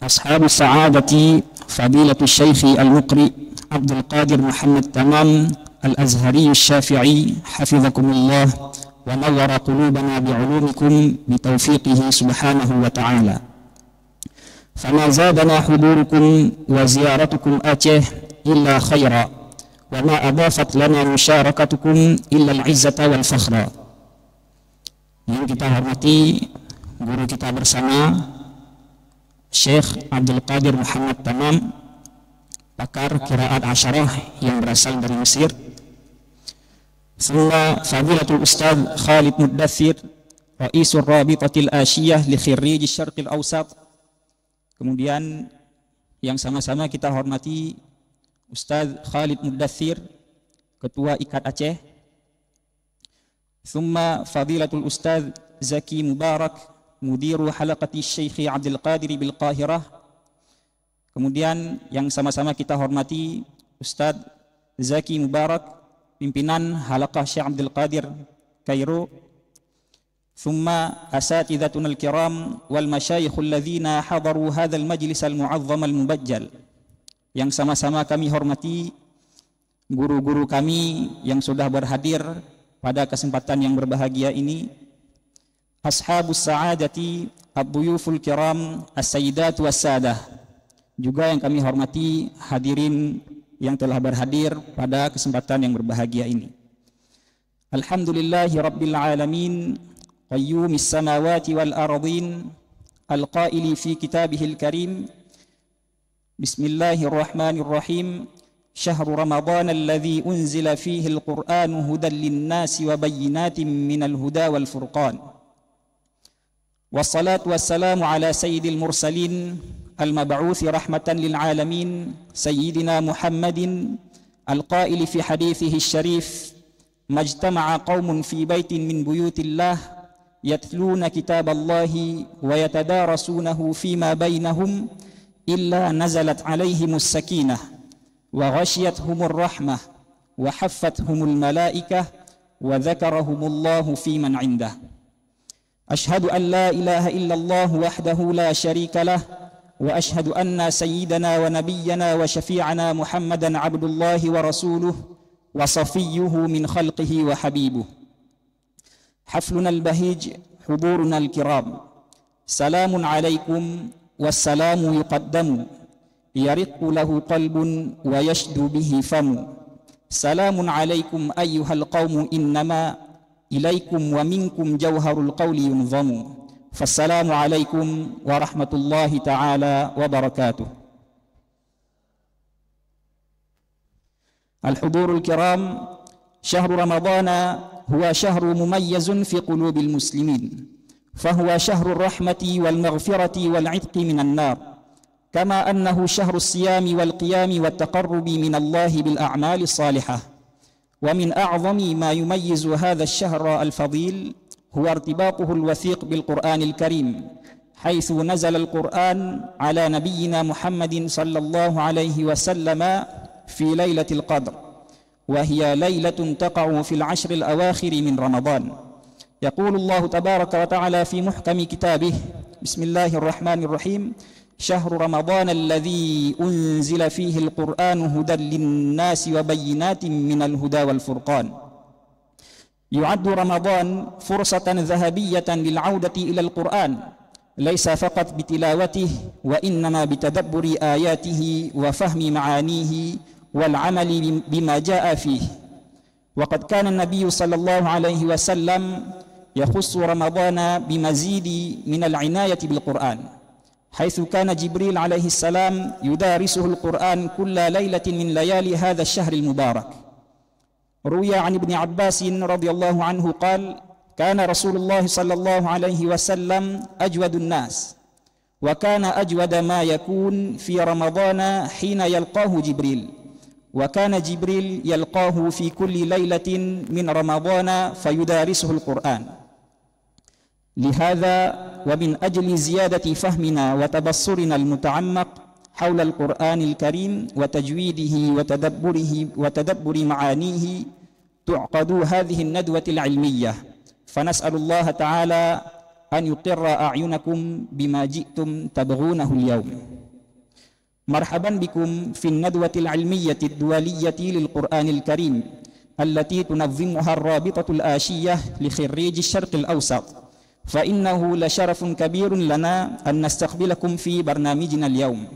أصحاب السعادة فضيلة الشيخ المقرئ عبد القادر محمد تمام الأزهري الشافعي حفظكم الله ونور قلوبنا بعلومكم بتوفيقه سبحانه وتعالى. فما زادنا حضوركم وزيارتكم آتيه إلا خيرا، وما أضافت لنا مشاركتكم إلا العزة والفخر. Yang kita hormati guru kita bersama Syekh Abdul Qadir Muhammad Tamam, pakar qiraat asyarah yang berasal dari Mesir. Thumma Fadilatul Ustaz Khalid Muddathir, Ra'isul Rabitatil Asyiyah li Khirrij Syarqil Awsat. Kemudian yang sama-sama kita hormati Ustaz Khalid Muddathir, Ketua IKAT Aceh. Thumma Fadilatul Ustaz Zaki Mubarak, Mudiru Halaqati Syekh Abdul Qadir bil Qahirah. Kemudian yang sama-sama kita hormati Ustaz Zaki Mubarak, pimpinan Halaqah Syekh Abdul Qadir Kairo. Thumma asatidatuna al-kiram wal masyayikhul ladzina hadaru hadzal majlis al-mu'azzam al-mubajjal. Yang sama-sama kami hormati guru-guru kami yang sudah berhadir pada kesempatan yang berbahagia ini. Ashabus sa'adati ad-duyuful kiram as-sayyidat was-sadah. Juga yang kami hormati hadirin yang telah berhadir pada kesempatan yang berbahagia ini. Alhamdulillahi rabbil alamin, qayyumis samawati wal ardin, al-qaili fi kitabihil karim. Bismillahirrahmanirrahim. Syahru Ramadan alladhi unzila fihi al-Qur'anu hudan lin-nasi wa bayyinatin minal huda wal furqan. Wassalatu wassalamu ala sayyidil mursalin al-mab'uthi rahmatan lil alamin sayyidina Muhammadin al-qaili fi hadithihi asy-syarif majtama'a qaumun fi baitin min buyutillah yatluna kitaballahi wa yatadarasunahu fima bainahum illa nazalat alaihimus sakinah wa ghashiyatuhumur rahmah wa haffathumul malaikah wa dzakarahumullahu fi man 'indah. Ashhadu an la ilaha illallah wahdahu la syarika lah wa ashhadu anna sayyidana wa nabiyyana wa syafi'ana Muhammadan 'abdullahi wa rasuluh wa safiyyuhu min khalqihi wa habibuh. Hafluna al-bahij, huduruna al-kiram. Salamun alaikum wassalamu yuqaddamu yariqu lahu qalbun wa yashdu bihi famu. Salamun alaikum ayyuhal qawmu innama ilaikum wa minkum jawharul qawli yunzamu. Fassalamu alaikum warahmatullahi ta'ala wabarakatuh. Al-hudurul kiram, syahru ramadana huwa syahru mumayyazun fi qulubil muslimin, fahuwa syahru rahmati wal maghfirati wal 'itqi minan nar. كما أنه شهر الصيام والقيام والتقرب من الله بالأعمال الصالحة. ومن أعظم ما يميز هذا الشهر الفضيل هو ارتباطه الوثيق بالقرآن الكريم، حيث نزل القرآن على نبينا محمد صلى الله عليه وسلم في ليلة القدر، وهي ليلة تقع في العشر الأواخر من رمضان. يقول الله تبارك وتعالى في محكم كتابه: بسم الله الرحمن الرحيم. شهر رمضان الذي أنزل فيه القرآن هدى للناس وبينات من الهدى والفرقان. يعد رمضان فرصة ذهبية للعودة إلى القرآن، ليس فقط بتلاوته وإنما بتدبر آياته وفهم معانيه والعمل بما جاء فيه. وقد كان النبي صلى الله عليه وسلم يخص رمضان بمزيد من العناية بالقرآن، حيث كان جبريل عليه السلام يدارسه القرآن كل ليلة من ليالي هذا الشهر المبارك. روي عن ابن عباس رضي الله عنه قال: كان رسول الله صلى الله عليه وسلم أجود الناس، وكان أجود ما يكون في رمضان حين يلقاه جبريل، وكان جبريل يلقاه في كل ليلة من رمضان فيدارسه القرآن. لهذا ومن أجل زيادة فهمنا وتبصرنا المتعمق حول القرآن الكريم وتجويده وتدبر معانيه تعقد هذه الندوة العلمية. فنسأل الله تعالى أن يقر أعينكم بما جئتم تبغونه اليوم. مرحبا بكم في الندوة العلمية الدولية للقرآن الكريم التي تنظمها الرابطة الآشية لخريج الشرق الأوسط، فإنه لشرف كبير لنا أن نستقبلكم في برنامجنا اليوم.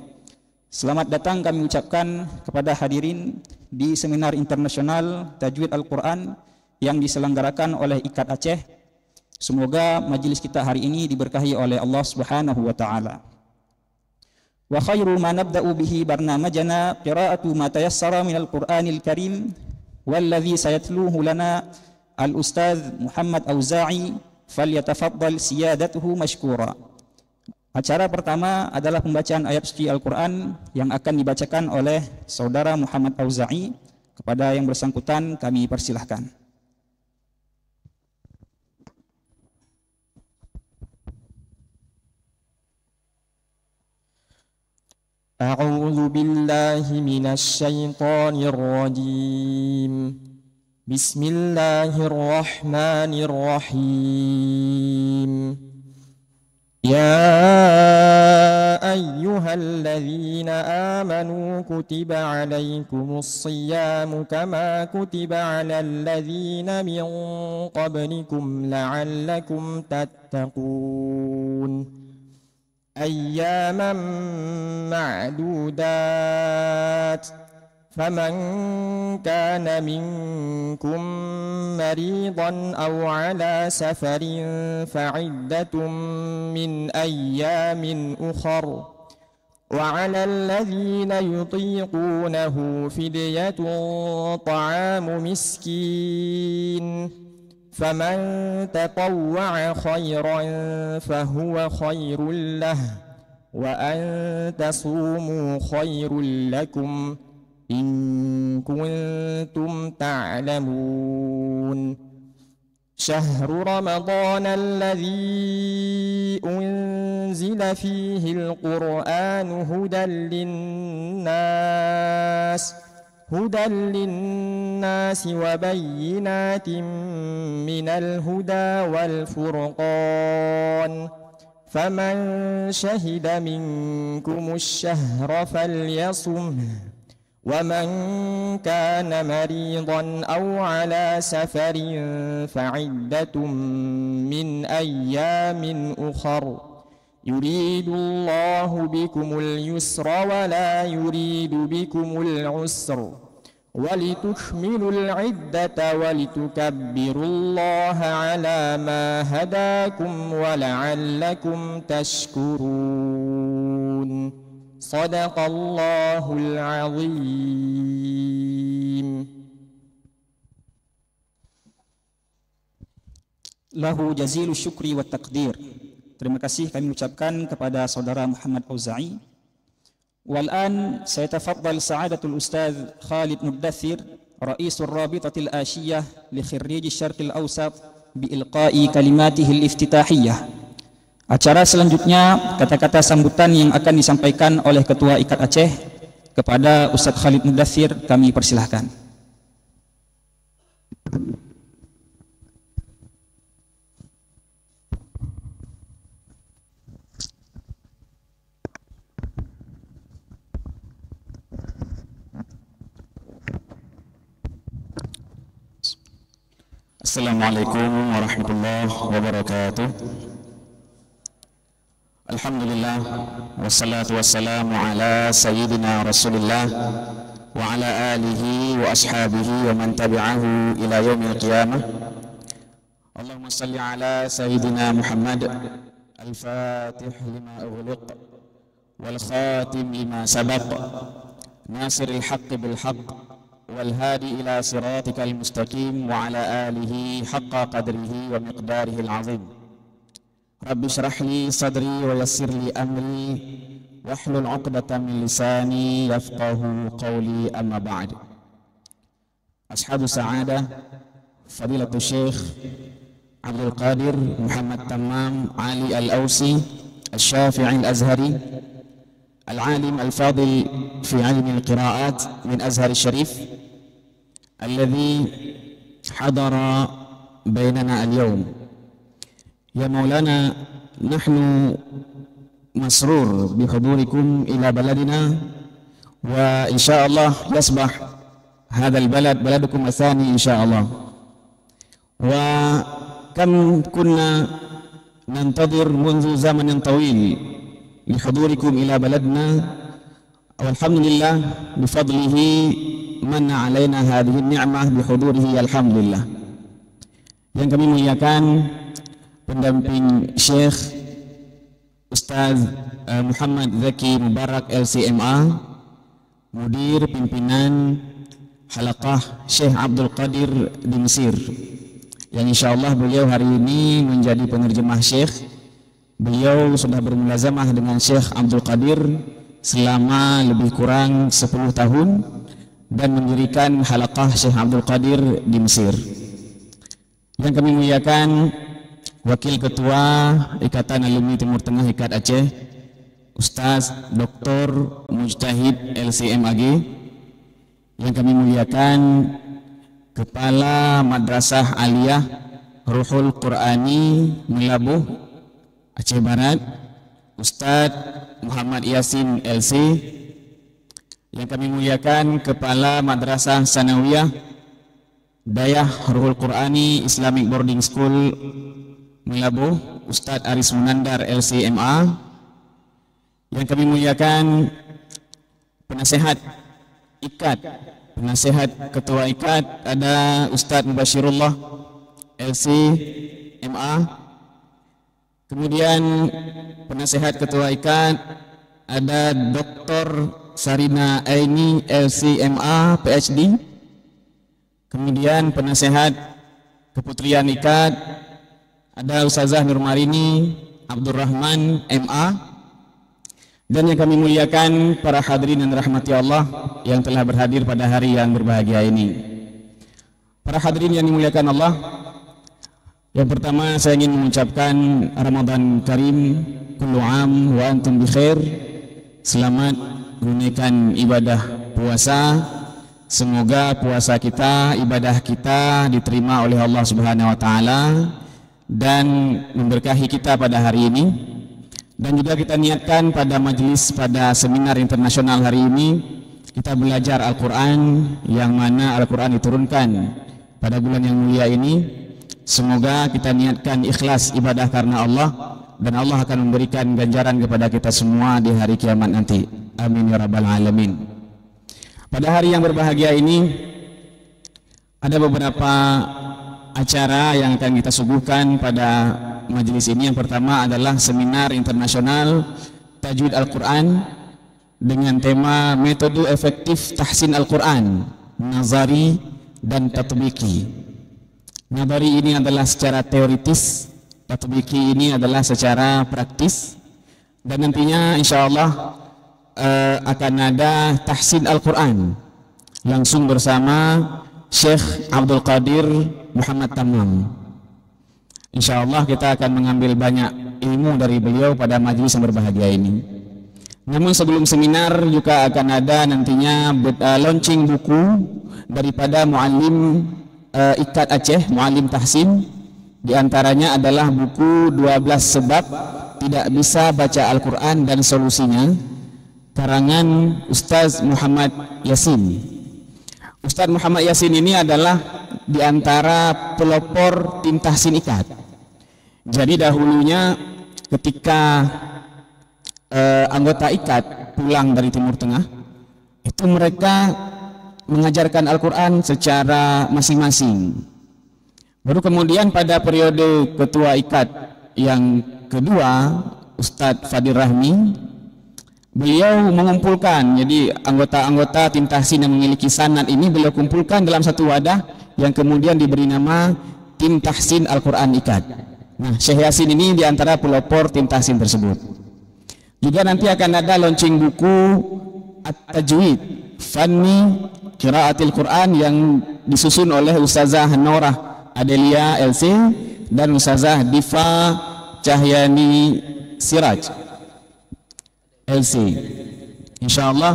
Selamat datang kami ucapkan kepada hadirin di seminar internasional Tajwid Al-Quran yang diselenggarakan oleh IKAT Aceh. Semoga majelis kita hari ini diberkahi oleh Allah Subhanahu wa taala. Wa khairu ma nabda'u bihi barnamajana qira'atu ma tayassara min al-Qur'anil Karim walladhi sayatluhu lana al-Ustaz Muhammad Auza'i falyatafaddal siyadatuhu mashkura. Acara pertama adalah pembacaan ayat suci Al-Quran yang akan dibacakan oleh Saudara Muhammad Auza'i. Kepada yang bersangkutan kami persilahkan. A'udzu billahi minasy syaithanir rajim. Bismillahirrahmanirrahim. يا أيها الذين آمنوا كتب عليكم الصيام كما كتب على الذين من قبلكم لعلكم تتقون أياما معدودات فمن كان منكم مريضا أو على سفر فعدة من أيام أخر وعلى الذين يطيقونه فدية طعام مسكين فمن تطوع خيرا فهو خير له وأن تصوموا خير لكم إن كنتم تعلمون شهر رمضان الذي أنزل فيه القرآن هدى للناس وبينات من الهدى والفرقان فمن شهد منكم الشهر فليصمه ومن كان مريضا أو على سفر فعدة من أيام أخر يريد الله بكم اليسر ولا يريد بكم العسر ولتكملوا العدة ولتكبروا الله على ما هداكم ولعلكم تشكرون صدق الله العظيم. Lahu jazilu syukri wa taqdir. Terima kasih kami ucapkan kepada Saudara Muhammad Auza'i. Wal'an sayatafaddal sa'adatul Ustaz Khalid Muddathir, Ra'isul Rabitatil Ashiyah li Khirrij Syarqil Awsat bi ilqa'i kalimatihil iftitahiyah. Acara selanjutnya kata-kata sambutan yang akan disampaikan oleh Ketua IKAT Aceh. Kepada Ustaz Khalid Muddathir kami persilahkan. Assalamualaikum warahmatullahi wabarakatuh. Alhamdulillah wassalatu wassalamu ala sayyidina Rasulillah wa ala alihi wa ashabihi wa man tabi'ahu ila yaumil qiyamah. Allahumma salli ala sayyidina Muhammad al-fatih lima ughliq wal khatim lima sabaq nasiril haqqi bil haqq wal hadi ila siratikal mustaqim wa ala alihi haqqa qadrihi wa miqdarihi al-azim. Rabbi syrah li sadri wa yassir li amri wahlul 'uqdatam min lisani yafqahu qawli, amma ba'd. Ashabu sa'adah, Fadilatul Syekh Abdul Qadir Muhammad Tamam Ali Al-Ausi Al-Syafi'i Al-Azhari Al-Alim Al-Fadil fi ilmi al-qira'at min Azhar Al-Sharif alladhi hadara bainana al-yawm. Ya Maulana, nahnu masrur bihudurikum ila baladina wa insyaallah yasbah hadzal balad baladukum atsani insyaallah. Wa kam kunna nantadhir منذ زمن طويل لحضوركم ila baladna walhamdulillah bifadlihi manna alaina hadhihi ni'mah bihudurihi alhamdulillah. Yang kami muliakan pendamping Syekh Ustaz Muhammad Zaki Mubarak LCMA, Mudir Pimpinan Halaqah Syekh Abdul Qadir di Mesir, yang insyaallah beliau hari ini menjadi penerjemah Syekh. Beliau sudah bermulazamah dengan Syekh Abdul Qadir selama lebih kurang 10 tahun dan mendirikan Halaqah Syekh Abdul Qadir di Mesir. Yang kami muliakan Wakil Ketua Ikatan Alumni Timur Tengah IKAT Aceh, Ustaz Dr. Mujtahid LCMAG. Yang kami muliakan Kepala Madrasah Aliyah Ruhul Qurani Melabuh Aceh Barat, Ustaz Muhammad Yasin LC. Yang kami muliakan Kepala Madrasah Sanawiyah Dayah Ruhul Qurani Islamic Boarding School Melabuh, Ustadz Aris Munandar LCMA. Yang kami muliakan penasehat IKAT, penasehat Ketua IKAT ada Ustadz Mubashirullah LCMA. Kemudian penasehat Ketua IKAT ada Dr. Sarina Aini LCMA PhD. Kemudian penasehat Keputrian IKAT ada Ustazah Nurmarini Abdurrahman MA. Dan yang kami muliakan para hadirin dan rahmati Allah yang telah berhadir pada hari yang berbahagia ini. Para hadirin yang dimuliakan Allah, yang pertama saya ingin mengucapkan Ramadan Karim, kullu am wa antum bi khair. Selamat menunaikan ibadah puasa. Semoga puasa kita, ibadah kita diterima oleh Allah Subhanahu wa taala dan memberkahi kita pada hari ini. Dan juga kita niatkan pada majelis, pada seminar internasional hari ini, kita belajar Al-Quran, yang mana Al-Quran diturunkan pada bulan yang mulia ini. Semoga kita niatkan ikhlas ibadah karena Allah, dan Allah akan memberikan ganjaran kepada kita semua di hari kiamat nanti. Amin ya rabbal alamin. Pada hari yang berbahagia ini ada beberapa acara yang akan kita suguhkan pada majelis ini. Yang pertama adalah seminar internasional Tajwid Al-Quran dengan tema metode efektif tahsin Al-Quran, nazari dan tatbiki. Nazari ini adalah secara teoritis, tatbiki ini adalah secara praktis, dan nantinya insyaallah akan ada tahsin Al-Quran langsung bersama Syekh Abdul Qadir Muhammad Tamam. Insyaallah kita akan mengambil banyak ilmu dari beliau pada majelis yang berbahagia ini. Namun sebelum seminar juga akan ada nantinya launching buku daripada muallim IKAT Aceh, muallim tahsin. Di antaranya adalah buku 12 sebab tidak bisa baca Al-Quran dan solusinya, karangan Ustaz Muhammad Yasin. Ustaz Muhammad Yasin ini adalah di antara pelopor tim tahsin IKAT. Jadi dahulunya ketika anggota IKAT pulang dari Timur Tengah, itu mereka mengajarkan Al-Quran secara masing-masing. Baru kemudian pada periode ketua IKAT yang kedua, Ustadz Fadil Rahmi, beliau mengumpulkan, jadi anggota-anggota tim tahsin yang memiliki sanad ini beliau kumpulkan dalam satu wadah yang kemudian diberi nama tim tahsin Al-Quran IKAT. Nah, Syekh Yasin ini diantara pelopor tim tahsin tersebut. Juga nanti akan ada launching buku At-Tajwid Fanni Qiraatil Quran yang disusun oleh Ustazah Norah Adelia LC dan Ustazah Diva Cahyani Siraj LC. Insyaallah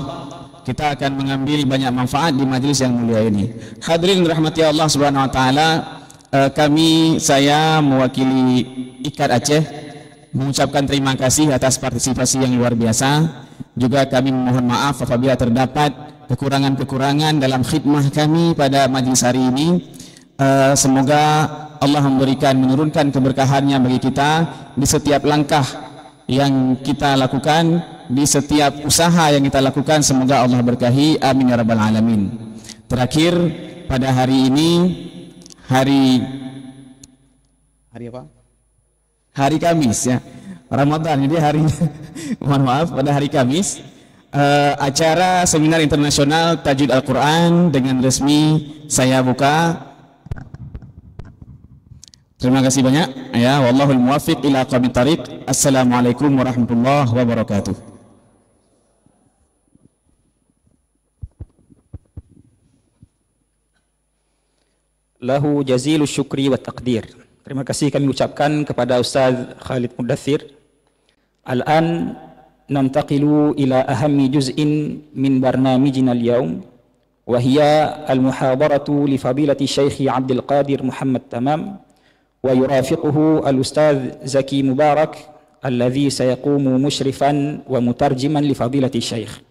kita akan mengambil banyak manfaat di majelis yang mulia ini. Hadirin rahmati Allah Subhanahu wa taala, saya mewakili IKAD Aceh mengucapkan terima kasih atas partisipasi yang luar biasa. Juga kami memohon maaf apabila terdapat kekurangan-kekurangan dalam khidmah kami pada majlis hari ini. Semoga Allah menurunkan keberkahannya bagi kita di setiap langkah yang kita lakukan, di setiap usaha yang kita lakukan. Semoga Allah berkahi, amin ya rabbal alamin. Terakhir, pada hari ini hari apa? Hari Kamis ya, Ramadan. Jadi hari mohon maaf, pada hari Kamis acara seminar internasional Tajwid Al-Quran dengan resmi saya buka. Terima kasih banyak ya, wallahul muwaffiq ila aqwamit thariq. Assalamualaikum warahmatullahi wabarakatuh. Lahu jazilu syukri wa taqdir. Terima kasih kami ucapkan kepada Ustaz Khalid Mudaththir. Al-an nantaqilu ila ahammi juz'in min barnamijina al-yawm wa hiya al-muhadaratu li fadilati Syekh Abdul Qadir Muhammad Tamam wa yurafiquhu al-Ustaz Zaki Mubarak alladhi sayaqumu musyrifan wa mutarjiman li fadilati Syekh.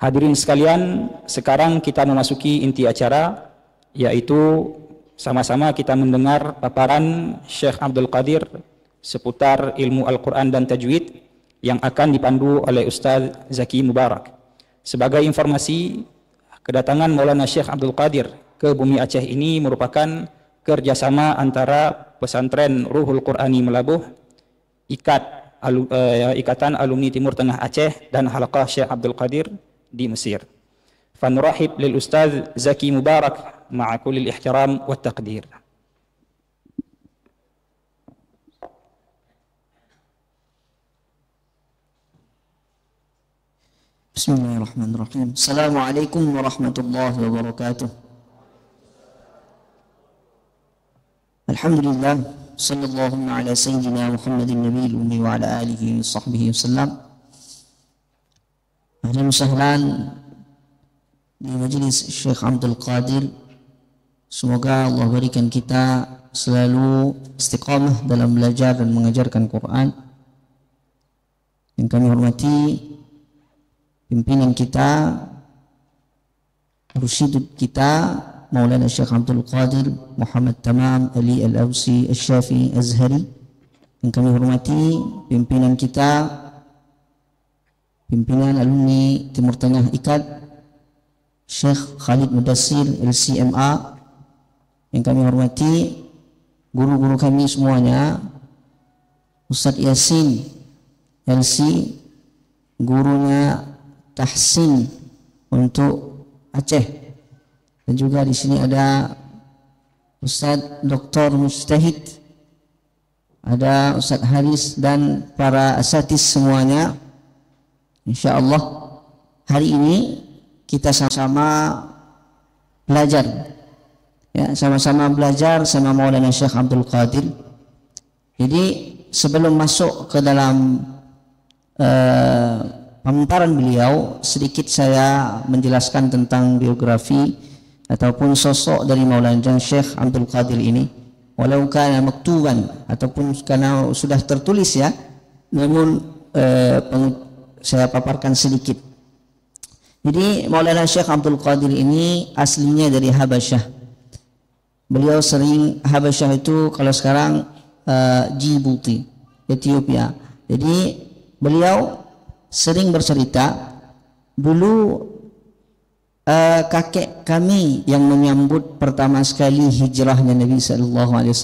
Hadirin sekalian, sekarang kita memasuki inti acara, yaitu sama-sama kita mendengar paparan Syekh Abdul Qadir seputar ilmu Al-Quran dan Tajwid yang akan dipandu oleh Ustaz Zaki Mubarak. Sebagai informasi, kedatangan Maulana Syekh Abdul Qadir ke bumi Aceh ini merupakan kerjasama antara pesantren Ruhul Qurani Melabuh, Ikatan Alumni Timur Tengah Aceh, dan Halaqah Syekh Abdul Qadir di Mesir. Fanurahib lil Ustaz Zaki Mubarak ma'a kulli ihtiram wa taqdir. Bismillahirrahmanirrahim. Assalamualaikum warahmatullahi wabarakatuh. Alhamdulillah, sallallahu ala sayyidina Muhammadin nabiyil ummi wa ala alihi wa sahbihi wasallam. Ahlan wa sahlan di majlis Syekh Abdul Qadir. Semoga Allah berikan kita selalu istiqamah dalam belajar dan mengajarkan Quran. Yang kami hormati pimpinan kita, Rusyidud kita, Maulana Syekh Abdul Qadir Muhammad Tamam Ali Al-Awsi Al-Syafi Azhari. Yang kami hormati pimpinan kita, pimpinan alumni Timur Tengah IKAD, Syekh Khalid Mudaththir LCMA. Yang kami hormati guru-guru kami semuanya, Ustaz Yasin LC, gurunya tahsin untuk Aceh, dan juga di sini ada Ustaz Dr. Mustahid, ada Ustaz Haris, dan para asatidz semuanya. InsyaAllah hari ini kita sama-sama belajar, ya, sama-sama belajar sama Maulana Syekh Abdul Qadir. Jadi sebelum masuk ke dalam pemaparan beliau, sedikit saya menjelaskan tentang biografi ataupun sosok dari Maulana Syekh Abdul Qadir ini. Walau kana maktuban, ataupun karena sudah tertulis ya, namun saya paparkan sedikit. Jadi Maulana Syekh Abdul Qadir ini aslinya dari Habasyah. Beliau sering, Habasyah itu kalau sekarang Djibouti, Ethiopia. Jadi beliau sering bercerita, dulu kakek kami yang menyambut pertama sekali hijrahnya Nabi SAW,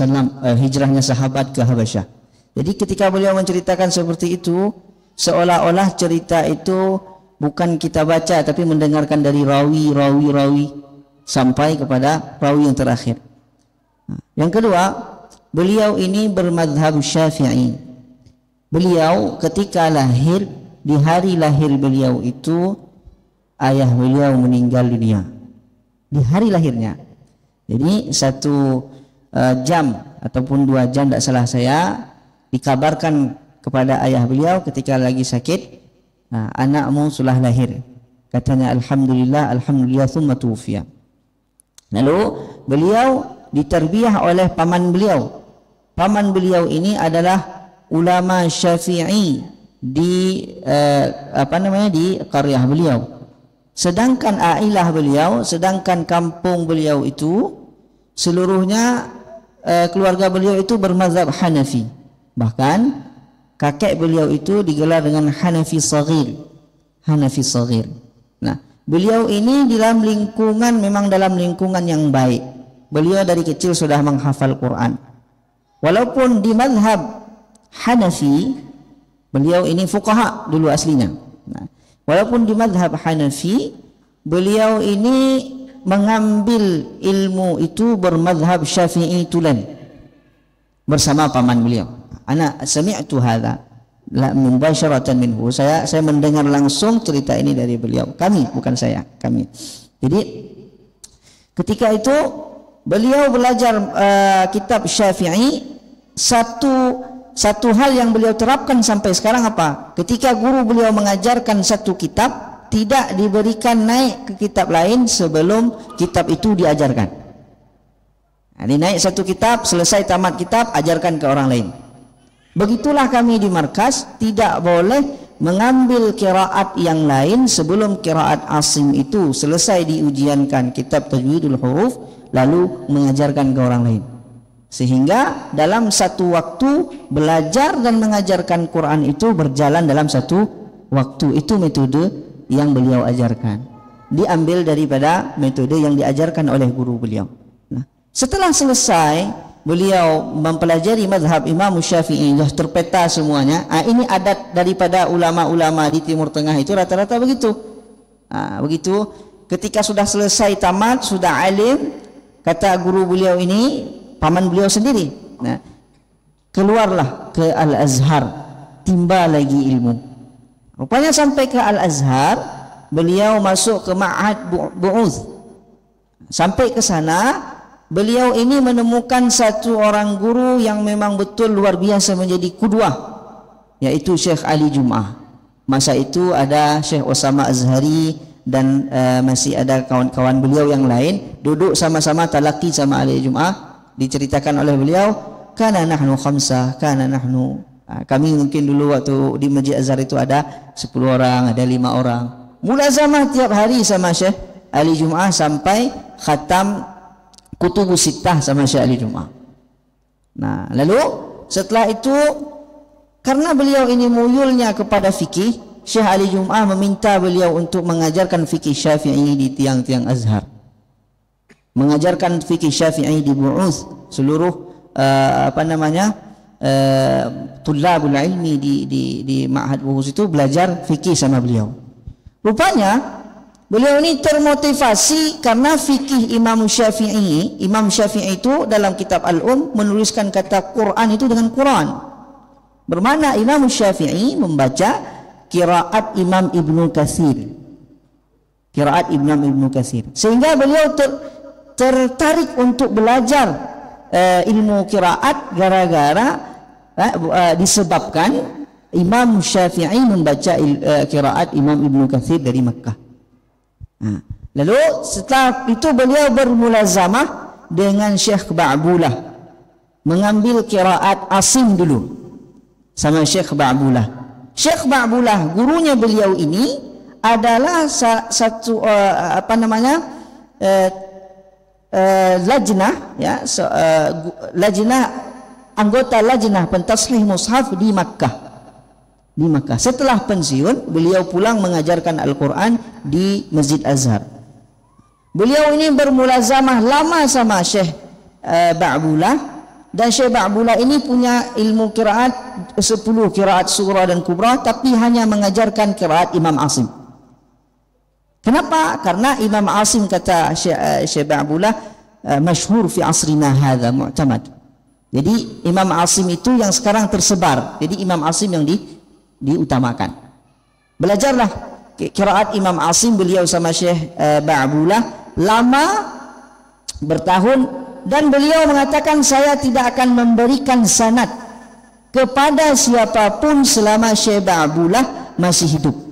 hijrahnya sahabat ke Habasyah. Jadi ketika beliau menceritakan seperti itu, seolah-olah cerita itu bukan kita baca, tapi mendengarkan dari rawi sampai kepada rawi yang terakhir. Yang kedua, beliau ini bermadhab Syafi'i. Beliau ketika lahir, di hari lahir beliau itu ayah beliau meninggal dunia di hari lahirnya. Jadi 1 jam ataupun 2 jam, tidak salah saya, dikabarkan kepada ayah beliau ketika lagi sakit, anakmu sudah lahir. Katanya alhamdulillah, alhamdulillah, thumma tuwfiya. Lalu beliau diterbiah oleh paman beliau. Paman beliau ini adalah ulama Syafi'i di di qaryah beliau. Sedangkan ailah beliau, sedangkan kampung beliau itu seluruhnya keluarga beliau itu bermazhab Hanafi. Bahkan kakek beliau itu digelar dengan Hanafi Saghir. Hanafi Saghir. Nah, beliau ini dalam lingkungan yang baik. Beliau dari kecil sudah menghafal Quran. Walaupun di mazhab Hanafi, beliau ini fuqaha dulu aslinya. Nah, walaupun di mazhab Hanafi, beliau ini mengambil ilmu itu bermazhab Syafi'i tulen bersama paman beliau. Ana sami'tu hadza la mubasharatan minhu. Saya mendengar langsung cerita ini dari beliau. Kami, bukan saya, kami. Jadi ketika itu beliau belajar kitab Syafi'i. Satu hal yang beliau terapkan sampai sekarang apa? Ketika guru beliau mengajarkan satu kitab, tidak diberikan naik ke kitab lain sebelum kitab itu diajarkan. Jadi naik satu kitab, selesai tamat kitab, ajarkan ke orang lain. Begitulah kami di markas, tidak boleh mengambil qiraat yang lain sebelum qiraat Asim itu selesai diujiankan kitab Tajwidul Huruf, lalu mengajarkan ke orang lain. Sehingga dalam satu waktu belajar dan mengajarkan Quran itu berjalan dalam satu waktu. Itu metode yang beliau ajarkan, diambil daripada metode yang diajarkan oleh guru beliau. Nah, setelah selesai beliau mempelajari mazhab Imam Syafi'i, sudah terpeta semuanya. Ini adat daripada ulama-ulama di Timur Tengah itu rata-rata begitu. Begitu ketika sudah selesai tamat, sudah alim, kata guru beliau ini, paman beliau sendiri, nah, keluarlah ke Al-Azhar, timba lagi ilmu. Rupanya sampai ke Al-Azhar, beliau masuk ke Ma'had Bu'uth. Sampai ke sana, beliau ini menemukan satu orang guru yang memang betul luar biasa menjadi qudwah, yaitu Syekh Ali Jum'ah. Masa itu ada Syekh Osama Azhari dan masih ada kawan-kawan beliau yang lain duduk sama-sama talaki sama Ali Jum'ah. Diceritakan oleh beliau, kana nahnu khamsah, kana nahnu, kami mungkin dulu waktu di Masjid Azhar itu ada 10 orang, ada 5 orang. Mulazamah tiap hari sama Syekh Ali Jum'ah sampai khatam Kutubus Sittah sama Syekh Ali Jum'ah. Nah, lalu setelah itu karena beliau ini muyulnya kepada fikih, Syekh Ali Jum'ah meminta beliau untuk mengajarkan fikih Syafi'i di tiang-tiang Azhar. Mengajarkan fikih Syafi'i di Bu'uth, seluruh tulabul ilmi di Ma'had Bu'uth itu belajar fikih sama beliau. Rupanya beliau ini termotivasi karena fikih Imam Syafi'i itu dalam kitab Al-Um menuliskan kata Quran itu dengan Quran. Bermakna Imam Syafi'i membaca qiraat Imam Ibnu Katsir. Qiraat Imam Ibnu Katsir. Sehingga beliau tertarik untuk belajar ilmu qiraat gara-gara disebabkan Imam Syafi'i membaca qiraat Imam Ibnu Katsir dari Makkah. Nah, lalu setelah itu beliau bermulazamah dengan Syekh Ba'bulah, mengambil qiraat Asim dulu sama Syekh Ba'bulah. Syekh Ba'bulah gurunya beliau ini adalah satu lajnah, ya, lajnah, anggota lajnah pentashih mushaf di Makkah. Setelah pensiun, beliau pulang mengajarkan Al-Quran di Masjid Azhar. Beliau ini bermulazamah lama sama Syekh Ba'bulah, dan Syekh Ba'bulah ini punya ilmu qiraat 10 qiraat surah dan kubra, tapi hanya mengajarkan qiraat Imam Asim. Kenapa? Karena Imam Asim, kata Syekh Ba'bulah, masyhur fi asrina hadha, mu'tamad. Jadi Imam Asim itu yang sekarang tersebar. Jadi Imam Asim yang diutamakan. Belajarlah qiraat Imam Asim beliau sama Syekh Ba'bulah lama, bertahun, dan beliau mengatakan saya tidak akan memberikan sanad kepada siapapun selama Syekh Ba'bulah masih hidup.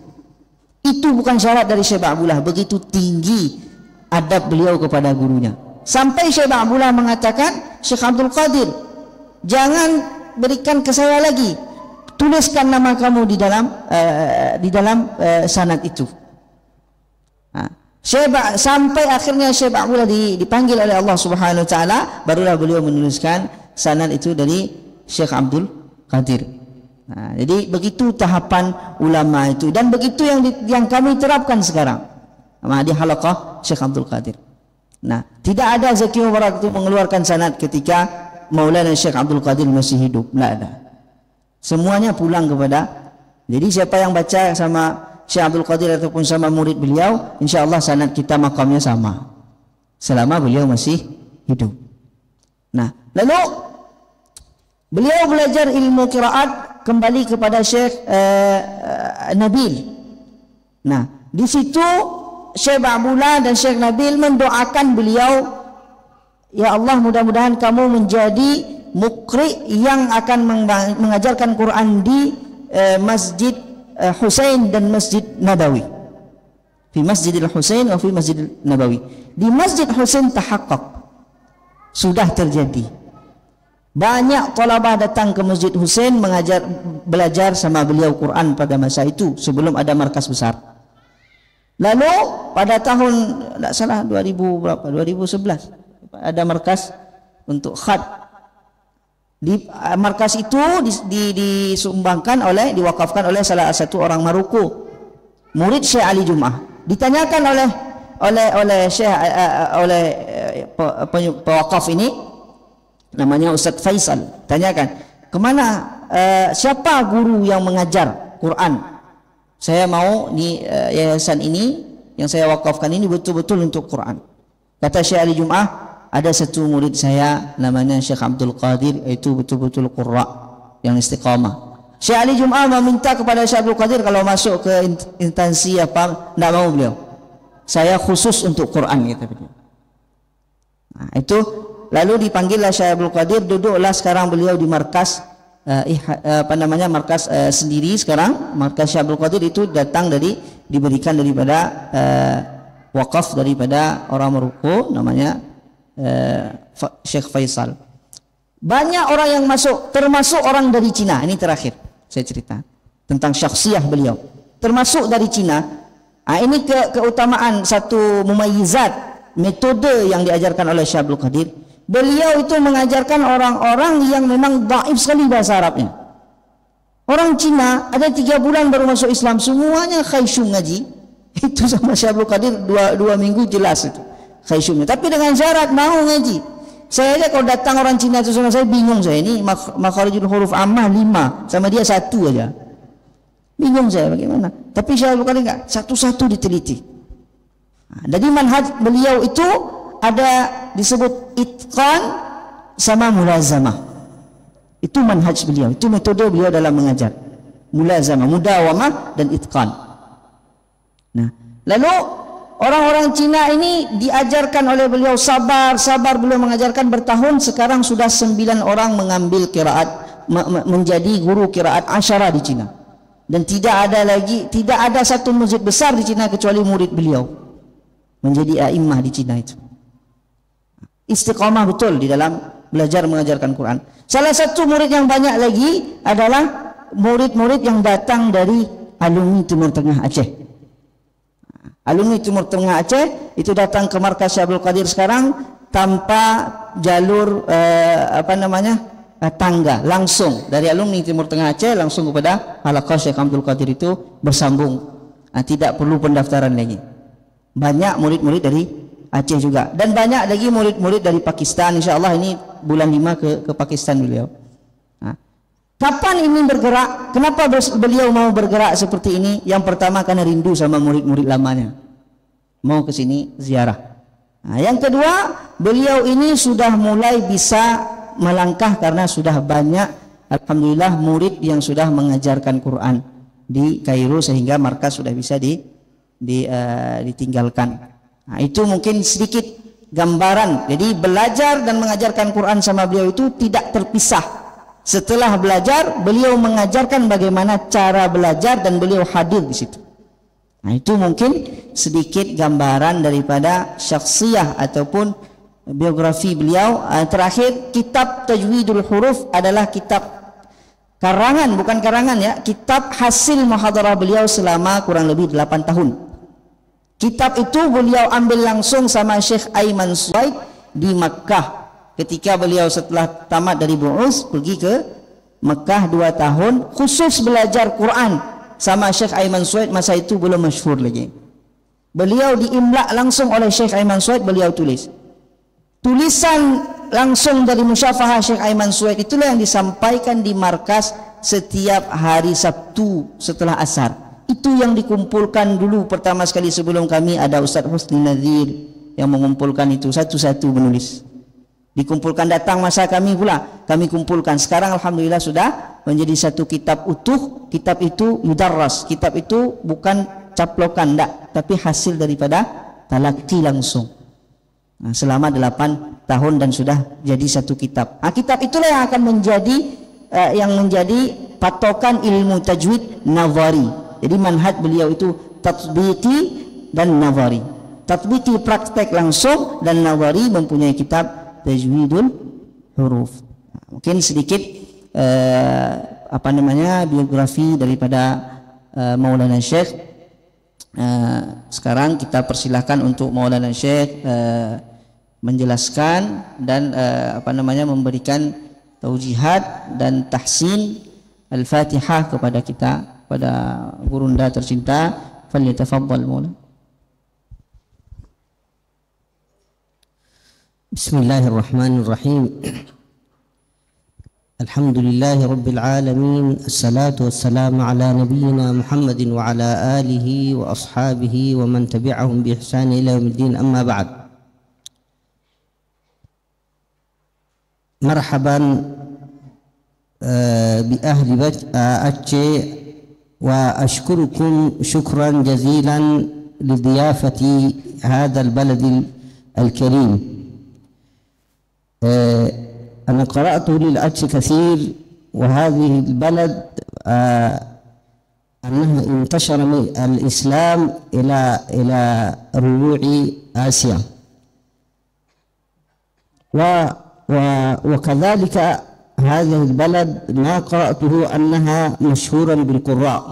Itu bukan syarat dari Syekh Ba'bulah, begitu tinggi adab beliau kepada gurunya. Sampai Syekh Ba'bullah mengatakan, Syekh Abdul Qadir, jangan berikan ke saya lagi, tuliskan nama kamu di dalam sanad itu. Sampai akhirnya Syekh Ba'bullah dipanggil oleh Allah Subhanahu wa taala, barulah beliau menuliskan sanad itu dari Syekh Abdul Qadir. Jadi begitu tahapan ulama itu, dan begitu yang kami terapkan sekarang di halaqah Syekh Abdul Qadir. Tidak ada Zaki Mubarak itu mengeluarkan sanad ketika Maulana Syekh Abdul Qadir masih hidup, tidak ada. Semuanya pulang kepada, jadi siapa yang baca sama Syekh Abdul Qadir ataupun sama murid beliau, insya-Allah sanad kita makamnya sama selama beliau masih hidup. Lalu beliau belajar ilmu qiraat kembali kepada Syekh Nabil. Di situ Syekh Ba'bullah dan Syekh Nabil mendoakan beliau, ya Allah, mudah-mudahan kamu menjadi mukri yang akan mengajarkan Quran di Masjid Husain dan Masjid Nabawi. Di Masjidil Husain atau di Masjid Nabawi. Di Masjid Husain tahaqqaq, sudah terjadi. Banyak talabah datang ke Masjid Husain belajar sama beliau Quran pada masa itu sebelum ada markas besar. Lalu pada tahun tidak salah 2011 ada markas untuk khat. Di markas itu diwakafkan oleh salah satu orang Maroko, murid Syekh Ali Jum'ah. Ditanyakan oleh Syekh pewakaf ini, namanya Ustaz Faisal, tanyakan kemana siapa guru yang mengajar Quran. Saya mau di yayasan ini yang saya wakafkan ini betul-betul untuk Quran. Kata Syekh Ali Jum'ah, ada satu murid saya namanya Syekh Abdul Qadir, itu betul-betul qurra yang istiqamah. Syekh Ali Jum'ah meminta kepada Syekh Abdul Qadir kalau masuk ke instansi apa, tidak mau beliau. Saya khusus untuk Quran, kata beliau. Itu lalu dipanggillah Syekh Abdul Qadir, duduklah sekarang beliau di markas markas sendiri sekarang. Markas Syekh Abdul Qadir itu diberikan daripada wakaf daripada orang Maroko, namanya Syekh Faisal. Banyak orang yang masuk, termasuk orang dari Cina. Ini terakhir saya cerita tentang syakhsiyah beliau, termasuk dari Cina. Ini keutamaan satu mumayyizat metode yang diajarkan oleh Syekh Abdul Qadir. Beliau itu mengajarkan orang-orang yang memang dhaif sekali bahasa Arabnya. Orang Cina ada 3 bulan baru masuk Islam, semuanya khaisyum ngaji. Itu sama Syekh Abdul Qadir 2 minggu jelas itu khaisyumnya. Tapi dengan syarat mau ngaji. Saya aja kalau datang orang Cina itu sama saya bingung, saya ini makharijul huruf ammah 5, sama dia 1 aja. Bingung saya bagaimana. Tapi Syekh Abdul Qadir enggak, satu-satu diteliti. Jadi manhaj beliau itu ada disebut itqan sama mulazamah. Itu manhaj beliau, itu metode beliau dalam mengajar. Mulazamah, mudawamah dan itqan. Lalu orang-orang Cina ini diajarkan oleh beliau sabar beliau mengajarkan bertahun. Sekarang sudah 9 orang mengambil qiraat, menjadi guru qiraat asyara di Cina. Dan tidak ada satu masjid besar di Cina kecuali murid beliau menjadi a'immah di Cina itu. Istiqamah betul di dalam belajar mengajarkan Quran. Salah satu murid yang banyak lagi adalah murid-murid yang datang dari alumni Timur Tengah Aceh. Alumni Timur Tengah Aceh itu datang ke markas Syekh Abdul Qadir sekarang tanpa jalur tangga, langsung dari alumni Timur Tengah Aceh langsung kepada halaqah Syekh Abdul Qadir itu bersambung. Tidak perlu pendaftaran lagi. Banyak murid-murid dari Aceh juga, dan banyak lagi murid-murid dari Pakistan. InsyaAllah ini bulan 5 ke Pakistan beliau. Kapan ini bergerak? Kenapa beliau mau bergerak seperti ini? Yang pertama karena rindu sama murid-murid lamanya, mau ke sini ziarah. Yang kedua, beliau ini sudah mulai bisa melangkah karena sudah banyak alhamdulillah murid yang sudah mengajarkan Quran di Kairo, sehingga markas sudah bisa ditinggalkan. Itu mungkin sedikit gambaran. Jadi belajar dan mengajarkan Quran sama beliau itu tidak terpisah. Setelah belajar, beliau mengajarkan bagaimana cara belajar dan beliau hadir di situ. Itu mungkin sedikit gambaran daripada syakhsiyah ataupun biografi beliau. Terakhir, kitab Tajwidul Huruf adalah kitab karangan, bukan karangan ya, kitab hasil muhadarah beliau selama kurang lebih 8 tahun. Kitab itu beliau ambil langsung sama Syekh Aiman Suwaid di Makkah. Ketika beliau setelah tamat dari Bu'us pergi ke Makkah 2 tahun khusus belajar Quran sama Syekh Aiman Suwaid. Masa itu belum masyhur lagi. Beliau diimla langsung oleh Syekh Aiman Suwaid, beliau tulis. Tulisan langsung dari musyafahah Syekh Aiman Suwaid itulah yang disampaikan di markas setiap hari Sabtu setelah asar. Itu yang dikumpulkan dulu pertama sekali sebelum kami ada Ustaz Husni Nazir yang mengumpulkan itu satu-satu menulis. Dikumpulkan, datang masa kami pula kami kumpulkan. Sekarang alhamdulillah sudah menjadi satu kitab utuh. Kitab itu mudarras, kitab itu bukan caplokan enggak, tapi hasil daripada talaqi langsung. Nah, selama 8 tahun dan sudah jadi satu kitab. Nah, kitab itulah yang akan menjadi patokan ilmu tajwid nazari. Jadi manhaj beliau itu tatbiqi dan nazari. Tatbiqi praktek langsung, dan nazari mempunyai kitab Tajwidul Huruf. Nah, mungkin sedikit biografi daripada Maulana Syekh. Sekarang kita persilahkan untuk Maulana Syekh menjelaskan dan memberikan taujihat dan tahsin Al-Fatihah kepada kita, pada gurunda tercinta. Falyatafaddal Maulana. Bismillahirrahmanirrahim. Alhamdulillahi Rabbil Alamin. Assalatu wassalamu ala nabiyyina Muhammadin wa ala alihi wa ashabihi wa man tabi'ahum bi ihsan ila yaumiddin, amma ba'd. Marhaban bi ahli Aceh, wa ashkurukum shukran jazilan li diyafati hadha al-balad al-karim. أنا قرأت للأتش كثير، وهذه البلد أنها انتشر الإسلام إلى ربوع آسيا، وكذلك هذه البلد ما قرأته أنها مشهورا بالقراء.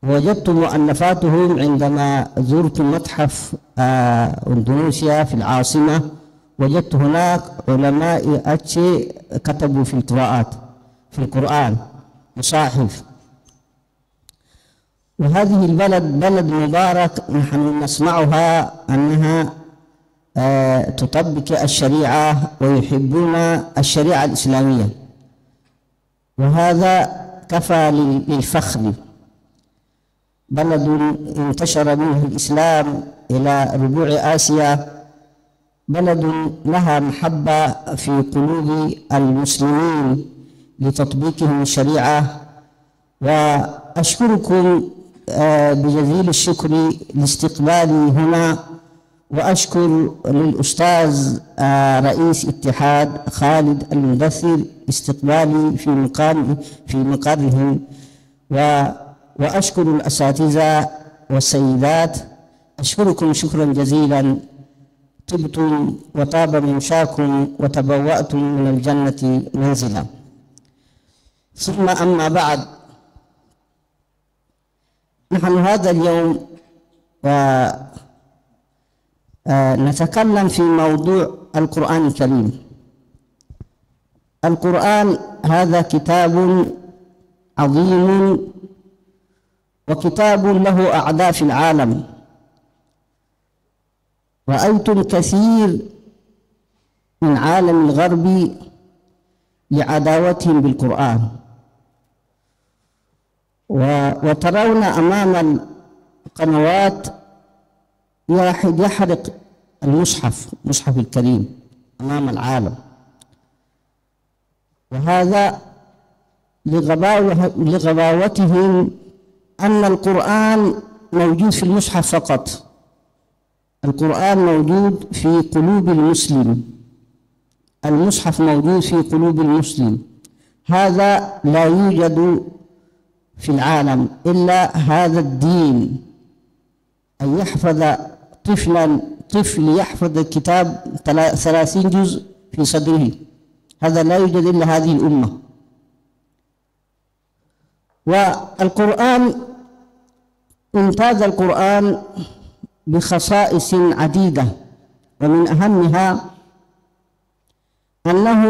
وجدت مؤلفاتهم عندما زرت متحف أندونيسيا في العاصمة. وجدت هناك علماء أتشي كتبوا في القراءات في القرآن مصاحف. وهذه البلد بلد مبارك، نحن نسمعها أنها تطبق الشريعة ويحبون الشريعة الإسلامية، وهذا كفى للفخر. بلد انتشر منه الإسلام إلى ربوع آسيا، بلد لها محبة في قلوب المسلمين لتطبيقهم الشريعة. وأشكركم بجزيل الشكر لاستقبالي هنا، وأشكر للأستاذ رئيس اتحاد خالد المدثر استقبالي في مقرهم، وأشكر الأساتذة والسيدات. أشكركم شكرا جزيلا. طبتم وطاب ممشاكم وتبوأتم من الجنة منزلا. ثم أما بعد، نحن هذا اليوم نتكلم في موضوع القرآن الكريم. القرآن هذا كتاب عظيم، وكتاب له أعداء في العالم. رأيتم كثير من عالم الغرب لعداوتهم بالقرآن، وترون أمام القنوات واحد يحرق المصحف الكريم أمام العالم، وهذا لغباوتهم أن القرآن موجود في المصحف فقط. القرآن موجود في قلوب المسلم، المصحف موجود في قلوب المسلم. هذا لا يوجد في العالم إلا هذا الدين، أن يحفظ طفلا طفل يحفظ الكتاب 30 جزء في صدره. هذا لا يوجد إلا هذه الأمة. والقرآن امتاز القرآن بخصائص عديدة، ومن أهمها أنه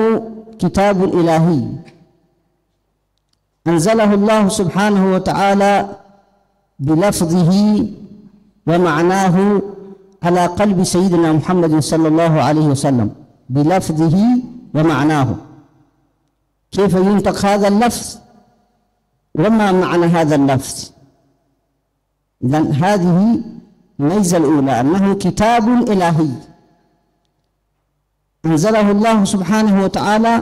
كتاب إلهي أنزله الله سبحانه وتعالى بلفظه ومعناه على قلب سيدنا محمد صلى الله عليه وسلم، بلفظه ومعناه. كيف ينطق هذا اللفظ وما معنى هذا اللفظ؟ إذن هذه الميزة الأولى، أنه كتاب إلهي أنزله الله سبحانه وتعالى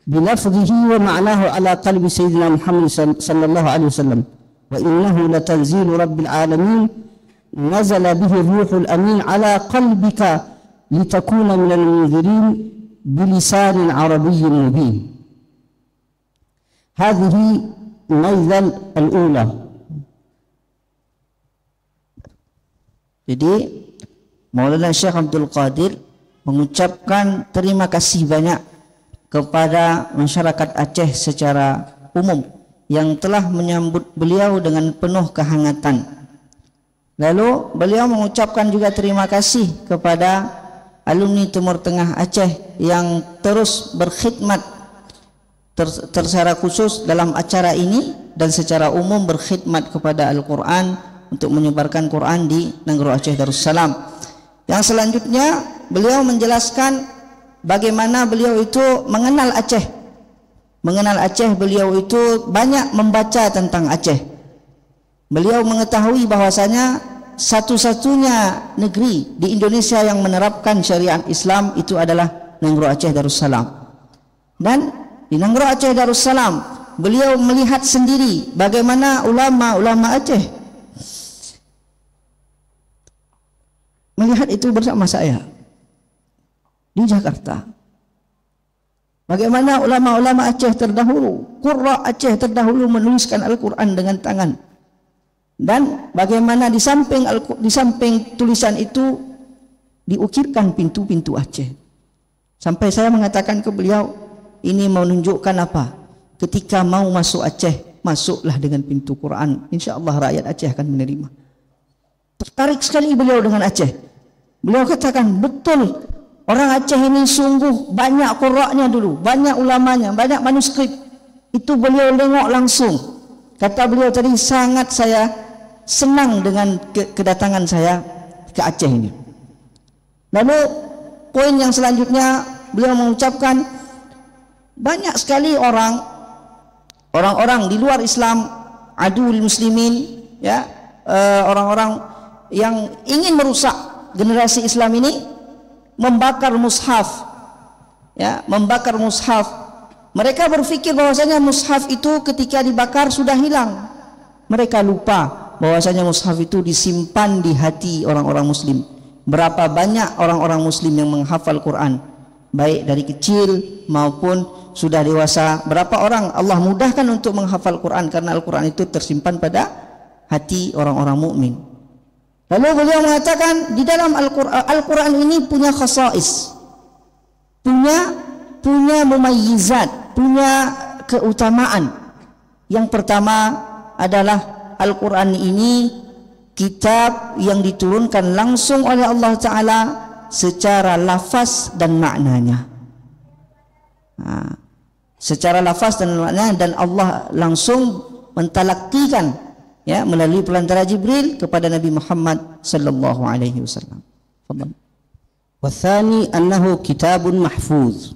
بلفظه ومعناه على قلب سيدنا محمد صلى الله عليه وسلم. وإنه لتنزيل رب العالمين نزل به الروح الأمين على قلبك لتكون من المنذرين بلسان عربي مبين. هذه الميزة الأولى. Jadi Maulana Syekh Abdul Qadir mengucapkan terima kasih banyak kepada masyarakat Aceh secara umum yang telah menyambut beliau dengan penuh kehangatan. Lalu beliau mengucapkan juga terima kasih kepada alumni Timur Tengah Aceh yang terus berkhidmat secara khusus dalam acara ini dan secara umum berkhidmat kepada Al-Quran untuk menyebarkan Quran di Negeri Aceh Darussalam. Yang selanjutnya beliau menjelaskan bagaimana beliau itu mengenal Aceh. Mengenal Aceh, beliau itu banyak membaca tentang Aceh. Beliau mengetahui bahwasanya satu-satunya negeri di Indonesia yang menerapkan syariat Islam itu adalah Negeri Aceh Darussalam. Dan di Negeri Aceh Darussalam beliau melihat sendiri bagaimana ulama-ulama Aceh melihat itu bersama saya di Jakarta. Bagaimana ulama-ulama Aceh terdahulu, qurra Aceh terdahulu menuliskan Al-Quran dengan tangan. Dan bagaimana di samping tulisan itu diukirkan pintu-pintu Aceh. Sampai saya mengatakan ke beliau, ini menunjukkan apa? Ketika mau masuk Aceh, masuklah dengan pintu Quran. Insya Allah rakyat Aceh akan menerima. Tertarik sekali beliau dengan Aceh. Beliau katakan, betul, orang Aceh ini sungguh banyak qurra'nya dulu, banyak ulamanya, banyak manuskrip. Itu beliau tengok langsung. Kata beliau tadi, sangat saya senang dengan kedatangan saya ke Aceh ini. Lalu poin yang selanjutnya beliau mengucapkan, banyak sekali orang-orang di luar Islam, adul muslimin, ya, orang-orang yang ingin merusak generasi Islam ini, membakar mushaf, ya, membakar mushaf. Mereka berpikir bahwasanya mushaf itu ketika dibakar sudah hilang. Mereka lupa bahwasanya mushaf itu disimpan di hati orang-orang muslim. Berapa banyak orang-orang muslim yang menghafal Quran, baik dari kecil maupun sudah dewasa. Berapa orang Allah mudahkan untuk menghafal Quran karena Al-Quran itu tersimpan pada hati orang-orang mukmin. Lalu beliau mengatakan di dalam Al-Quran ini punya khasais, punya mumayyizat, punya keutamaan. Yang pertama adalah Al-Quran ini kitab yang diturunkan langsung oleh Allah Ta'ala secara lafaz dan maknanya. Secara lafaz dan maknanya, dan Allah langsung mentalakkikan, ya, melalui perantara Jibril kepada Nabi Muhammad sallallahu alaihi wasallam. Fadhal. والثاني أنه كتاب محفوظ.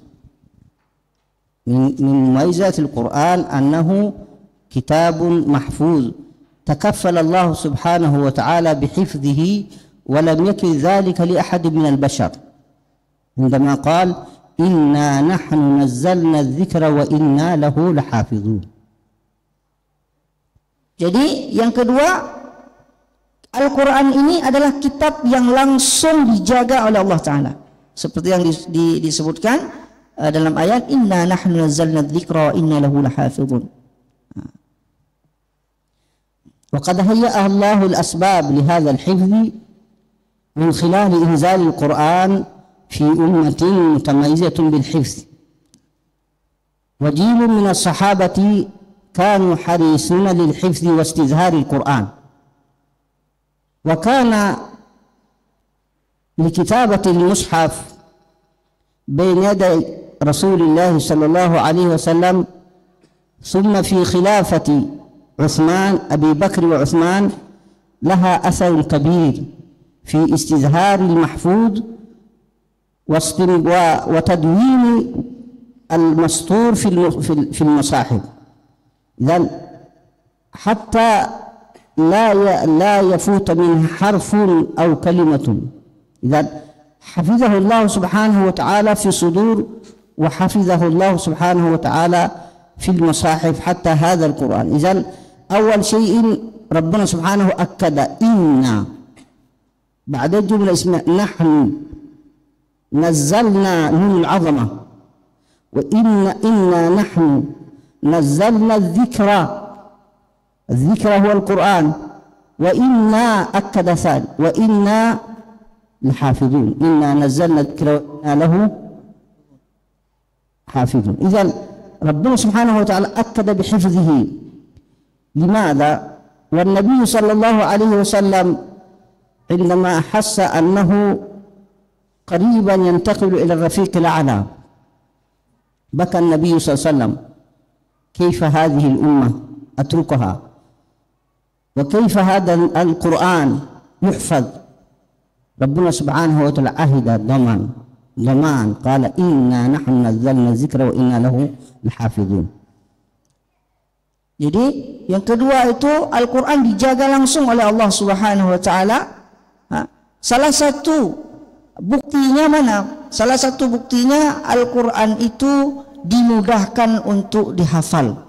من مميزات القرآن أنه كتاب محفوظ تكفل الله سبحانه وتعالى بحفظه ولم يكن ذلك لأحد من البشر عندما قال إنا نحن نزلنا الذكر وإنا له لحافظون. Jadi yang kedua, Al-Quran ini adalah kitab yang langsung dijaga oleh Allah Ta'ala, seperti yang disebutkan dalam ayat Inna nahnu nazzalna dzikra wa inna lahu lahafizun. وقد هيأ الله الأسباب لهذا الحفظ من خلال إنزال القرآن في أمة متميزة بالحفظ. وجيل من الصحابة كانوا حريصون للحفظ واستظهار القرآن، وكان لكتابة المصحف بين يدي رسول الله صلى الله عليه وسلم ثم في خلافة عثمان أبي بكر وعثمان لها أثر كبير في استظهار المحفوظ وتدوين المسطور في المصاحف، إذن حتى لا يفوت منه حرف أو كلمة. إذن حفظه الله سبحانه وتعالى في الصدور، وحفظه الله سبحانه وتعالى في المصاحف حتى هذا القرآن. إذن أول شيء ربنا سبحانه أكد إنا، بعد الجملة اسمها نحن نزلنا نون العظمة، وإنا نحن نزلنا الذكر هو القرآن، وإنا أكد ثاني وإنا لحافظون، إنا نزلنا الذكر وإنا له حافظون. إذن ربنا سبحانه وتعالى أكد بحفظه. لماذا؟ والنبي صلى الله عليه وسلم عندما أحس أنه قريبا ينتقل إلى الرفيق الأعلى بكى النبي صلى الله عليه وسلم: كيف هذه الأمة أتركها؟ وكيف هذا القرآن يحفظ؟ ربنا سبحانه وتعالى عهد ضمان، قال: إنا نحن نزلنا الذكر وإنا له لحافظون. Jadi yang kedua itu Al-Quran dijaga langsung oleh Allah Subhanahu wa Ta'ala. Salah satu buktinya mana? Salah satu buktinya Al-Quran itu dimudahkan untuk dihafal.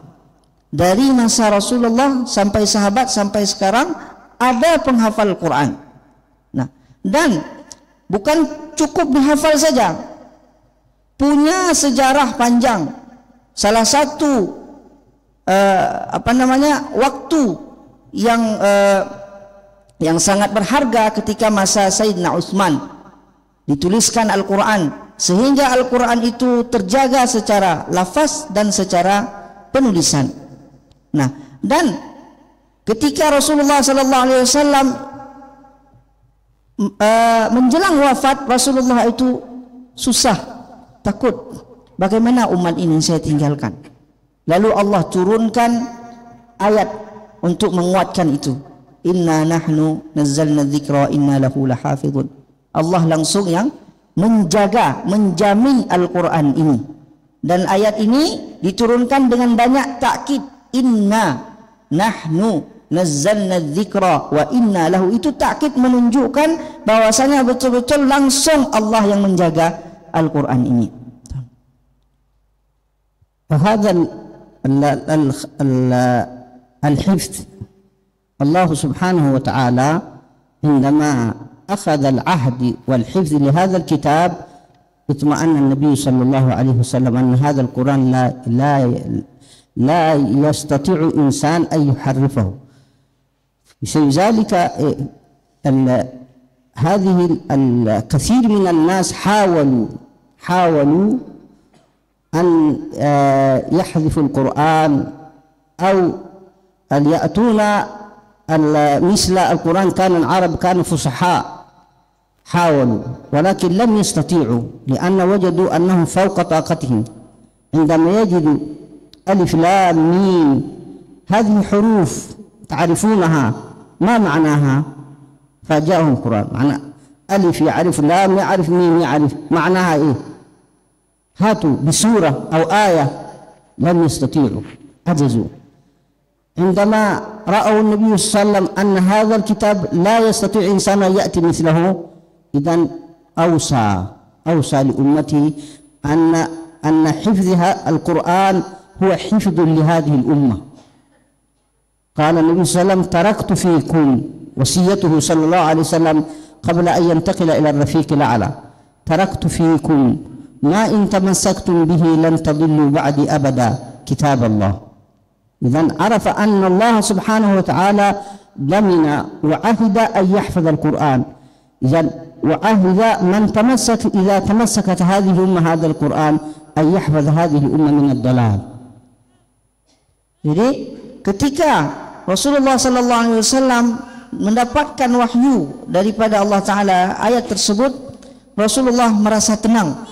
Dari masa Rasulullah sampai sahabat sampai sekarang ada penghafal Quran. Nah, dan bukan cukup dihafal saja, punya sejarah panjang. Salah satu waktu yang sangat berharga ketika masa Sayyidina Utsman dituliskan Al-Quran, sehingga Al-Quran itu terjaga secara lafaz dan secara penulisan. Nah, dan ketika Rasulullah SAW menjelang wafat, Rasulullah itu susah, takut, bagaimana umat ini saya tinggalkan. Lalu Allah turunkan ayat untuk menguatkan itu. Inna nahnu nazzalna dzikra inna lahu lahafizun. Allah langsung yang menjamin Al-Quran ini. Dan ayat ini diturunkan dengan banyak takkid. Inna nahnu nazzalna dzikra wa inna lahu. Itu takkid menunjukkan bahwasanya betul-betul langsung Allah yang menjaga Al-Quran ini. Fahadha الحفظ الله سبحانه وتعالى عندما أخذ العهد والحفظ لهذا الكتاب اطمأن النبي صلى الله عليه وسلم أن هذا القرآن لا يستطيع إنسان أن يحرفه. بسبب ذلك هذه الكثير من الناس حاولوا أن يحذفوا القرآن أو أن يأتون مثل القرآن. كان العرب كانوا فصحاء، حاولوا ولكن لم يستطيعوا، لأن وجدوا أنه فوق طاقتهم. عندما يجدوا ألف لام ميم هذه حروف تعرفونها ما معناها، فجاءهم القرآن معنى ألف يعرف، لام يعرف، ميم يعرف، معناها إيه؟ هاتوا بسورة أو آية، لم يستطيعوا، عجزوا. عندما رأوا النبي صلى الله عليه وسلم أن هذا الكتاب لا يستطيع إنسان أن يأتي مثله، إذن أوصى لأمته أن حفظها القرآن هو حفظ لهذه الأمة. قال النبي صلى الله عليه وسلم: تركت فيكم، وصيته صلى الله عليه وسلم قبل أن ينتقل إلى الرفيق الأعلى: تركت فيكم ما إن تمسكتم به لن تضلوا بعد أبدا كتاب الله. إذن عرف أن الله سبحانه وتعالى ضمن وعهد أن يحفظ القرآن. إذن وعهد من إذا تمسكت هذه الأمة هذا القرآن أن يحفظ هذه الأمة من الضلال. Jadi ketika Rasulullah sallallahu alaihi wasallam mendapatkan wahyu daripada Allah Ta'ala ayat tersebut, Rasulullah merasa tenang.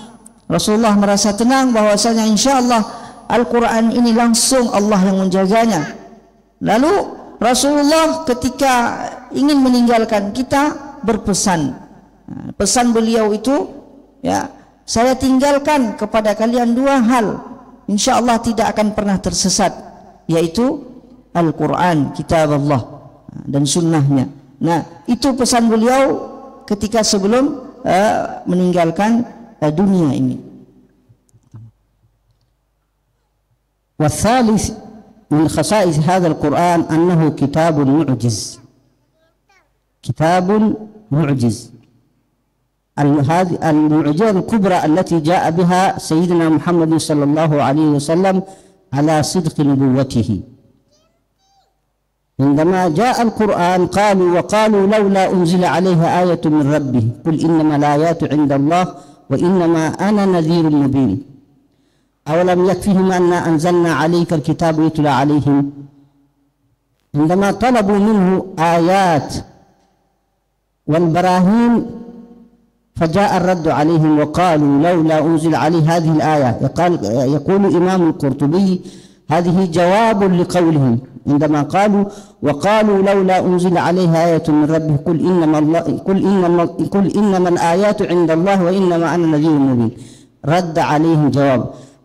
Rasulullah merasa tenang bahwasanya insyaallah Al-Quran ini langsung Allah yang menjaganya. Lalu Rasulullah ketika ingin meninggalkan kita berpesan. Pesan beliau itu, ya, saya tinggalkan kepada kalian dua hal, insyaallah tidak akan pernah tersesat, yaitu Al-Quran, kitab Allah, dan sunnahnya. Nah, itu pesan beliau ketika sebelum meninggalkan dunia ini. والثالث من خصائص هذا القرآن أنه كتاب معجز. كتاب معجز. هذه المعجزة الكبرى التي جاء بها سيدنا محمد صلى الله عليه وسلم على صدق نبوته. عندما جاء القرآن وقالوا لولا أنزل عليها آية من ربه قل إنما الآيات عند الله وإنما أنا نذير مبين. أولم يكفهم أن أنزلنا عليك الكتاب يتلى عليهم. عندما طلبوا منه آيات والبراهين فجاء الرد عليهم وقالوا لولا أنزل عليه هذه الآية. يقول إمام القرطبي هذه جواب لقولهم عندما وقالوا لولا أنزل عليها آية من ربه قل إنما الآيات عند الله وإنما أنا نذير مبين. رد عليهم جواب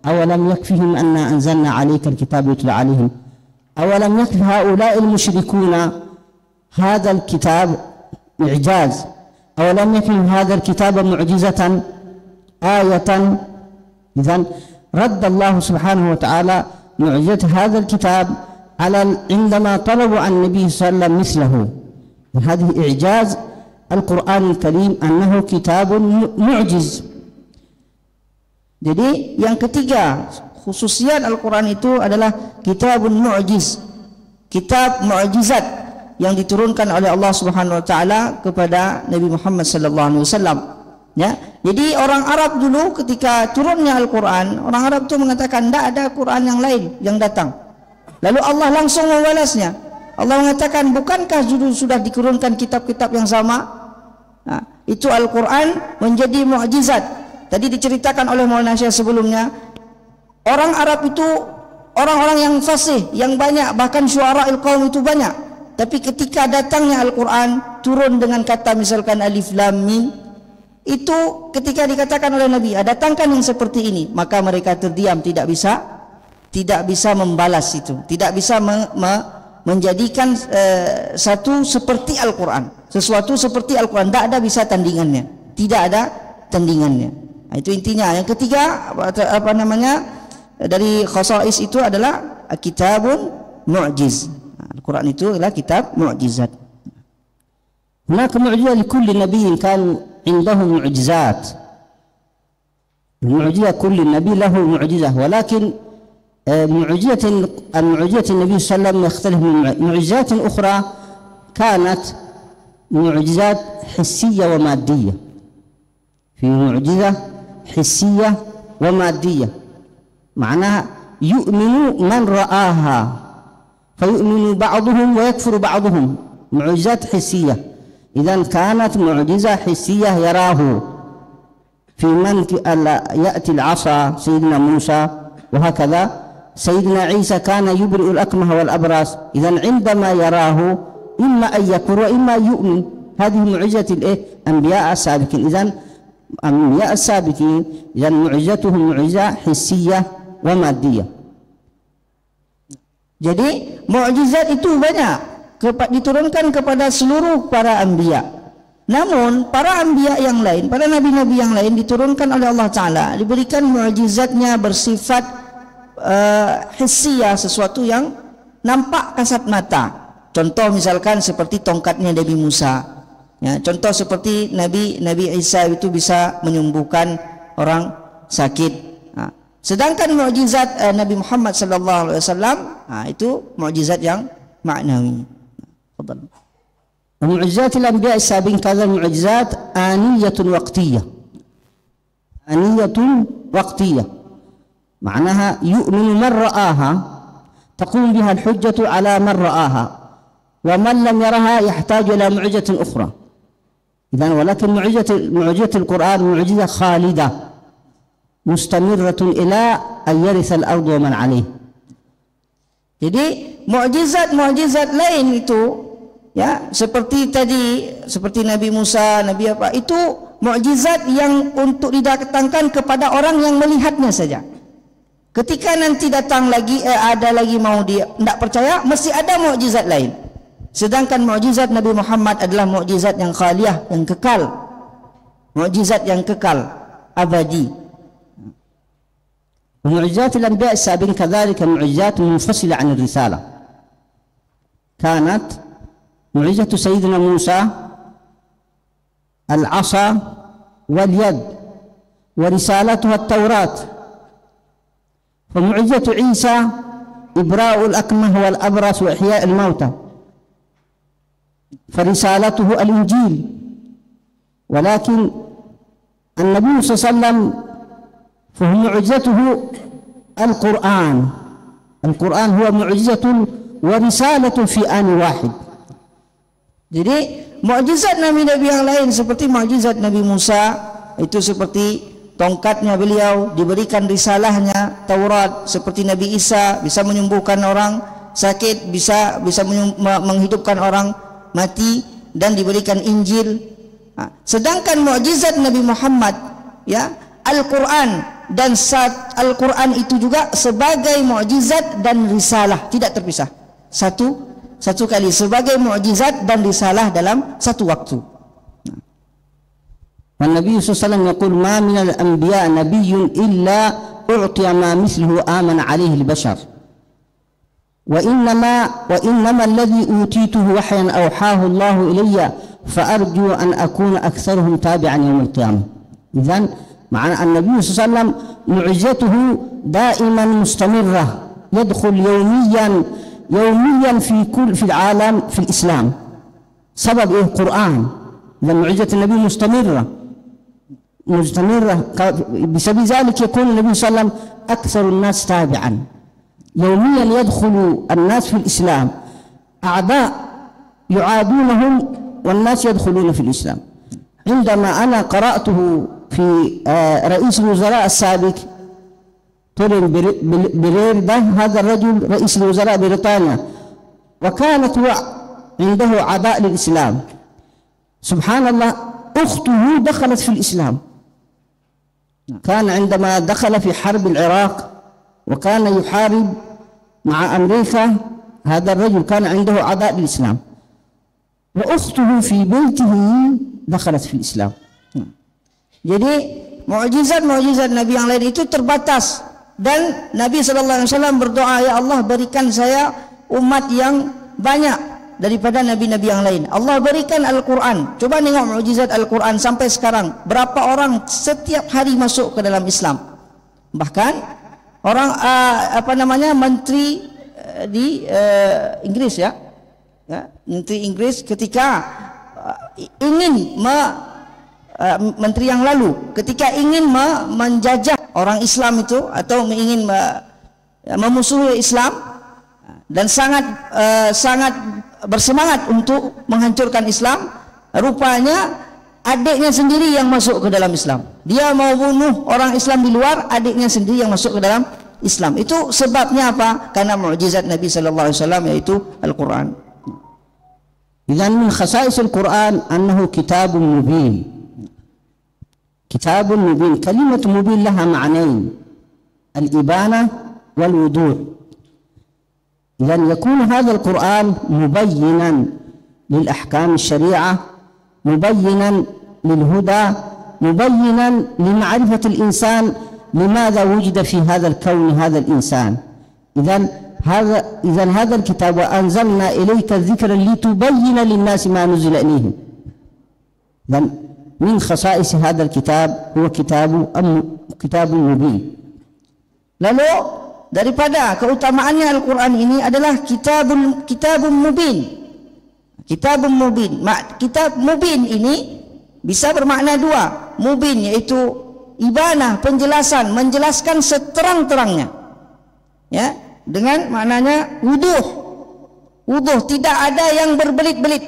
أولم يكفهم أن أنزلنا عليك الكتاب يتلى عليهم. أولم يكف هؤلاء المشركون هذا الكتاب إعجاز. أولم يكن هذا الكتاب معجزة آية. إذن رد الله سبحانه وتعالى معجزة هذا الكتاب عندما طلبوا عن النبي صلى الله عليه وسلم مثله. هذه إعجاز القرآن الكريم أنه كتاب معجز. Jadi yang ketiga khususiat Al-Quran itu adalah kitabun mu'jiz, kitab mu'jizat yang diturunkan oleh Allah Subhanahu wa taala kepada Nabi Muhammad sallallahu alaihi wasallam. Ya. Jadi orang Arab dulu ketika turunnya Al-Quran, orang Arab itu mengatakan tidak ada Quran yang lain yang datang. Lalu Allah langsung membalasnya. Allah mengatakan, bukankah sudah diturunkan kitab-kitab yang sama? Nah, itu Al-Quran menjadi mukjizat. Tadi diceritakan oleh Maulana Syekh sebelumnya, orang Arab itu orang-orang yang fasih, yang banyak, bahkan syuara'il qaum itu banyak. Tapi ketika datangnya Al-Quran turun dengan kata misalkan alif lam mim, itu ketika dikatakan oleh Nabi, datangkan yang seperti ini, maka mereka terdiam, tidak bisa membalas itu, tidak bisa menjadikan satu seperti Al-Quran, sesuatu seperti Al-Quran, tidak ada bisa tandingannya, tidak ada tandingannya. Nah, itu intinya. Yang ketiga dari khasais itu adalah kitabun mu'jiz. Al-Quran itu adalah kitab mu'jizat. هناك معجزة لكل نبي كان عنده معجزات. المعجزة كل نبي له معجزة، ولكن معجزة النبي صلى الله عليه وسلم يختلف من معجزات أخرى كانت معجزات حسية ومادية. في معجزة حسية ومادية، معناها يؤمن من رآها فيؤمن بعضهم ويكفر بعضهم. معجزات حسية. إذن كانت معجزة حسية يراه في من يأتي العصا سيدنا موسى، وهكذا سيدنا عيسى كان يبرئ الأكمه والأبرص. إذن عندما يراه إما أن يكفر وإما يؤمن. هذه معجزة الأنبياء السابقين. إذن أنبياء السابقين إذن معجزتهم معجزة حسية ومادية. Jadi mukjizat itu banyak diturunkan kepada seluruh para anbiya. Namun para anbiya yang lain, para nabi-nabi yang lain diturunkan oleh Allah Ta'ala, diberikan mukjizatnya bersifat hissiyah, sesuatu yang nampak kasat mata. Contoh misalkan seperti tongkatnya Nabi Musa. Ya, contoh seperti Nabi Isa itu bisa menyembuhkan orang sakit. Nah, Sedangkan mukjizat Nabi Muhammad sallallahu alaihi wasallam itu mukjizat yang maknawi. Tafadhal. ومعجزات الأنبياء السابقين كذا المعجزات آنية وقتية، آنية وقتية، معناها يؤمن من رآها، تقوم بها الحجة على من رآها، ومن لم يرها يحتاج إلى معجزة أخرى. إذن ولكن معجزة القرآن معجزة خالدة مستمرة إلى أن يرث الأرض ومن عليه. Jadi mukjizat lain itu ya seperti tadi, seperti Nabi Musa, Nabi apa, itu mukjizat yang untuk didatangkan kepada orang yang melihatnya saja. Ketika nanti datang lagi ada lagi mau dia tidak percaya, mesti ada mukjizat lain. Sedangkan mukjizat Nabi Muhammad adalah mukjizat yang khaliyah, yang kekal, mukjizat yang kekal, abadi. ومعجزات الأنبياء السابقين كذلك معجزات منفصلة عن الرسالة. كانت معجزة سيدنا موسى العصا واليد، ورسالتها التوراة. فمعجزة عيسى إبراء الأكمه والأبرص وإحياء الموتى، فرسالته الإنجيل. ولكن النبي صلى الله عليه وسلم فهو معجزته القرآن. القرآن هو معجزة ورسالة في آن واحد. Jadi mukjizat nabi-nabi yang lain seperti mukjizat Nabi Musa itu seperti tongkatnya beliau, diberikan risalahnya Taurat. Seperti Nabi Isa bisa menyembuhkan orang sakit, bisa menghidupkan orang mati, dan diberikan Injil. Sedangkan mukjizat Nabi Muhammad ya Al-Quran, dan Al-Quran itu juga sebagai mukjizat dan risalah, tidak terpisah. Satu kali sebagai mukjizat dan risalah dalam satu waktu. والنبي صلى الله عليه وسلم يقول ما من الأنبياء نبي إلا أعطي ما مثله آمن عليه البشر، وإنما الذي أوتيته وحيا أوحاه الله إلي فأرجو أن أكون أكثرهم تابعا يوم القيامة. إذن معنى النبي صلى الله عليه وسلم معجزته دائما مستمرة، يدخل يوميا في العالم في الإسلام. سبب القرآن، إذا معجزة النبي مستمرة بسبب ذلك يكون النبي صلى الله عليه وسلم أكثر الناس تابعا. يوميا يدخل الناس في الإسلام، أعداء يعادونهم والناس يدخلون في الإسلام. عندما أنا قرأته في رئيس الوزراء السابق تولين بلير، هذا الرجل رئيس الوزراء بريطانيا، وكانت عنده عداء للإسلام. سبحان الله أخته دخلت في الإسلام. كان عندما دخل في حرب العراق وكان يحارب مع أمريكا، هذا الرجل كان عنده عداء للإسلام، وأخته في بيته دخلت في الإسلام. Jadi mukjizat Nabi yang lain itu terbatas, dan Nabi SAW berdoa, ya Allah berikan saya umat yang banyak daripada nabi-nabi yang lain. Allah berikan Al-Quran. Coba tengok mukjizat Al-Quran sampai sekarang, berapa orang setiap hari masuk ke dalam Islam. Bahkan orang menteri di Inggris ya, menteri Inggris ketika ingin menteri yang lalu ketika ingin menjajah orang Islam itu atau ingin memusuhi Islam dan sangat bersemangat untuk menghancurkan Islam, rupanya adiknya sendiri yang masuk ke dalam Islam. Dia mau bunuh orang Islam di luar, adiknya sendiri yang masuk ke dalam Islam. Itu sebabnya apa? Karena mukjizat Nabi sallallahu alaihi wasallam yaitu Al-Quran. إذن من خصائص القرآن أنه كتاب مبين. كتاب مبين، كلمة مبين لها معنيين، الإبانة والوضوح. إذن يكون هذا القرآن مبينا للأحكام الشريعة، مبينا للهدى، مبينا لمعرفة الإنسان لماذا وجد في هذا الكون هذا الإنسان. إذن هذا الكتاب وأنزلنا إليك الذكر لتبين للناس ما نزل إليهم. إذن من خصائص هذا الكتاب هو كتاب مبين. Lalu daripada keutamaannya Al-Quran ini adalah kitabun mubin. Kitabun mubin. Kitab mubin ini bisa bermakna dua. Mubin yaitu ibanah, penjelasan, menjelaskan seterang-terangnya. Ya, dengan maknanya wuduh. Wuduh, tidak ada yang berbelit-belit,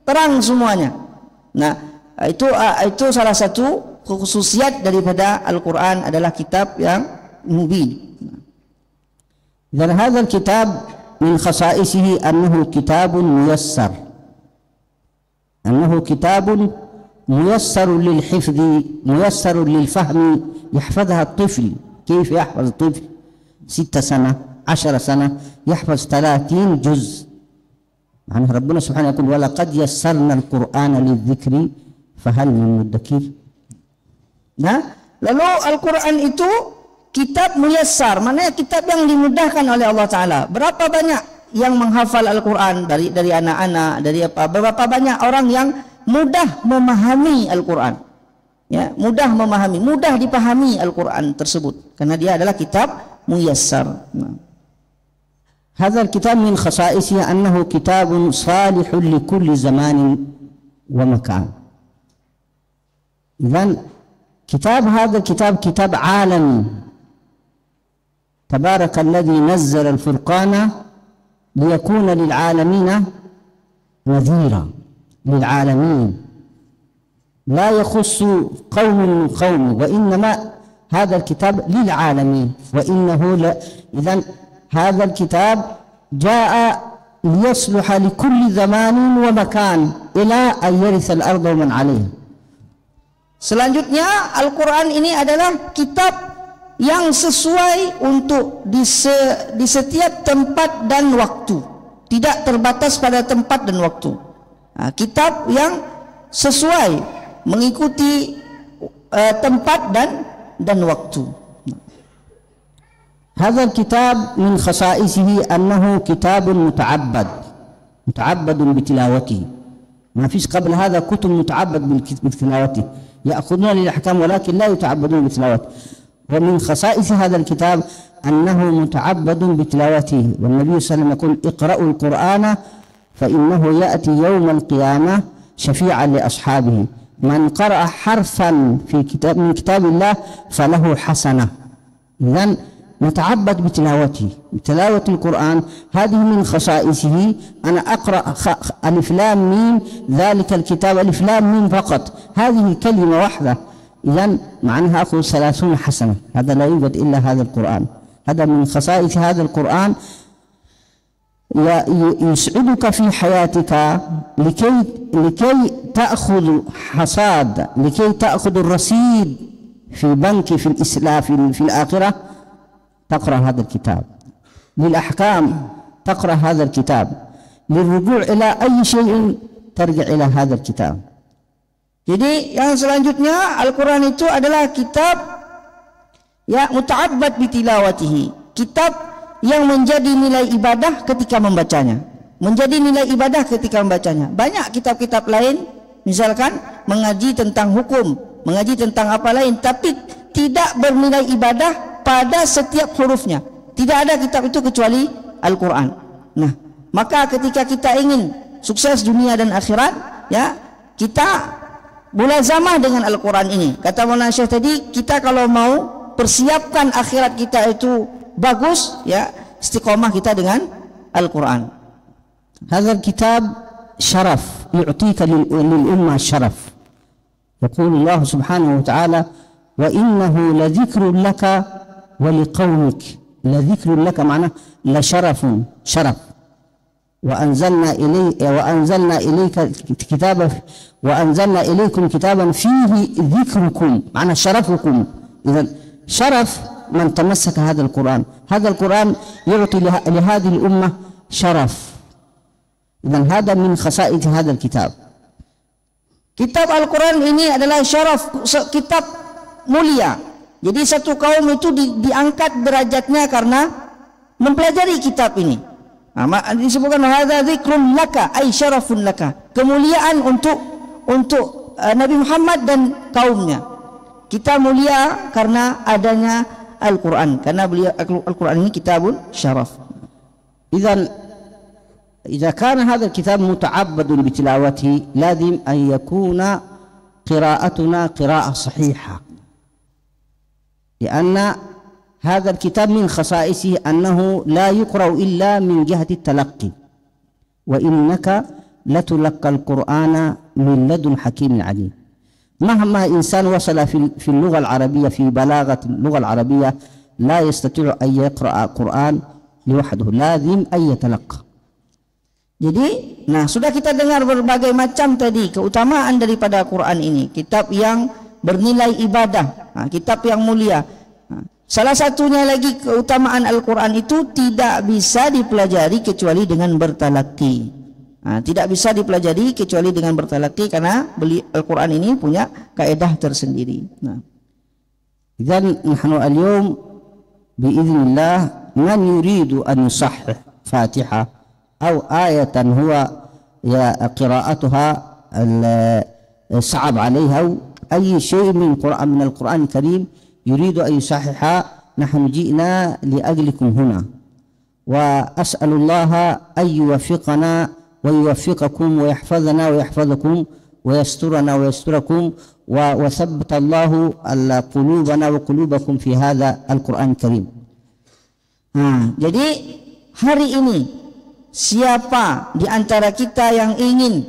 terang semuanya. Nah, itu salah satu khususiat daripada Al-Quran adalah kitab yang mubin. Dan hadzal kitab min khasaisihi annahu kitabun muyassar. Annahu kitabun muyassar lil hifdhi, muyassar lil fahmi, yahfazha at-tifl. كيف يحفظ الطفل 6 سنة 10 سنة يحفظ 30 جزء. يعني ربنا سبحانه يقول ولقد يسرنا القرآن للذكر فهل من مدكر. Nah, lalu Al-Quran itu kitab muyassar, maknanya kitab yang dimudahkan oleh Allah Ta'ala. Berapa banyak yang menghafal Al-Quran dari anak-anak, dari apa? Berapa banyak orang yang mudah memahami Al-Quran, ya, mudah memahami, mudah dipahami Al-Quran tersebut karena dia adalah kitab muyassar. Hadzal kitab min khasaisihi annahu kitabun salihun li kulli zamanin wa makan. Idzan kitab hadzal kitab alami. Tabarakalladzi nazzala al-furqana liyakuna lil alamin nadhira lil alamin. لا يخص قوم من قوم وإنما هذا الكتاب للعالمين وإنه إذن هذا الكتاب جاء ليصلح لكل زمان ومكان إلى أن يرث الأرض ومن عليها. Selanjutnya Al-Quran ini adalah kitab yang sesuai untuk di setiap tempat dan waktu, tidak terbatas pada tempat dan waktu. Nah, kitab yang sesuai mengikuti tempat dan waktu. هذا الكتاب من خصائصه أنه كتاب متعبد بتلاوته. ما فيش قبل هذا كتب متعبد بتلاوته، يأخذون للأحكام ولكن لا يتعبدون بتلاوته. ومن خصائص هذا الكتاب أنه متعبد بتلاوته، والنبي صلى الله عليه وسلم يقول اقرأوا القرآن فإنه يأتي يوم القيامة شفيعا لأصحابه. من قرأ حرفا من كتاب الله فله حسنة. إذن نتعبد بتلاوته، بتلاوة القرآن. هذه من خصائصه. أنا أقرأ ألف لام ميم، ذلك الكتاب ألف لام ميم فقط، هذه كلمة واحدة، إذن معناها أخذ 30 حسنة. هذا لا يوجد إلا هذا القرآن. هذا من خصائص هذا القرآن، يسعدك في حياتك لكي تأخذ حصاد، لكي تأخذ الرصيد في بنك في الإسلام في الآخرة. تقرأ هذا الكتاب للأحكام، تقرأ هذا الكتاب للرجوع إلى أي شيء ترجع إلى هذا الكتاب. Jadi yang selanjutnya Al-Quran itu adalah kitab ya muta'abbad bitilawatihi, kitab yang menjadi nilai ibadah ketika membacanya, menjadi nilai ibadah ketika membacanya. Banyak kitab-kitab lain misalkan mengaji tentang hukum, mengaji tentang apa lain, tapi tidak bernilai ibadah pada setiap hurufnya. Tidak ada kitab itu kecuali Al-Quran. Nah, maka ketika kita ingin sukses dunia dan akhirat, ya, kita mulazamah dengan Al-Quran ini. Kata Maulana Syekh tadi, kita kalau mau persiapkan akhirat kita itu bagus, ya, istiqomah kita dengan Al-Quran. Hadzal kitab syaraf, yu'tika lil ummah syaraf. Yaqulu Allah Subhanahu wa ta'ala, wa innahu ladhikrun laka wa liqaumik. Ladhikrun laka ma'na la syarafun, syaraf. Wa anzalna ilayka kitaba wa anzalna ilaykum kitaban fihi dhikrukum, ma'na syarafukum. Idzan syaraf من تمسك هذا القرآن. هذا القرآن يعطي لهذه الأمة شرف. إذن هذا من خصائص هذا الكتاب. Kitab Al-Quran ini adalah syaraf, kitab mulia. Jadi satu kaum itu diangkat derajatnya karena mempelajari kitab ini. Nah, disebutkan hadza dzikrun laka ay syarafun laka, kemuliaan untuk Nabi Muhammad dan kaumnya. Kita mulia karena adanya Al-Quran, karena beliau Al-Quran ini kitabun syaraf. إذا كان هذا الكتاب متعبد بتلاوته لازم أن يكون قراءتنا قراءة صحيحة، لأن هذا الكتاب من خصائصه أنه لا يقرأ إلا من جهة التلقي، وإنك لتلقى القرآن من لدن حكيم عليم. مهما إنسان وصل في اللغة العربية، في بلاغة اللغة العربية، لا يستطيع أن يقرأ القرآن لوحده، لازم أن يتلقى. Jadi, nah sudah kita dengar berbagai macam tadi keutamaan daripada Quran ini, kitab yang bernilai ibadah, kitab yang mulia. Salah satunya lagi keutamaan Al-Quran itu tidak bisa dipelajari kecuali dengan bertalaki. Tidak bisa dipelajari kecuali dengan bertalaki, karena Al-Quran ini punya kaedah tersendiri. Idzan nahnu al-yawm biiznillah man yuridu an yusahhih Fatihah أو آية هو قراءتها صعب عليها أو أي شيء من القرآن الكريم يريد أن يصححها، نحن جئنا لأجلكم هنا، وأسأل الله أن يوفقنا ويوفقكم ويحفظنا ويحفظكم ويسترنا ويستركم، وثبت الله قلوبنا وقلوبكم في هذا القرآن الكريم. Jadi hari ini siapa di antara kita yang ingin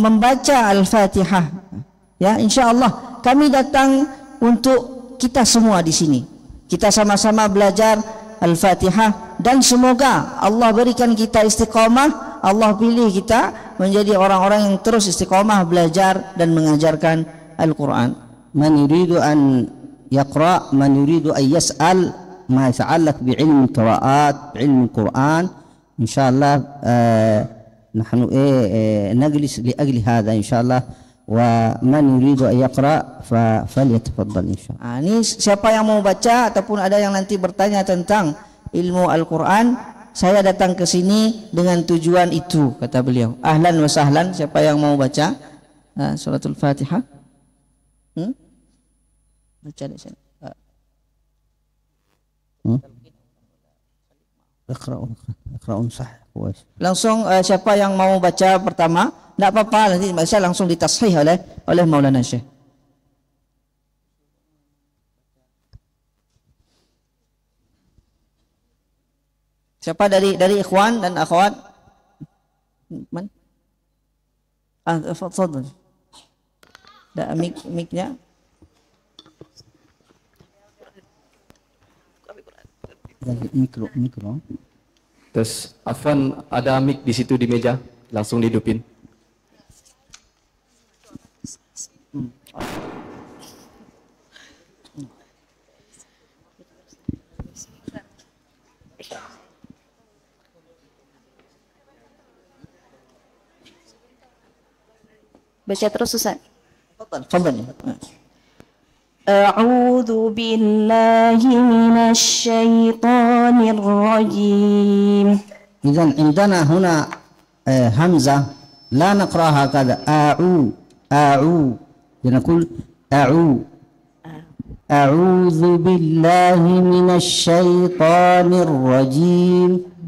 membaca Al-Fatihah, ya insyaallah kami datang untuk kita semua di sini. Kita sama-sama belajar Al-Fatihah, dan semoga Allah berikan kita istiqamah. Allah pilih kita menjadi orang-orang yang terus istiqamah belajar dan mengajarkan Al-Quran. Man yuridu an yaqra, man yuridu an yas'al ma yata'allaq bi'ilmi qira'at, bi'ilmi Quran. إن شاء الله نحن نجلس لأجل هذا إن شاء الله، ومن يريد أن يقرأ فليتفضل إن شاء الله. Ini siapa yang mau baca ataupun ada yang nanti bertanya tentang ilmu Al-Quran, saya datang ke sini dengan tujuan itu, kata beliau. Ahlan wa sahlan, siapa yang mau baca suratul Fatihah? Baca di sini. Langsung siapa yang mau baca pertama, tidak apa-apa, nanti saya langsung ditashih oleh Maulana Syekh. Siapa dari ikhwan dan akhwat? Man? Tafadhal. Ada mic-nya? Mikro. Terus Afwan, ada mic di situ di meja, langsung dihidupin. Baca terus Ustaz. Tafadhal. أعوذ بالله من الشيطان الرجيم. إذن عندنا هنا همزة لا نقرأها هكذا أعو نقول أعوذ بالله من الشيطان الرجيم.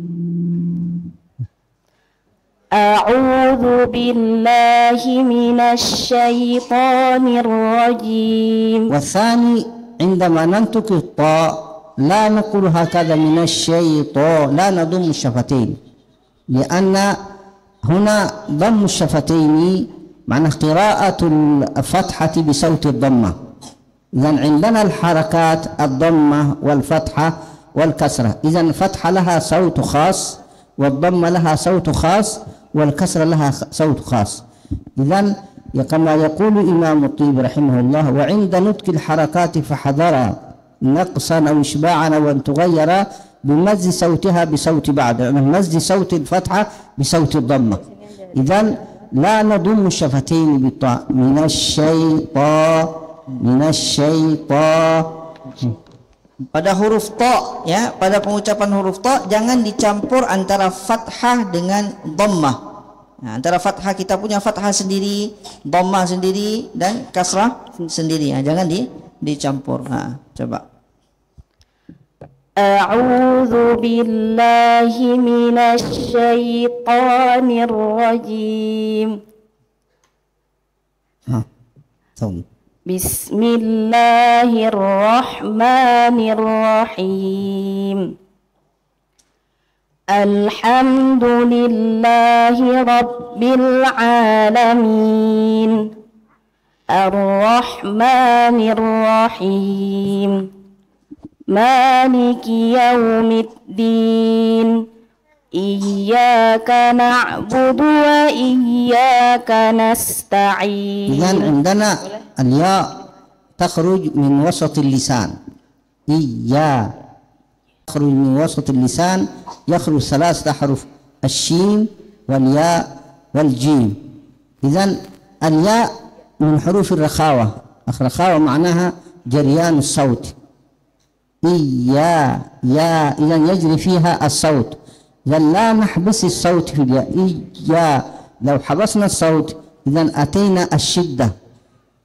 أعوذ بالله من الشيطان الرجيم. والثاني عندما ننطق الطاء لا نقول هكذا من الشيطان، لا نضم الشفتين، لأن هنا ضم الشفتين معنى قراءة الفتحة بصوت الضمة. إذن عندنا الحركات الضمة والفتحة والكسرة، إذن الفتحة لها صوت خاص، والضمة لها صوت خاص، والكسر لها صوت خاص. إذن كما يقول إمام الطيب رحمه الله: وعند نطق الحركات فحذر نقصا أو إشباعا وأن تغير بمزج صوتها بصوت بعد، يعني مزج صوت الفتحة بصوت الضمة. إذن لا نضم الشفتين بالطاء. من الشيطان pada huruf ta, ya, pada pengucapan huruf ta jangan dicampur antara fathah dengan dhammah. Nah, antara fathah kita punya fathah sendiri, dhammah sendiri, dan kasrah sendiri. Nah, jangan dicampur. Nah, coba. أعوذ بالله من الشيطان الرجيم. بسم الله الرحمن الرحيم. الحمد لله رب العالمين الرحمن الرحيم مالك يوم الدين إياك نعبد وإياك نستعين. إذن عندنا الياء تخرج من وسط اللسان. إيا تخرج من وسط اللسان، يخرج 3 أحرف الشين والياء والجيم. إذن الياء من حروف الرخاوة. الرخاوة معناها جريان الصوت. إيا يا إذن يجري فيها الصوت. إذن لا نحبس الصوت في الياء. إيا لو حبسنا الصوت إذن أتينا الشدة.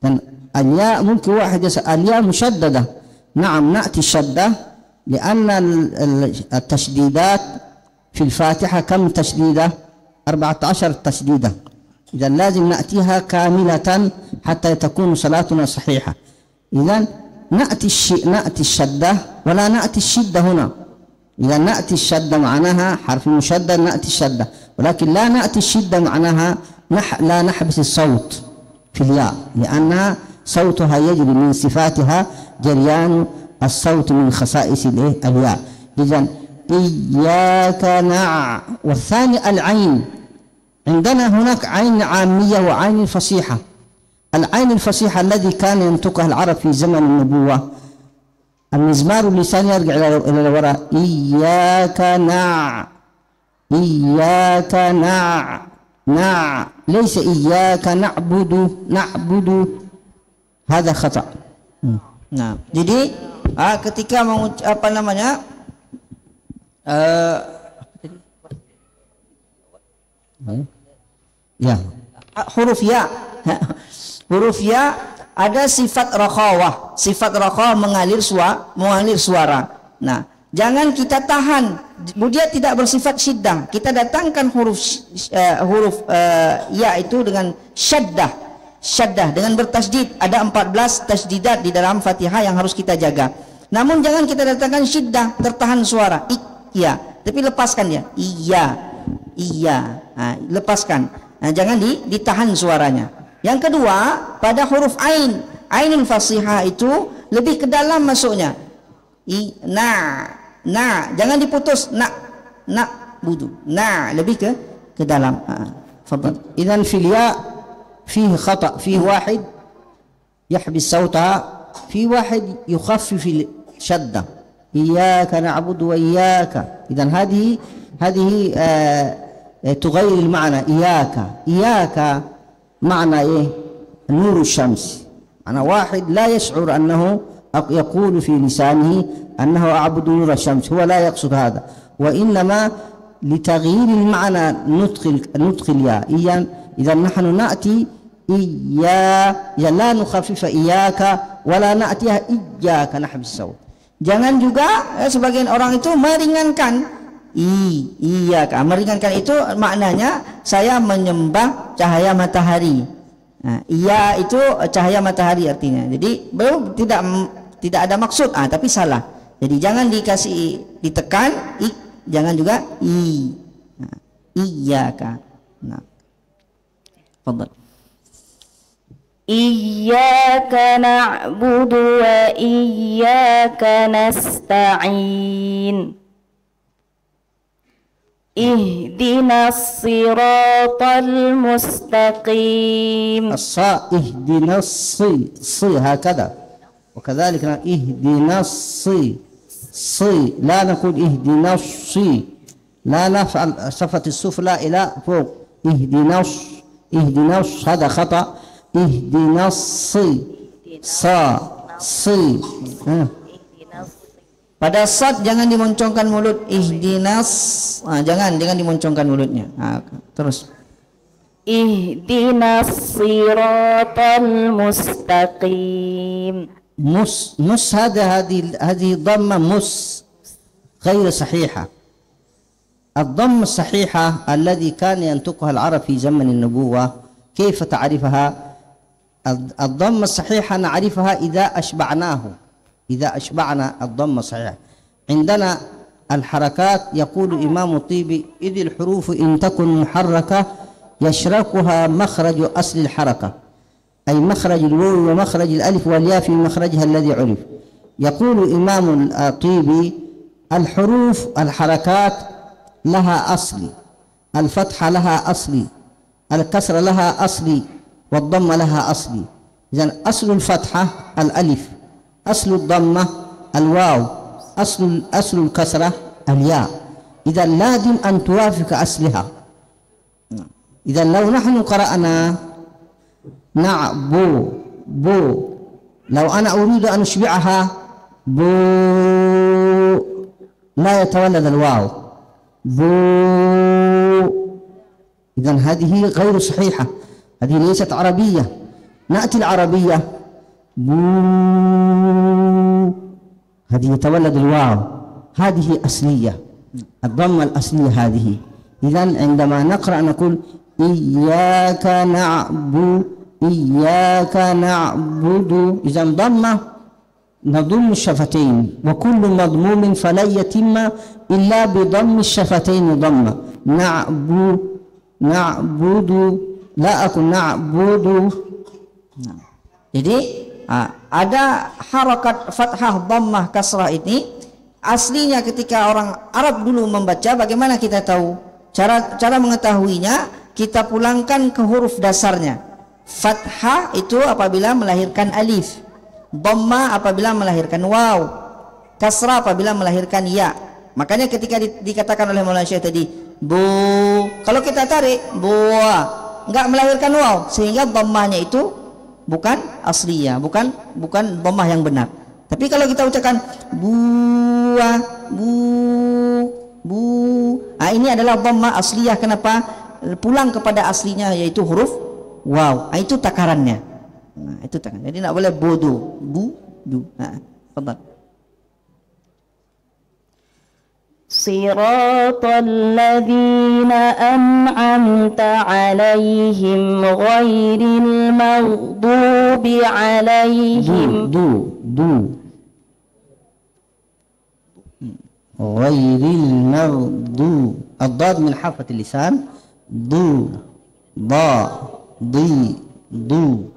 إذن الياء ممكن واحد يسأل الياء مشددة. نعم نأتي الشدة لأن التشديدات في الفاتحة كم تشديدة؟ 14 تشديدة. إذن لازم نأتيها كاملة حتى تكون صلاتنا صحيحة. إذن نأتي الشدة ولا نأتي الشدة هنا. إذا نأتي الشدة معناها حرف مشدد نأتي الشدة، ولكن لا نأتي الشدة معناها لا نحبس الصوت في الياء، لأنها صوتها يجري من صفاتها جريان الصوت من خصائص الياء. إذن إياك والثاني العين. عندنا هناك عين عامية وعين فصيحة. العين الفصيحة الذي كان ينطقها العرب في زمن النبوة، المزمار اللساني يرجع إلى الوراء. إياك إياك ليس إياك نعبد. هذا خطأ. Nah, jadi ketika apa namanya huruf ya ada sifat rakhawah. Sifat rakhawah mengalir suara. Nah, jangan kita tahan. Dia tidak bersifat syiddah. Kita datangkan huruf ya itu dengan syaddah dengan bertasdid. Ada 14 tasdidat di dalam Fatihah yang harus kita jaga. Namun jangan kita datangkan syiddah, tertahan suara. Iya, tapi lepaskan dia. Iya. Nah, lepaskan. Nah, jangan ditahan suaranya. Yang kedua, pada huruf ainul fasihah itu lebih ke dalam masuknya. Jangan diputus. Budu. Lebih ke dalam. Fadhal. إذن في الياء فيه خطأ. فيه واحد يحبس صوتها، في واحد يخفف الشدة. إياك نعبد وإياك. إذن هذه تغير المعنى. إياك معنى إيه؟ نور الشمس. معنى واحد لا يشعر أنه يقول في لسانه أنه أعبد نور الشمس، هو لا يقصد هذا، وإنما لتغيير المعنى نطق الياء. إذا نحن نأتي لا نخفف إياك ولا نأتيها إياك نحبس الصوت. Jangan juga sebagian orang itu meringankan meringankan itu maknanya saya menyembah cahaya matahari. Nah, iya itu cahaya matahari artinya. Jadi belum tidak ada maksud tapi salah. Jadi jangan ditekan jangan juga iyyaka. Nah. Fadhal. Iyyaka na'budu wa iyyaka nasta'in. Ihdinas siratal mustaqim. الصاء اهدنا الصي هكذا، وكذلك اهدنا الصي لا نقول اهدنا الصي، لا نفعل صفة السفلى إلى فوق. اهدنا هذا خطأ. اهدنا الصي Pada sad jangan dimoncongkan mulut. Ihdinas, jangan dimoncongkan mulutnya. Terus. Ihdinas siratal mustaqim. مس هذه ضمة غير صحيحة. الضم الصحيحة الذي كان ينطقها العرب في زمن النبوة كيف تعرفها؟ الضم الصحيحة نعرفها إذا أشبعناه، إذا أشبعنا الضم الصحيح. عندنا الحركات يقول الإمام الطيبي: إذ الحروف إن تكن محركة يشركها مخرج أصل الحركة، أي مخرج الواو ومخرج الألف والياء في مخرجها الذي عرف. يقول الإمام الطيبي: الحروف الحركات لها أصل، الفتحة لها أصل، الكسر لها أصل، والضمة لها أصل. إذن أصل الفتحة الألف، أصل الضمة الواو، أصل الكسرة الياء. إذا لازم أن توافق أصلها. إذا لو نحن قرأنا نعبو بو، لو أنا أريد أن أشبعها بو لا يتولد الواو بو. إذن هذه غير صحيحة، هذه ليست عربية. نأتي العربية بو، هذه يتولد الواو، هذه أصلية، الضمة الأصلية هذه. إذن عندما نقرأ نقول إياك نعبد، إياك نعبد. إذن ضمة نضم الشفتين، وكل مضموم فلن يتم إلا بضم الشفتين ضمة. نعبد نعبد، لا أكن نعبد. Jadi ada harakat fathah, dhammah, kasrah ini aslinya ketika orang Arab dulu membaca. Bagaimana kita tahu? Cara mengetahuinya, kita pulangkan ke huruf dasarnya. Fathah itu apabila melahirkan alif, dhammah apabila melahirkan waw, kasrah apabila melahirkan ya. Makanya ketika dikatakan oleh Maulana Syekh tadi bu, kalau kita tarik buah, enggak melahirkan waw, sehingga dhammahnya itu bukan asliyah, bukan dhammah yang benar. Tapi kalau kita ucapkan buah, bu, ini dah dhammah asliyah. Kenapa? Pulang kepada aslinya, yaitu huruf waw. Itu takarannya. Itu takaran. Jadi tidak boleh bodu, bu. Fadhal. صراط الذين أنعمت عليهم غير المغضوب عليهم غير المغضوب. الضاد من حافة اللسان، ضو ضاء ضي ضو.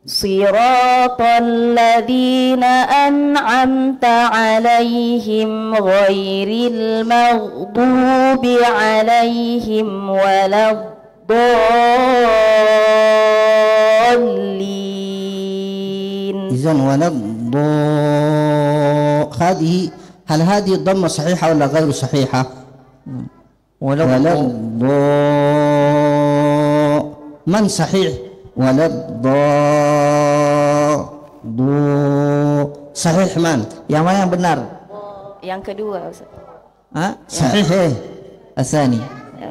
صراط الذين أنعمت عليهم غير المغضوب عليهم ولا الضالين. إذن ولا هذه، هل هذه الضمة صحيحة ولا غير صحيحة؟ ولا من صحيح؟ ولا صحيح من؟ Yang mana yang benar? Yang kedua, Ustaz. صحيح الثاني.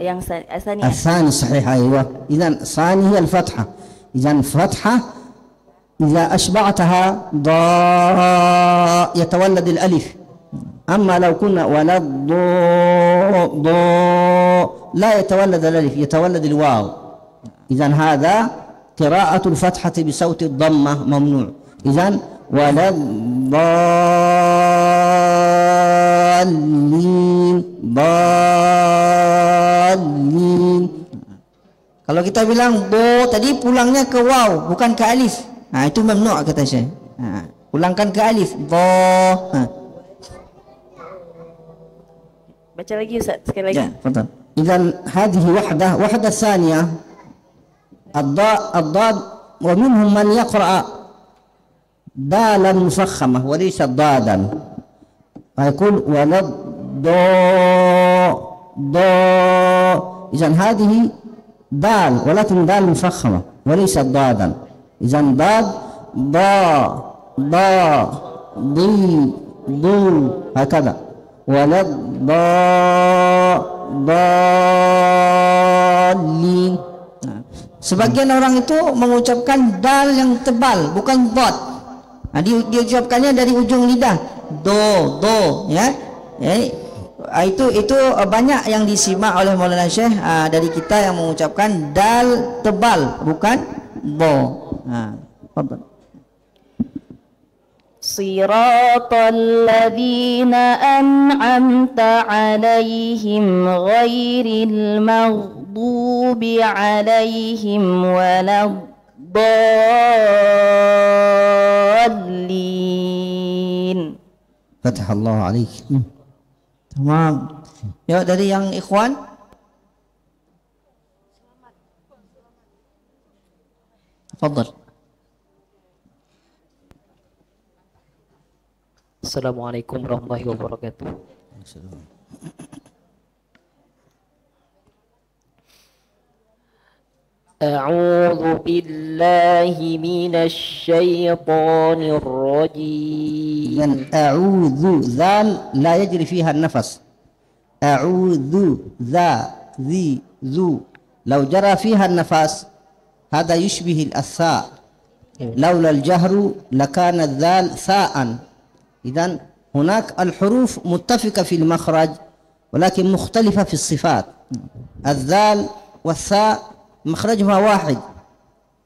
Yang الثاني. الثاني صحيح، أيوة. إذن الثاني هي الفتحة. إذن فتحة إذا أشبعتها ضاء يتولد الألف. أما لو كنا ولا لا يتولد الألف، يتولد الواو. إذن هذا قراءة الفتحة بصوت الضمة ممنوع. إذن ولا الضالين ضالين. Kalau kita bilang do tadi pulangnya ke waw, bukan ke alif. Itu mamnu' kata saya. Pulangkan ke alif. Do. Baca lagi Ustaz, sekali lagi. Ya, betul. إذن هذه وحدة ثانية. الضاد ومنهم من يقرأ دالا مفخمة وليس ضادا، فيقول ولا إذن هذه دال، ولكن دال مفخمة وليست ضادا. إذن ضاد ضي ضو هكذا. ولا ضالين. Sebagian orang itu mengucapkan dal yang tebal, bukan dot. Diucapkannya dari ujung lidah, do, ya. Itu banyak yang disimak oleh Maulana Syekh dari kita yang mengucapkan dal tebal, bukan do. Fadhal. Siratal ladzina an'amta 'alaihim ghairil maghdubi 'alaihim waladdallin. Fatahallahu alaik. Tamam. Ya, dari yang ikhwan. Fadhal. Assalamualaikum warahmatullahi wabarakatuh. A'udzu billahi minasy syaithanir rajim. Dan a'udzu zal la yajri fiha an-nafas. A'udzu zi zu. Law jara fiha an-nafas hada yushbih al-tha. Laula al-jahru lakana al-dhal tha'an. إذن هناك الحروف متفقة في المخرج ولكن مختلفة في الصفات. الذال والثاء مخرجها واحد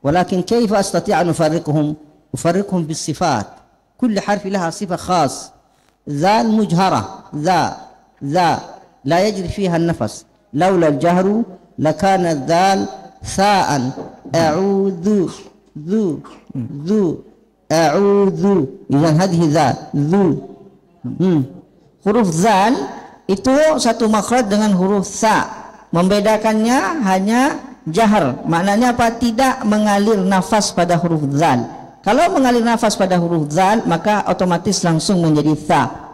ولكن كيف أستطيع أن أفرقهم؟ أفرقهم بالصفات. كل حرف لها صفة خاص. ذال مجهرة ذا لا يجري فيها النفس. لولا الجهر لكان الذال ثاء. أعوذ ذو a'udzu. Idzan hadhihi dzal dzu. Huruf zal itu satu makhraj dengan huruf sa. Membedakannya hanya jahar. Maknanya apa? Tidak mengalir nafas pada huruf zal. Kalau mengalir nafas pada huruf zal maka otomatis langsung menjadi tha.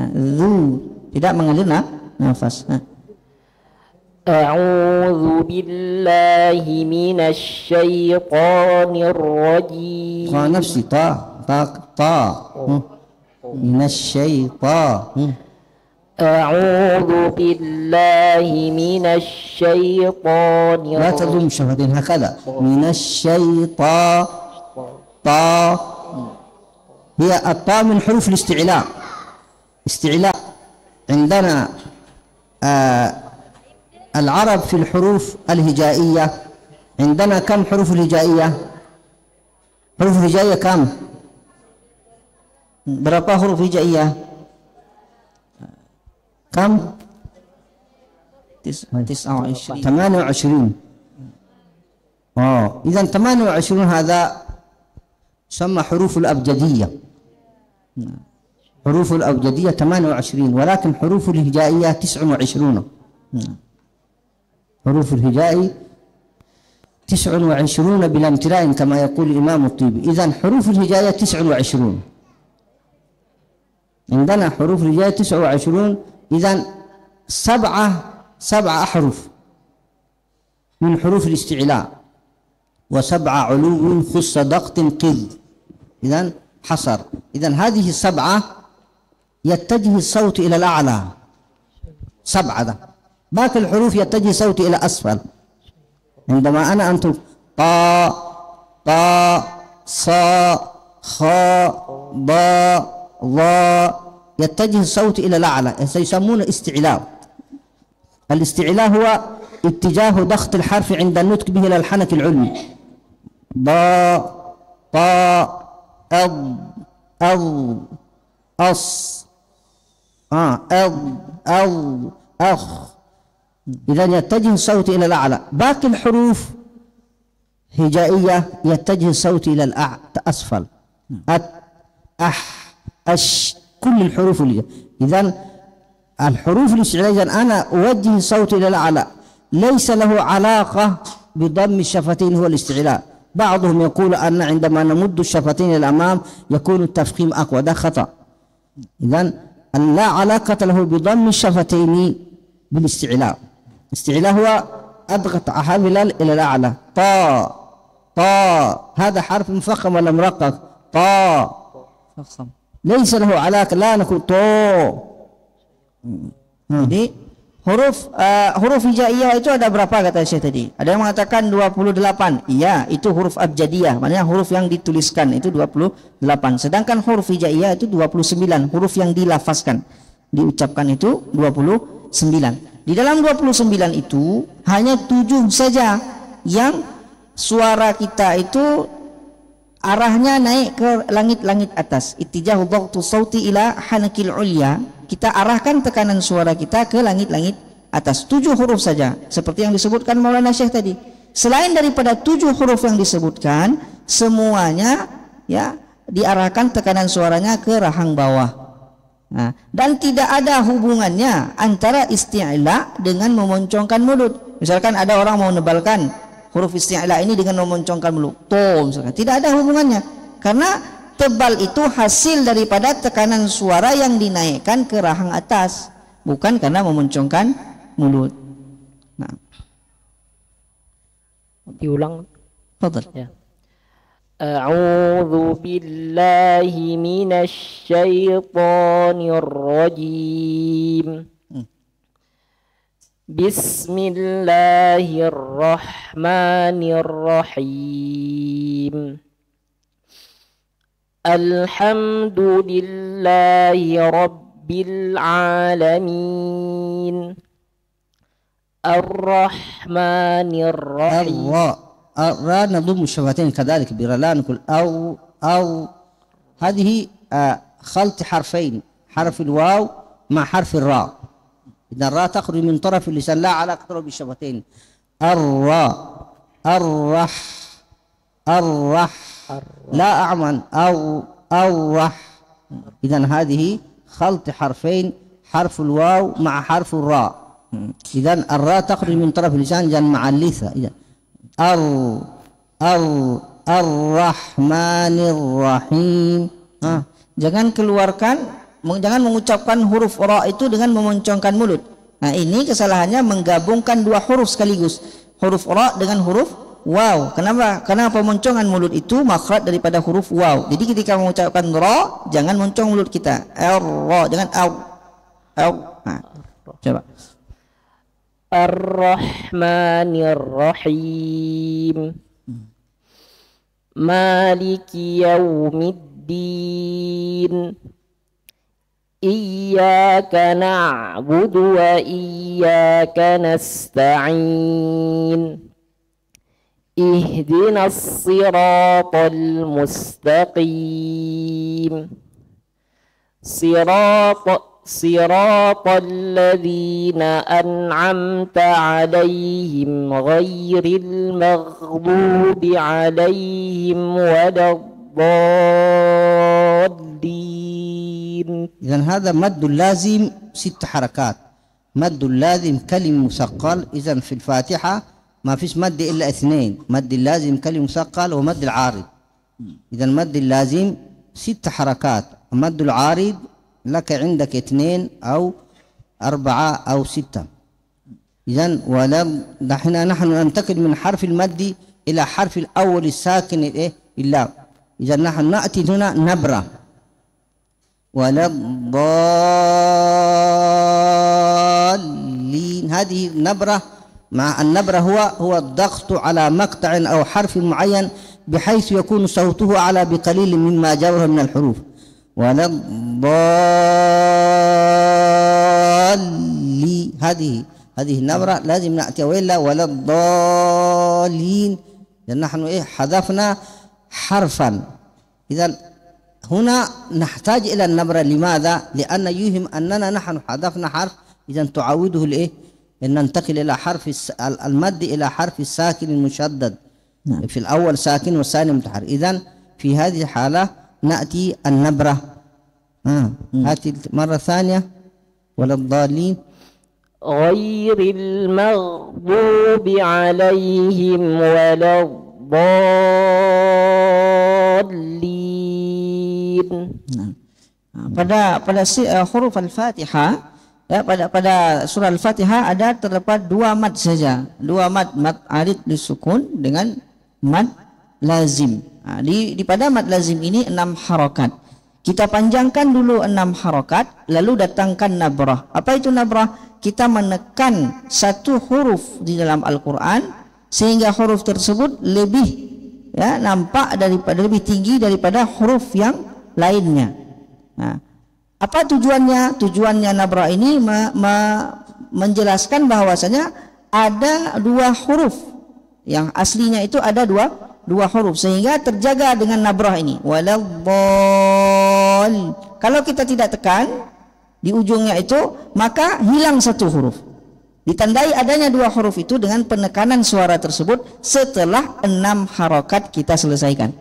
Dzu tidak mengalir nafas. A'udzu billahi minasy syaithanir rajim. Nafsi ta minasy syaitan. A'udzu billahi minasy syaithanir لا تضم شفتين هكذا. من الشيطان هي الطاء من حروف الاستعلاء. استعلاء عندنا العرب في الحروف الهجائية عندنا كم حروف الهجائية؟ حروف الهجائية كم؟ berapa huruf hijaiyah? كم؟ 28. إذا 28 هذا يسمى حروف الأبجدية. حروف الأبجدية 28 ولكن حروف الهجائية 29. حروف الهجاء 29 بلا امتلاء كما يقول الإمام الطيبي. إذن حروف الهجاء 29. عندنا حروف الهجاء 29. إذن سبعة أحرف من حروف الاستعلاء وسبعة علو خص ضغط قذ. إذن حصر. إذن هذه السبعة يتجه الصوت إلى الأعلى. 7 باقي الحروف يتجه صوتي إلى أسفل. عندما أنتم طا صا خا ضا ظا يتجه الصوت إلى الأعلى. سيسمون استعلاء. الاستعلاء هو اتجاه ضغط الحرف عند النطق به إلى الحنك العلوي. ضا طا أض أض أص أض أض أخ. إذا يتجه الصوت إلى الأعلى. باقي الحروف هجائية يتجه الصوت إلى الأسفل. أت أح أش كل الحروف إذا الحروف الاستعلاء أنا أوجه الصوت إلى الأعلى ليس له علاقة بضم الشفتين هو الاستعلاء. بعضهم يقول أن عندما نمد الشفتين إلى الأمام يكون التفخيم أقوى. ده خطأ. إذا لا علاقة له بضم الشفتين بالاستعلاء. الاستعلاء هو أضغط حافلا إلى الأعلى. طا هذا حرف مفخم ولا مرقق؟ طا ليس له علاقة. لا نقول طو. Jadi huruf hijaiyah itu ada berapa kata Syekh tadi? Ada yang mengatakan 28. Iya, itu huruf abjadiyah, maknanya huruf yang dituliskan itu 28. Sedangkan huruf hijaiyah itu 29, huruf yang dilafazkan, diucapkan itu 29. Di dalam 29 itu hanya 7 saja yang suara kita itu arahnya naik ke langit-langit atas. Ittijahu dhagtu sauti ila hanakil ulya. Kita arahkan tekanan suara kita ke langit-langit atas. 7 huruf saja, seperti yang disebutkan Maulana Syekh tadi. Selain daripada 7 huruf yang disebutkan, semuanya ya diarahkan tekanan suaranya ke rahang bawah. Nah, dan tidak ada hubungannya antara isti'la dengan memoncongkan mulut. Misalkan ada orang mau menebalkan huruf isti'la ini dengan memoncongkan mulut, misalkan, tidak ada hubungannya, karena tebal itu hasil daripada tekanan suara yang dinaikkan ke rahang atas, bukan karena memoncongkan mulut. Nah, diulang. Fadhal. Ya. A'udzu billahi minasy syaithanir rajim. Bismillahirrahmanirrahim. Alhamdulillahi Rabbil Alamin. Ar-Rahmanir Rahim. الراء نضم الشفتين كذلك برلان نقول أو هذه خلط حرفين، حرف الواو مع حرف الراء. إذا الراء تخرج من طرف اللسان لا على قطر بالشفتين. الراء الرح لا أعمل الرح. إذا هذه خلط حرفين، حرف الواو مع حرف الراء. إذا الراء تخرج من طرف اللسان جان مع اللثة. إذا Ar-Rahmanir Rahim. Jangan keluarkan, jangan mengucapkan huruf ra itu dengan memoncongkan mulut. Nah, ini kesalahannya menggabungkan 2 huruf sekaligus, huruf ra dengan huruf waw. Kenapa? Karena pemoncongan mulut itu makhraj daripada huruf waw. Jadi ketika mengucapkan ra, jangan moncong mulut kita. Ra, jangan au. Nah, coba. Ar-Rahmanir Rahim. Maliki yaumiddin. Iyyaka na'budu wa iyyaka nasta'in. Ihdinas siratal mustaqim. صراط الذين أنعمت عليهم غير المغضوب عليهم ولا الضالين. إذن هذا مد اللازم 6 حركات. مد اللازم كلم مثقل. إذن في الفاتحة ما فيش مد إلا 2، مد اللازم كلم مثقل ومد العارض. إذن مد اللازم 6 حركات، مد العارض لك عندك 2 أو 4 أو 6. إذن نحن ننتقل من حرف المد إلى حرف الأول الساكن اللام. إذن نحن نأتي هنا نبرة ولا الضالين. هذه النبرة، مع النبرة هو الضغط على مقطع أو حرف معين بحيث يكون صوته أعلى بقليل مما جاوره من الحروف. ولا الضالين، هذه النبرة لازم نأتي وإلا ولا الضالين، لأن نحن حذفنا حرفا. إذا هنا نحتاج إلى النبرة. لماذا؟ لأن يوهم أننا نحن حذفنا حرف. إذا تعوده أن ننتقل إلى حرف المد إلى حرف الساكن المشدد. في الأول ساكن والثاني متحرك. إذا في هذه الحالة نأتي النبرة. هاتي مرة ثانية. ولا الضالين غير المغضوب عليهم ولا الضالين. Pada huruf Al-Fatihah, ya, pada surah Al-Fatihah ada terdapat 2 mad saja, 2 mad arid disukun dengan mad lazim. Pada mad lazim ini 6 harakat. Kita panjangkan dulu 6 harakat, lalu datangkan nabrah. Apa itu nabrah? Kita menekan satu huruf di dalam Al-Quran sehingga huruf tersebut lebih nampak daripada, lebih tinggi daripada huruf yang lainnya. Nah, apa tujuannya? Tujuannya nabrah ini menjelaskan bahwasanya ada 2 huruf yang aslinya itu ada dua huruf sehingga terjaga dengan nabrah ini. Waladdallin. Kalau kita tidak tekan di ujungnya itu, maka hilang satu huruf. Ditandai adanya 2 huruf itu dengan penekanan suara tersebut setelah 6 harakat kita selesaikan.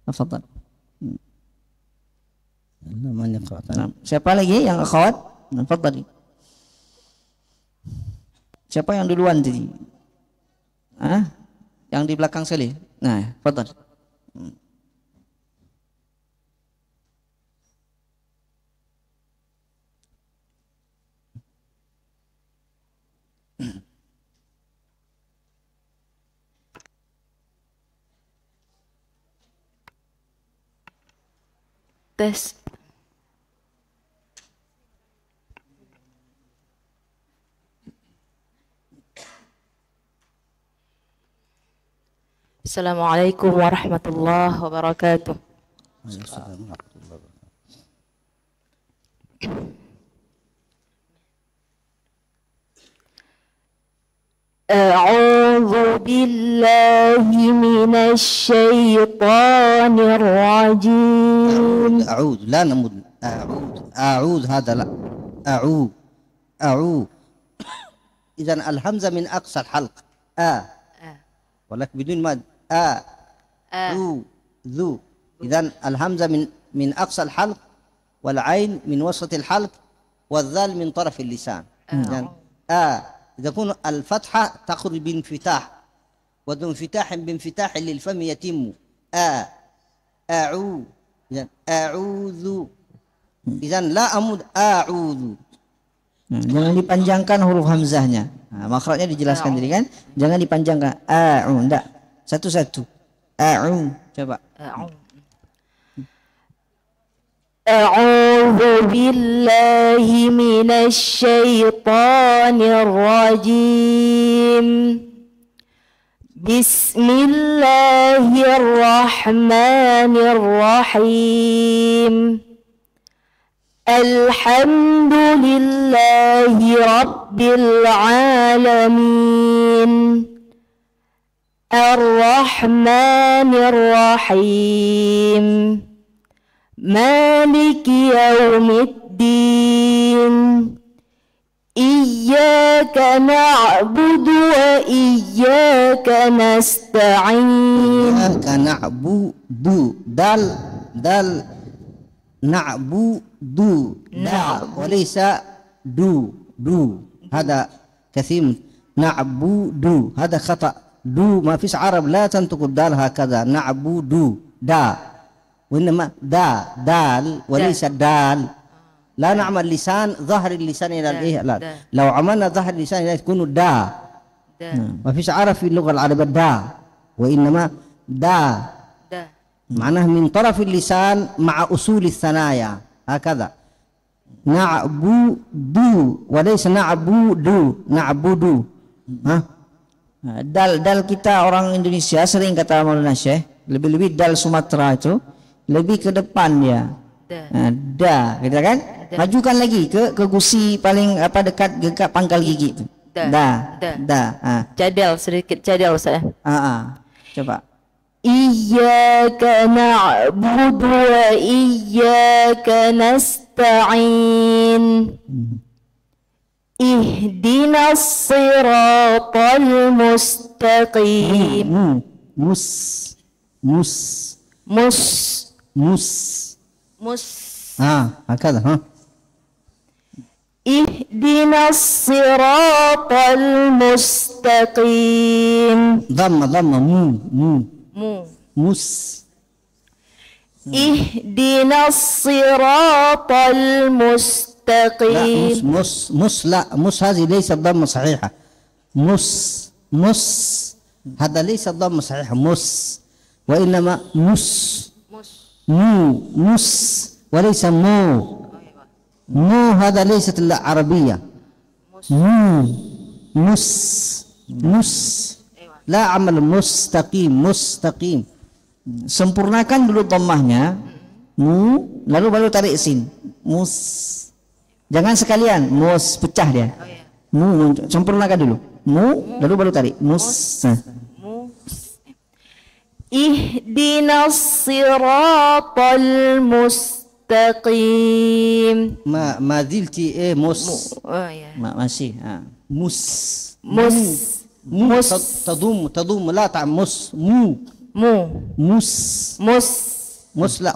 Tafadhal. Siapa lagi yang akhwat? Tafadhal. Siapa yang duluan tadi? Yang di belakang sekali. Nah, tafadhal. Tes. Assalamualaikum warahmatullahi wabarakatuh. أعوذ بالله من الشيطان الرجيم. أعوذ لا نمد. أعوذ هذا لا. أعوذ. إذن الهمزة من أقصى الحلق. ولكن بدون مد. ذو. إذن الهمزة من أقصى الحلق، والعين من وسط الحلق، والذال من طرف اللسان. إذن إذا كون الفتحة تخرج بانفتاح، وذو انفتاح بانفتاح للفم يتم. أعوذ. إذن أعوذ. إذن لا أمد أعوذ. Jangan dipanjangkan huruf hamzahnya. Makhrajnya dijelaskan tadi kan? Jangan dipanjangkan. Enggak. Satu-satu. Coba. أعوذ بالله من الشيطان الرجيم. بسم الله الرحمن الرحيم. الحمد لله رب العالمين. الرحمن الرحيم. مالك يوم الدين. إياك نعبد وإياك نستعين. إياك نعبد. دال نعبد. وليس دو. هذا كثير. نعبد هذا خطأ. ما فيش عرب لا تنطق الدال هكذا. نعبد وإنما دال وليس دال. لا نعمل لسان ظهر اللسان إلى الإهلال. لو عملنا ظهر اللسان إلى يكون ما فيش عرب في اللغة العربية وإنما معناه من طرف اللسان مع أصول الثنايا هكذا. نعبد وليس نعبد. Dal kita orang Indonesia sering kata Maulana Syekh, lebih-lebih dal Sumatera itu lebih ke depan dia. Da, gitu kan? Majukan lagi ke gusi paling dekat pangkal gigi itu. Da. Cadel sedikit Ustaz. Coba. Iyyaka na'budu wa iyyaka nasta'in. Ihdinas siratal mustaqim. هكذا. Ihdinas siratal mustaqim. ضم Ihdinas siratal mustaqim. مس هذه ليست ضمة صحيحة. مس هذا ليس ضمة صحيحة. وإنما مس وليس مو. مو هذا ليست العربية. مس لا عمل مستقيم. Sempurnakan dulu dhammahnya, mu, lalu baru tarik sin. Mus. Jangan sekalian, mus pecah dia. Mu, sempurnakan dulu. Mu, lalu baru tarik. Mus. Ihdinas siratal mustaqim. ما زلت مس. Masih. تضم لا تعم مس. مس لا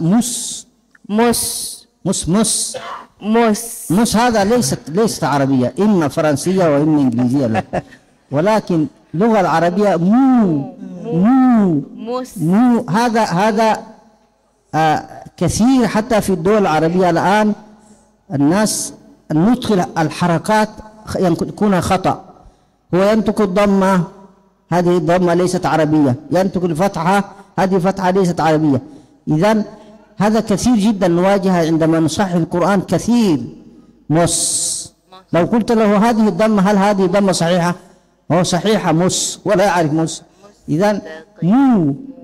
مس هذا ليست عربية، إما فرنسية وإما إنجليزية لا. ولكن اللغة العربية مو هذا كثير حتى في الدول العربية الآن الناس ندخل الحركات يكون خطأ. هو ينطق الضمة، هذه الضمة ليست عربية، ينطق الفتحة، هذه فتحة ليست عربية. إذن هذا كثير جدا نواجهه عندما نصحح القرآن كثير. مس لو قلت له هذه الضمة هل هذه ضمة صحيحة؟ هو صحيحة مس ولا يعرف مس. إذن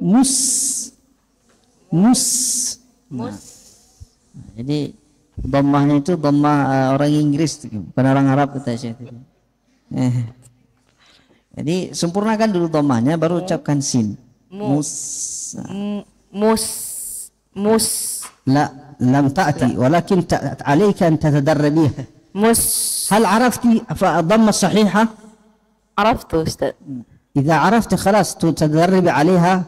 مس. Jadi dhammahnya itu dhammah orang Inggris, bukan orang Arab kata Syekh. Jadi sempurnakan dulu dhammahnya, baru ucapkan sin. مس لا لم تأتي، ولكن عليك أن تتدربيها. هل عرفتي الضمة الصحيحة؟ عرفت أستاذ. إذا عرفت خلاص تتدربي عليها.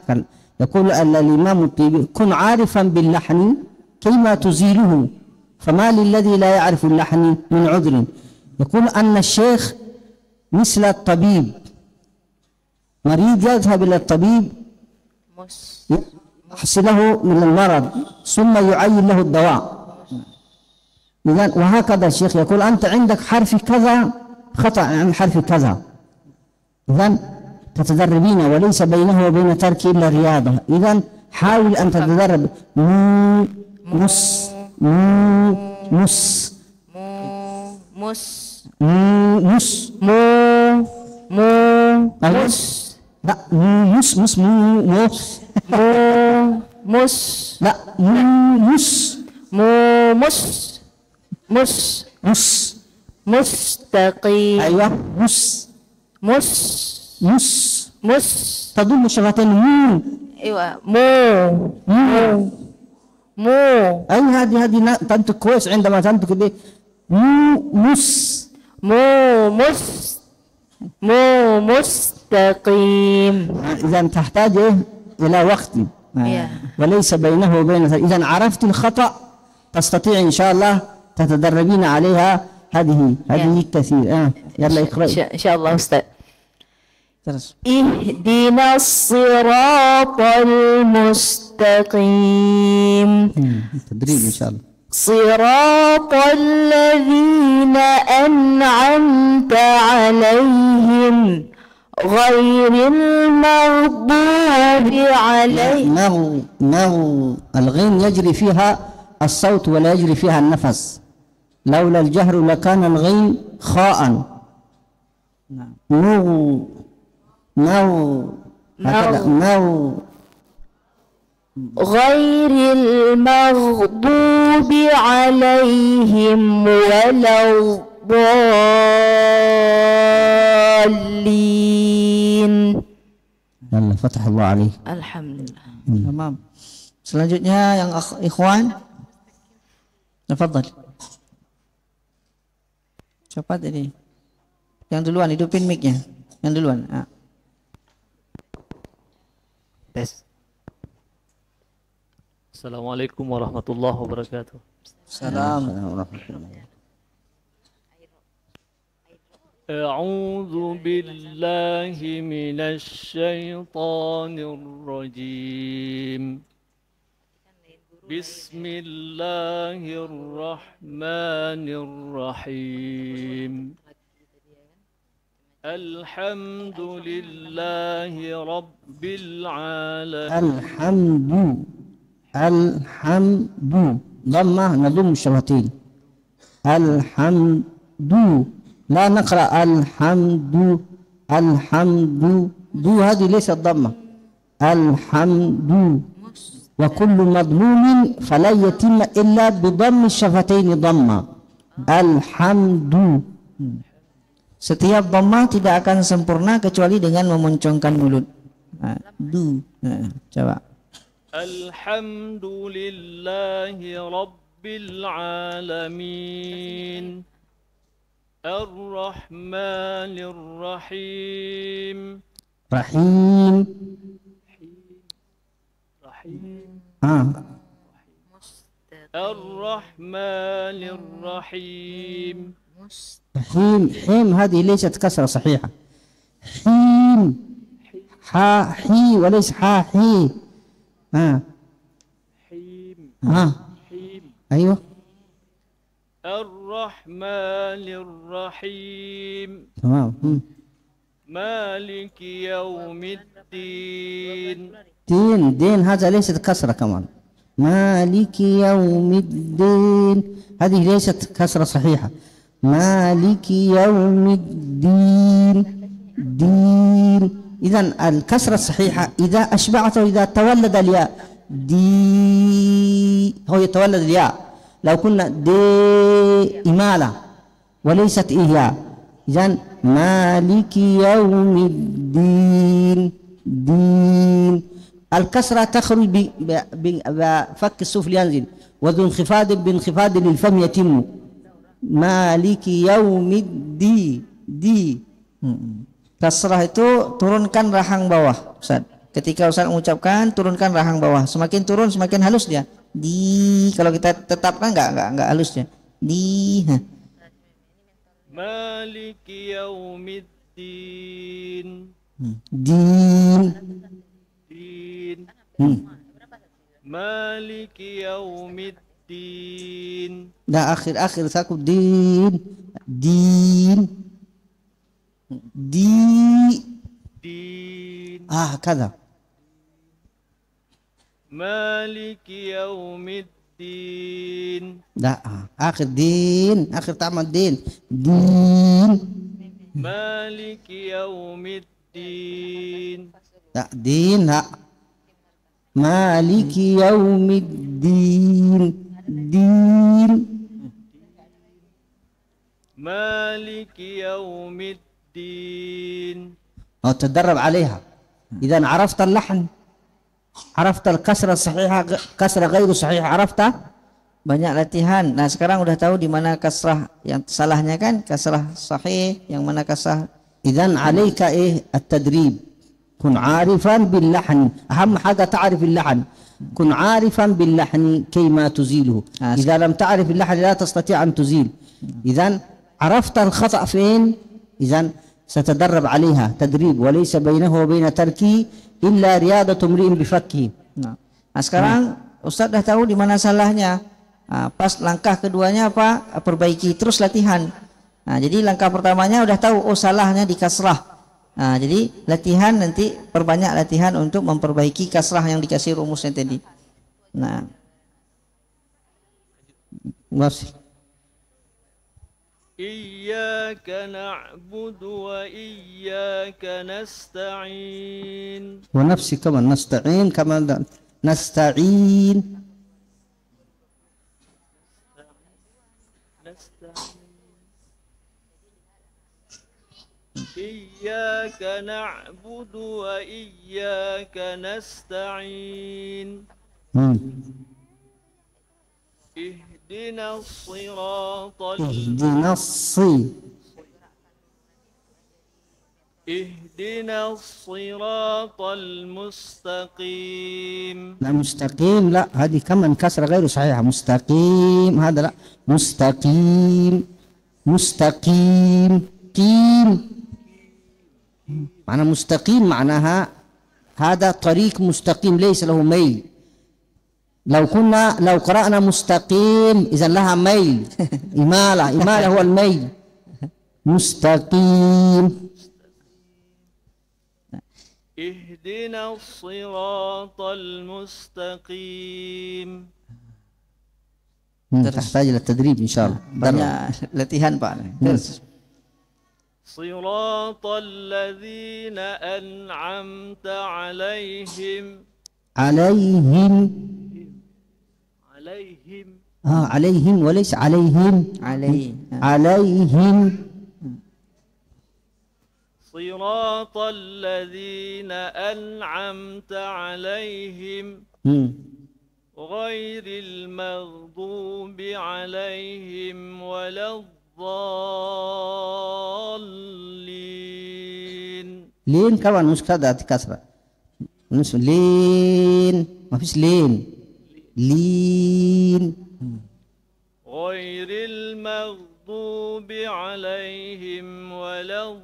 يقول الإمام الطيبي كن عارفا باللحن كيما تزيله، فما للذي لا يعرف اللحن من عذر. يقول أن الشيخ مثل الطبيب، مريض يذهب إلى الطبيب يحصله من المرض ثم يعين له الدواء. إذن وهكذا الشيخ يقول أنت عندك حرف كذا خطأ عن حرف كذا، إذن تتدربين، وليس بينه وبين ترك إلا الرياضة. إذن حاول أن تتدرب. مس لا مس لا مستقيم. أيوة مس تضم شفتين ايوه مو أي هذه تنطق كويس عندما تنطق دي مستقيم. إذا تحتاج إلى وقت وليس بينه وبين. إذا عرفت الخطأ تستطيع إن شاء الله تتدربين عليها. هذه كثير. يلا اقرأي إن شاء الله أستاذ. اهدنا الصراط المستقيم. تدريب إن شاء الله. صراط الذين أنعمت عليهم غير المغضوب عليهم. الغين يجري فيها الصوت ولا يجري فيها النفس. لولا الجهر لكان الغين خاء. غير المغضوب عليهم ولا الضالين. يلا فتح الله عليه. Alhamdulillah. Tamam. Selanjutnya yang ikhwan. Tafadhal. Cepat ini. Yang duluan hidupin mic-nya. Yang duluan. Tes. Assalamualaikum warahmatullahi wabarakatuh. Assalamualaikum warahmatullahi wabarakatuh. أعوذ بالله من الشيطان الرجيم. بسم الله الرحمن الرحيم. الحمد لله رب العالمين. Alhamdu dhammah nadum syafatayn. Alhamdu la naqra alhamdu alhamdu du hadi laysa dhamma. Alhamdu wa kullu madmumin fala yatimma illa bi dhammi syafatayn dhamma. Alhamdu. Setiap dhammah tidak akan sempurna kecuali dengan memoncongkan mulut. Coba. Alhamdulillahi Rabbil Alamin Ar-Rahmanir Rahim Rahim. Ar-Rahmanir Rahim حيم حيم هذه ليست كسرة صحيحة. حيم حا حي وليس حا حي. حيم أيوة. الرحمن الرحيم تمام. مالك يوم الدين. دين هذا ليست كسرة كمان. مالك يوم الدين هذه ليست كسرة صحيحة. مالك يوم الدين دين. إذن الكسرة الصحيحة إذا أشبعته إذا تولد الياء دي هو يتولد الياء. لو كنا دي إمالة وليست إياء. إذن مالك يوم الدين دين. الكسرة تخرج بفك السفل ينزل وذو انخفاض بانخفاض للفم يتم. Maliki yaumiddi di. Kasrah itu turunkan rahang bawah, Ustaz. Ketika Ustaz mengucapkan turunkan rahang bawah, semakin turun semakin halus dia. Di kalau kita tetapkan enggak halus dia. Di. Maliki yaumiddin. Din. Maliki yaumiddin. Dah akhir sakut din din كذا. Maliki yaumiddin. لا akhir din akhir tamat din din. Maliki yaumiddin. لا din لا. Maliki yaumiddin din. Maliki yaumiddin. أو تدرب عليها. إذا عرفت اللحن عرفت الكسرة الصحيحة كسرة غير صحيحة عرفتها. Banyak latihan. Nah sekarang udah tahu di mana kasrah yang salahnya kan, kasrah sahih, yang mana kasrah. إذن عليك التدريب. كن عارفا باللحن. أهم حاجة تعرف اللحن. كن عارفا باللحن كيما تزيله. إذا لم تعرف اللحن لا تستطيع أن تزيل. إذن عرفت الخطأ فين، إذن ستدرب عليها تدريب. وليس بينه وبين تركه إلا رياضة امرئ بفكه. Nah sekarang Ustaz dah tahu di mana salahnya. Pas langkah keduanya apa? Perbaiki, terus latihan. Nah jadi langkah pertamanya udah tahu, oh salahnya di kasrah. Nah, jadi latihan nanti perbanyak latihan untuk memperbaiki kasrah yang dikasih rumusnya tadi. Nah, masih. Iyyaka na'budu wa iyyaka nasta'in. Wa nafsi kaman nasta'in kaman nasta'in. Iyyaka na'budu wa iyyaka nasta'in. Ihdinas siratal mustaqim. لا مستقيم لا هذه كمان كسرة غير صحيحة. مستقيم هذا لا. مستقيم مستقيم قيم. معنى مستقيم معناها هذا طريق مستقيم ليس له ميل. لو قرأنا مستقيم إذا لها ميل. إمالة هو الميل. مستقيم. اهدنا الصراط المستقيم. تحتاج إلى التدريب إن شاء الله. Banyak latihan Pak. Terus. صراط الذين أنعمت عليهم. عليهم. عليهم وليس عليهم. عليهم. صراط الذين أنعمت عليهم غير المغضوب عليهم ولا الضالين. لين كمان مشكلة كسرة. لين ما فيش لين. لين. غير المغضوب عليهم ولا الضالين.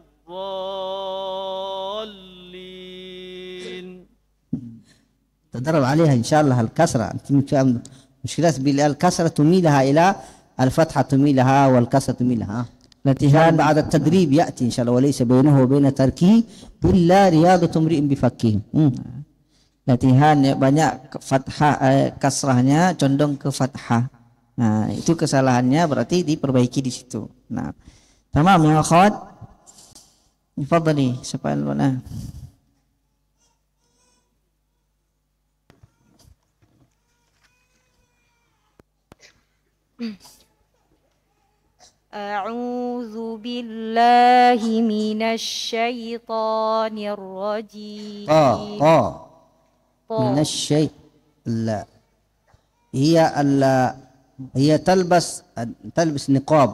تدرب عليها إن شاء الله الكسرة. مشكلة بالكسرة تميلها إلى الفتحة تميلها والكسرة تميلها. latihan بعد التدريب يأتي إن شاء الله وليس بينه وبين تركه إلا رياضة امرئ بفكه. Latihan ya, banyak fathah kasrahnya condong ke fathah. Nah, itu kesalahannya berarti diperbaiki di situ. Nah, tamam ya akhwat. Tafadhali, siapa yang mana? A'udzu billahi minasy syaithanir rajim. من الشيء لا هي تلبس نقاب.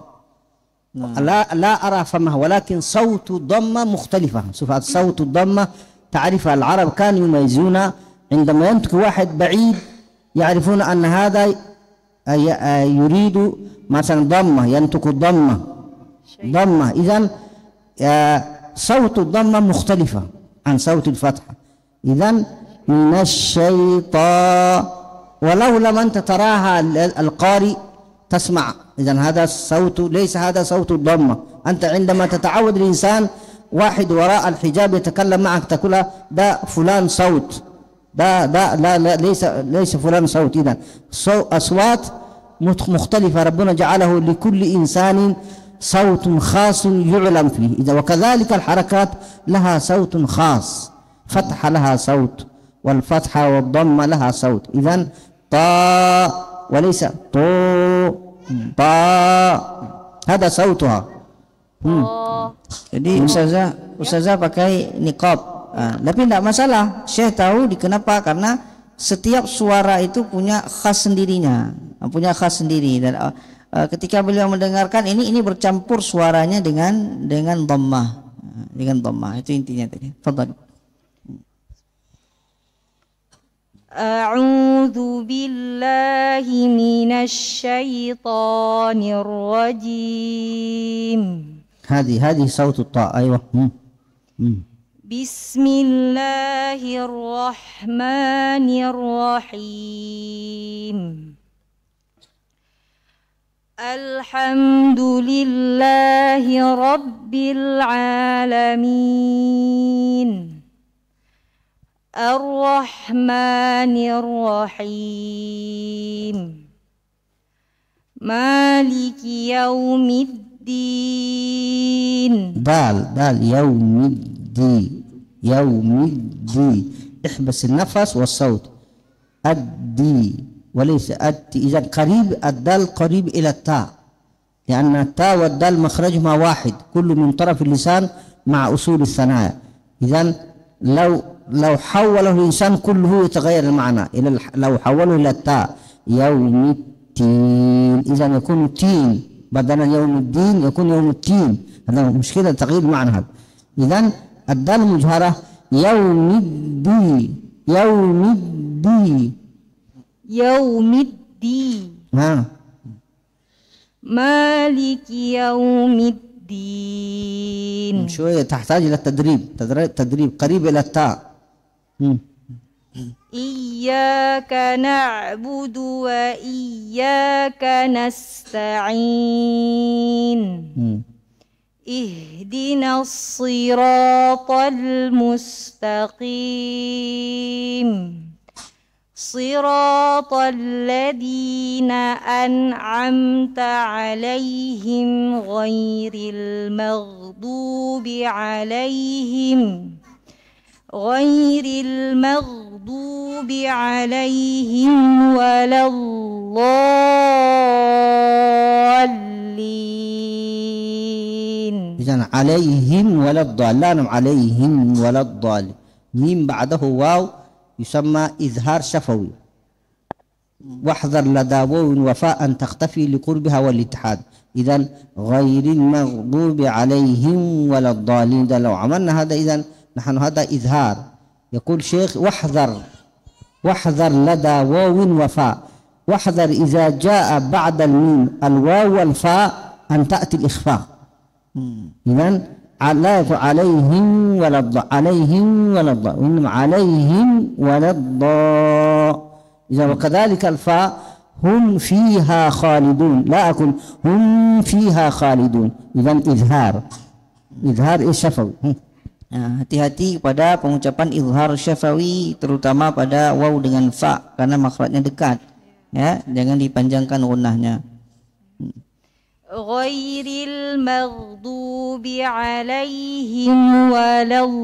لا أرى فمها ولكن صوت الضمة مختلفة. شوف صوت الضمة تعرفها العرب كانوا يميزون عندما ينطق واحد بعيد يعرفون أن هذا يريد مثلا ضمة ينطق الضمة ضمة. إذن صوت الضمة مختلفة عن صوت الفتحة. إذن من الشيطان ولو لم أنت تراها القارئ تسمع. إذن هذا الصوت ليس هذا صوت الضمة. أنت عندما تتعود الإنسان واحد وراء الحجاب يتكلم معك تقول ده فلان صوت ده لا ليس فلان صوت. إذن أصوات مختلفة ربنا جعله لكل إنسان صوت خاص يعلم فيه. إذا وكذلك الحركات لها صوت خاص. فتحة لها صوت والفتحة والضمة لها صوت. إذن طا وليس طو طا هذا صوتها. Jadi ustazah pakai niqab. Tapi tidak masalah. Syekh tahu kenapa? Karena setiap suara itu punya khas sendirinya, punya khas sendiri. Dan ketika beliau mendengarkan ini bercampur suaranya dengan dhammah, itu intinya tadi. Fadhal. A'udzu billahi minasy syaithanir rajim. هذه صوت الطاء. أيوة. Bismillahirrahmanirrahim. Alhamdulillahi rabbil alamin. Ar-Rahmanir-Rahim. Maliki yaumiddin. دال يوميدي. احبس النفس والصوت. الدي وليس التي. إذا قريب الدال قريب إلى التاء لأن التاء والدال مخرجهما واحد كل من طرف اللسان مع أصول الثنايا. إذا لو حوله الإنسان كله يتغير المعنى. لو حوله إلى التاء يوم التين إذا يكون التين بدلا يوم الدين يكون يوم التين. هذا مشكلة تغيير المعنى هذا. إذا الدال مجهرة يوم الدين مالك يوم الدين. شوية تحتاج إلى تدريب قريب إلى التاء. إياك نعبد وإياك نستعين Ihdinas siratal mustaqim. Siratal ladzina an'amta 'alaihim ghairil maghdubi 'alaihim waladdallin. إذن عليهم ولا الضالين عليهم ولا الضالين ميم بعده واو يسمى إظهار شفوي واحذر لدى واو وفاء تختفي لقربها والاتحاد إذن غير المغضوب عليهم ولا الضالين ده لو عملنا هذا إذن نحن هذا إظهار يقول شيخ واحذر لدى واو وفاء واحذر إذا جاء بعد الميم الواو والفاء أن تأتي الإخفاء إذن لا يقول عليهم ولا الضاء عليهم ولا الضاء إنما عليهم ولا الضاء إذا وكذلك الفاء هم فيها خالدون لا أقول هم فيها خالدون إذن إظهار شفوي. Hati-hati pada pengucapan izhar syafawi terutama pada waw dengan fa karena makhrajnya dekat ya, jangan dipanjangkan gunnahnya. Ghairil maghdubi 'alaihim waladdallin.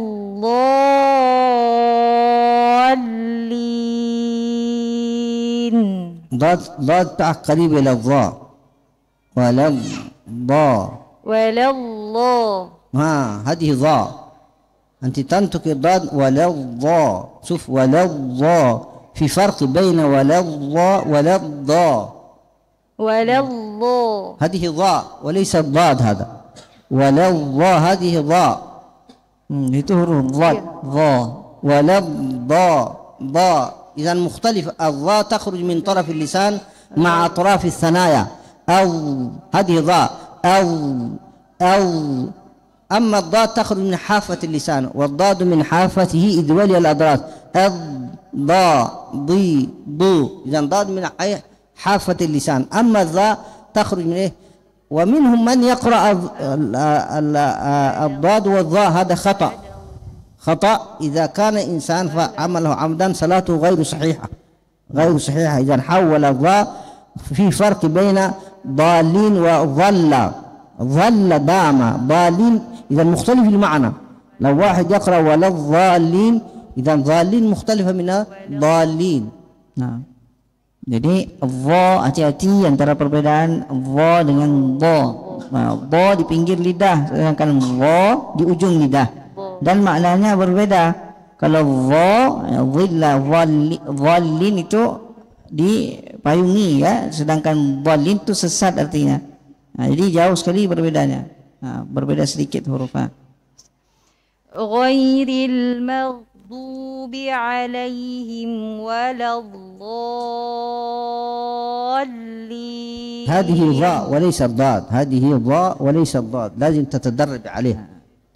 ضاد قريب إلى الضاء walallah. هذه ضاء أنت تنطق الضاد وللضاء شوف وللضاء في فرق بين وللضاء وللضاء هذه ضاء وليس الضاد هذا وللضاء هذه ضاء Itu huruf dhad وللضاء ضاء إذا مختلف الضاء تخرج من طرف اللسان مع أطراف الثنايا أو هذه ضاء أو أما الضاد تخرج من حافة اللسان والضاد من حافته إذ ولي الأضراس ضاء ضي ضو إذا ضاد من حافة اللسان أما الضاء تخرج من إيه ومنهم من يقرأ الضاد والضاء هذا خطأ إذا كان إنسان فعمله عمدا صلاته غير صحيحة إذا حول الضاء في فرق بين ضالين ظل دام ضالين إذا مختلف المعنى لو واحد يقرأ ولا الضالين إذا ضالين مختلفة من ضالين. Nah, jadi dha hati-hati antara perbedaan dha dengan dha. Nah, dha di pinggir lidah sedangkan dha di ujung lidah dan maknanya berbeda. Kalau dha dhallin itu dipayungi ya, sedangkan dhalin itu sesat artinya. Nah, jadi jauh sekali perbedaannya. Nah, berbeda sedikit hurufnya. Ghairil maghdubi 'alaihim waladdallin. هذه ضاء وليس الضاد هذه ضاء وليس الضاد لازم تتدرب عليها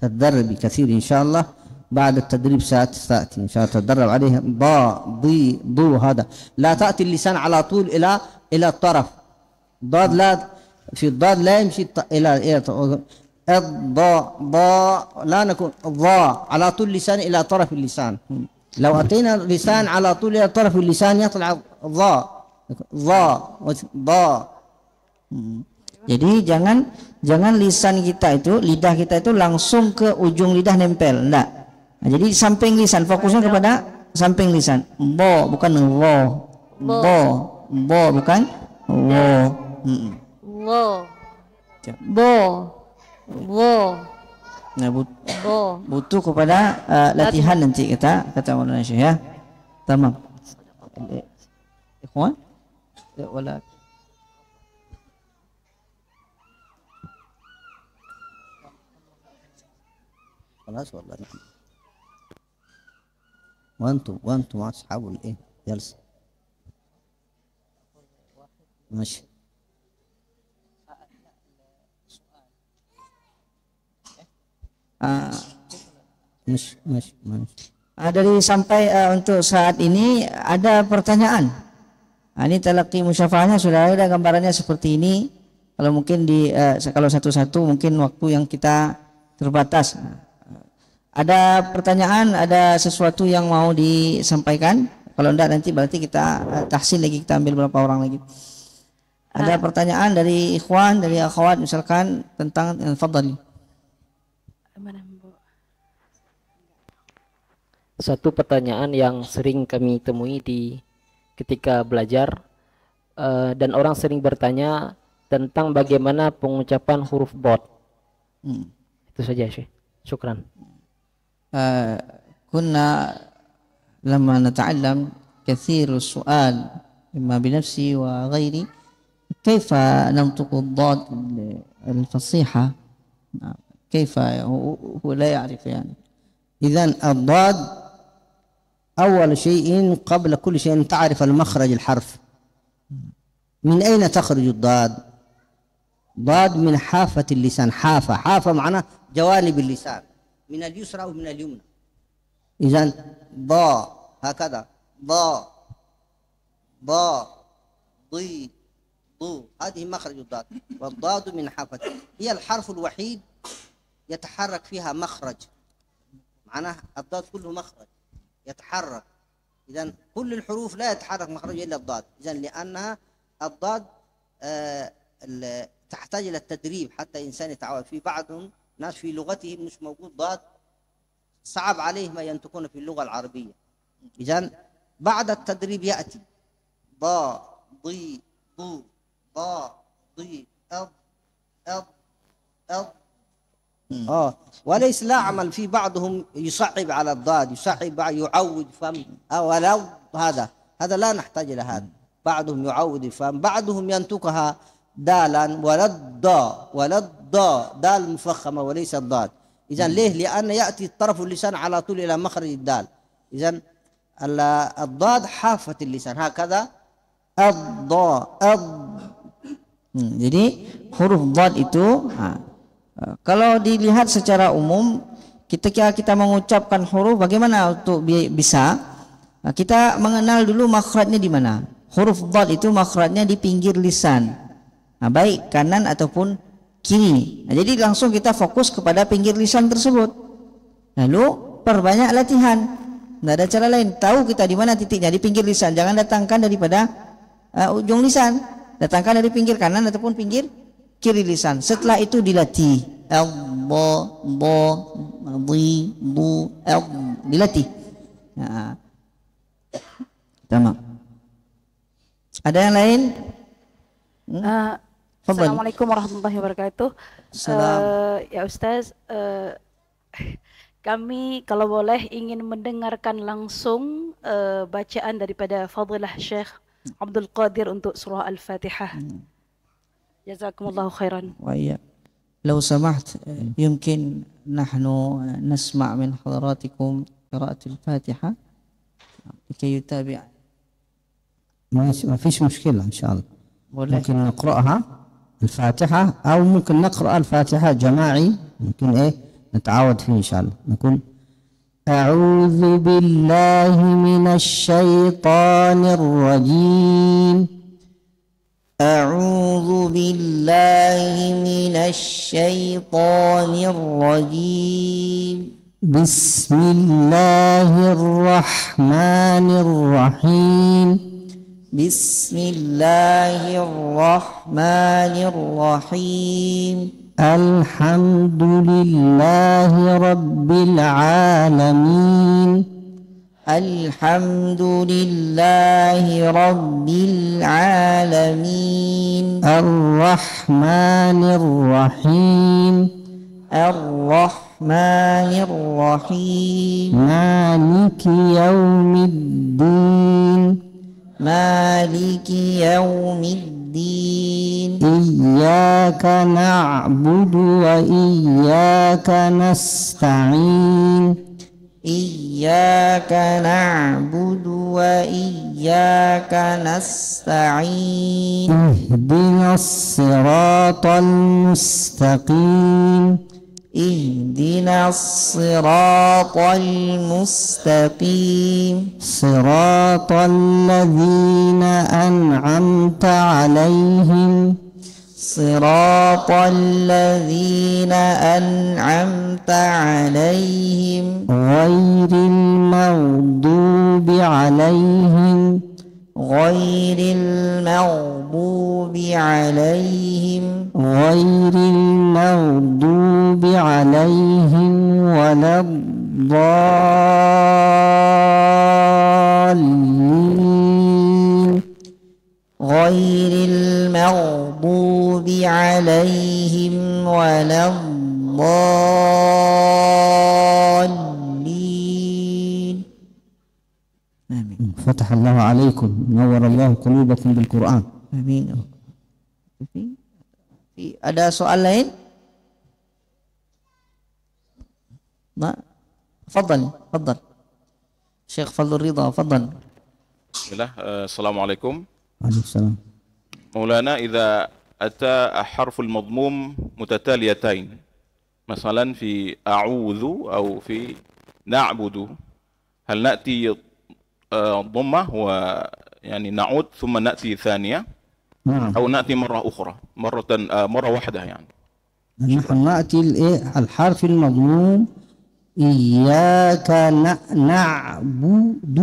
تتدربي كثير إن شاء الله بعد التدريب سأتي إن شاء الله تتدرب عليها ضاء ضي ضو هذا لا تأتي اللسان على طول إلى الطرف ضاد لا في الضاد لا يمشي إلى الضاء لا نكون ضاء على طول اللسان إلى طرف اللسان لو أتينا اللسان على طول إلى طرف اللسان يطلع ضاء Jadi jangan lisan kita itu, lidah kita itu langsung ke ujung lidah nempel, enggak. Nah, jadi samping lisan, fokusnya kepada samping lisan. Bo bukan wo. Bo bukan wo. Nah, butuh kepada latihan nanti kata Maulana Syekh ya. Tamam. Ikhwan? Wala خلاص والله وانتم اصحاب الايه جلسه ماشي ماشي dari sampai untuk saat ini ada pertanyaan. Ini talaqi musyafahnya sudah ada gambarannya seperti ini. Kalau mungkin kalau satu-satu mungkin waktu yang kita terbatas. Ada pertanyaan, ada sesuatu yang mau disampaikan? Kalau enggak nanti berarti kita tahsin lagi, kita ambil berapa orang lagi. Ada pertanyaan dari ikhwan, dari akhwat misalkan tentang fadhali. Satu pertanyaan yang sering kami temui ketika belajar dan orang sering bertanya tentang bagaimana pengucapan huruf dhad. Itu saja, Syekh. Syukran. Kunna lama nata'allam kathiru su'al imma binafsi wa ghairi كيف ننطق الضاد الفصيحة كيف هو لا يعرف يعني. إذن الضاد أول شيء قبل كل شيء تعرف المخرج الحرف. من أين تخرج الضاد؟ ضاد من حافة اللسان. حافة معناه جوانب اللسان من اليسرى ومن اليمنى. إذن ضا هكذا ضا ضي هذه مخرج الضاد. والضاد من حافة هي الحرف الوحيد يتحرك فيها مخرج. معناه الضاد كله مخرج يتحرك. إذن كل الحروف لا يتحرك مخرج إلا الضاد. إذن لأنها الضاد تحتاج إلى التدريب حتى إنسان يتعود. في بعض الناس في لغتهم مش موجود ضاد، صعب عليهم أن ينطقون في اللغة العربية. إذن بعد التدريب يأتي ضا ضي ضو ضا ضي أض وليس لا عمل. في بعضهم يصعب على الضاد، يصعب يعود فم ولو هذا لا نحتاج إلى هذا. بعضهم يعود الفم، بعضهم ينطقها دالا ولد دال مفخمة وليس الضاد. إذن ليه؟ لأن يأتي طرف اللسان على طول إلى مخرج الدال. إذن الضاد حافة اللسان هكذا Jadi huruf dhad itu kalau dilihat secara umum ketika kita mengucapkan huruf bagaimana untuk bisa kita mengenal dulu makhrajnya di mana. Huruf dhad itu makhrajnya di pinggir lisan, baik kanan ataupun kiri. Jadi langsung kita fokus kepada pinggir lisan tersebut, lalu perbanyak latihan. Tidak ada cara lain. Tahu kita di mana titiknya, di pinggir lisan. Jangan datangkan daripada ujung lisan, datangkan dari pinggir kanan ataupun pinggir kiri lisan. Setelah itu dilatih, dilatih. Tamam. Ada yang lain? Assalamualaikum warahmatullahi wabarakatuh. Ya Ustaz, kami kalau boleh ingin mendengarkan langsung bacaan daripada Fadilah Syekh Abdul Qadir untuk surah Al-Fatihah. Jazakumullahu khairan. وإياك. لو سمحت يمكن نحن نسمع من حضراتكم قراءة الفاتحة لكي يتابع. ما فيش مشكلة إن شاء الله. ممكن نقرأها الفاتحة أو ممكن نقرأ الفاتحة جماعي. ممكن نتعاود فيه إن شاء الله. نقول أعوذ بالله من الشيطان الرجيم. أعوذ بالله من الشيطان الرجيم. بسم الله الرحمن الرحيم. بسم الله الرحمن الرحيم. الحمد لله رب العالمين. الحمد لله رب العالمين. الرحمن الرحيم. الرحمن الرحيم. مالك يوم الدين. مالك يوم الدين. إياك نعبد وإياك نستعين. إياك نعبد وإياك نستعين. اهدنا الصراط المستقيم. اهدنا الصراط المستقيم. صراط الذين أنعمت عليهم. صراط الذين أنعمت عليهم غير المغضوب عليهم غير المغضوب عليهم غير المغضوب عليهم ولا الضالين غير المغضوب عليهم ولا الضالين آمين. فتح الله عليكم، نور الله قلوبكم بالقرآن. آمين. Ada soal lain? ما تفضل تفضل شيخ فضل الرضا تفضل. بسم الله. السلام عليكم. عليكم السلام. مولانا إذا أتى حرف المضموم متتاليتين مثلا في أعوذ أو في نعبد، هل نأتي ضمة ويعني نعود ثم نأتي ثانية أو نأتي مرة أخرى مرة واحدة يعني؟ نحن نأتي الحرف المضموم إياك نعبد،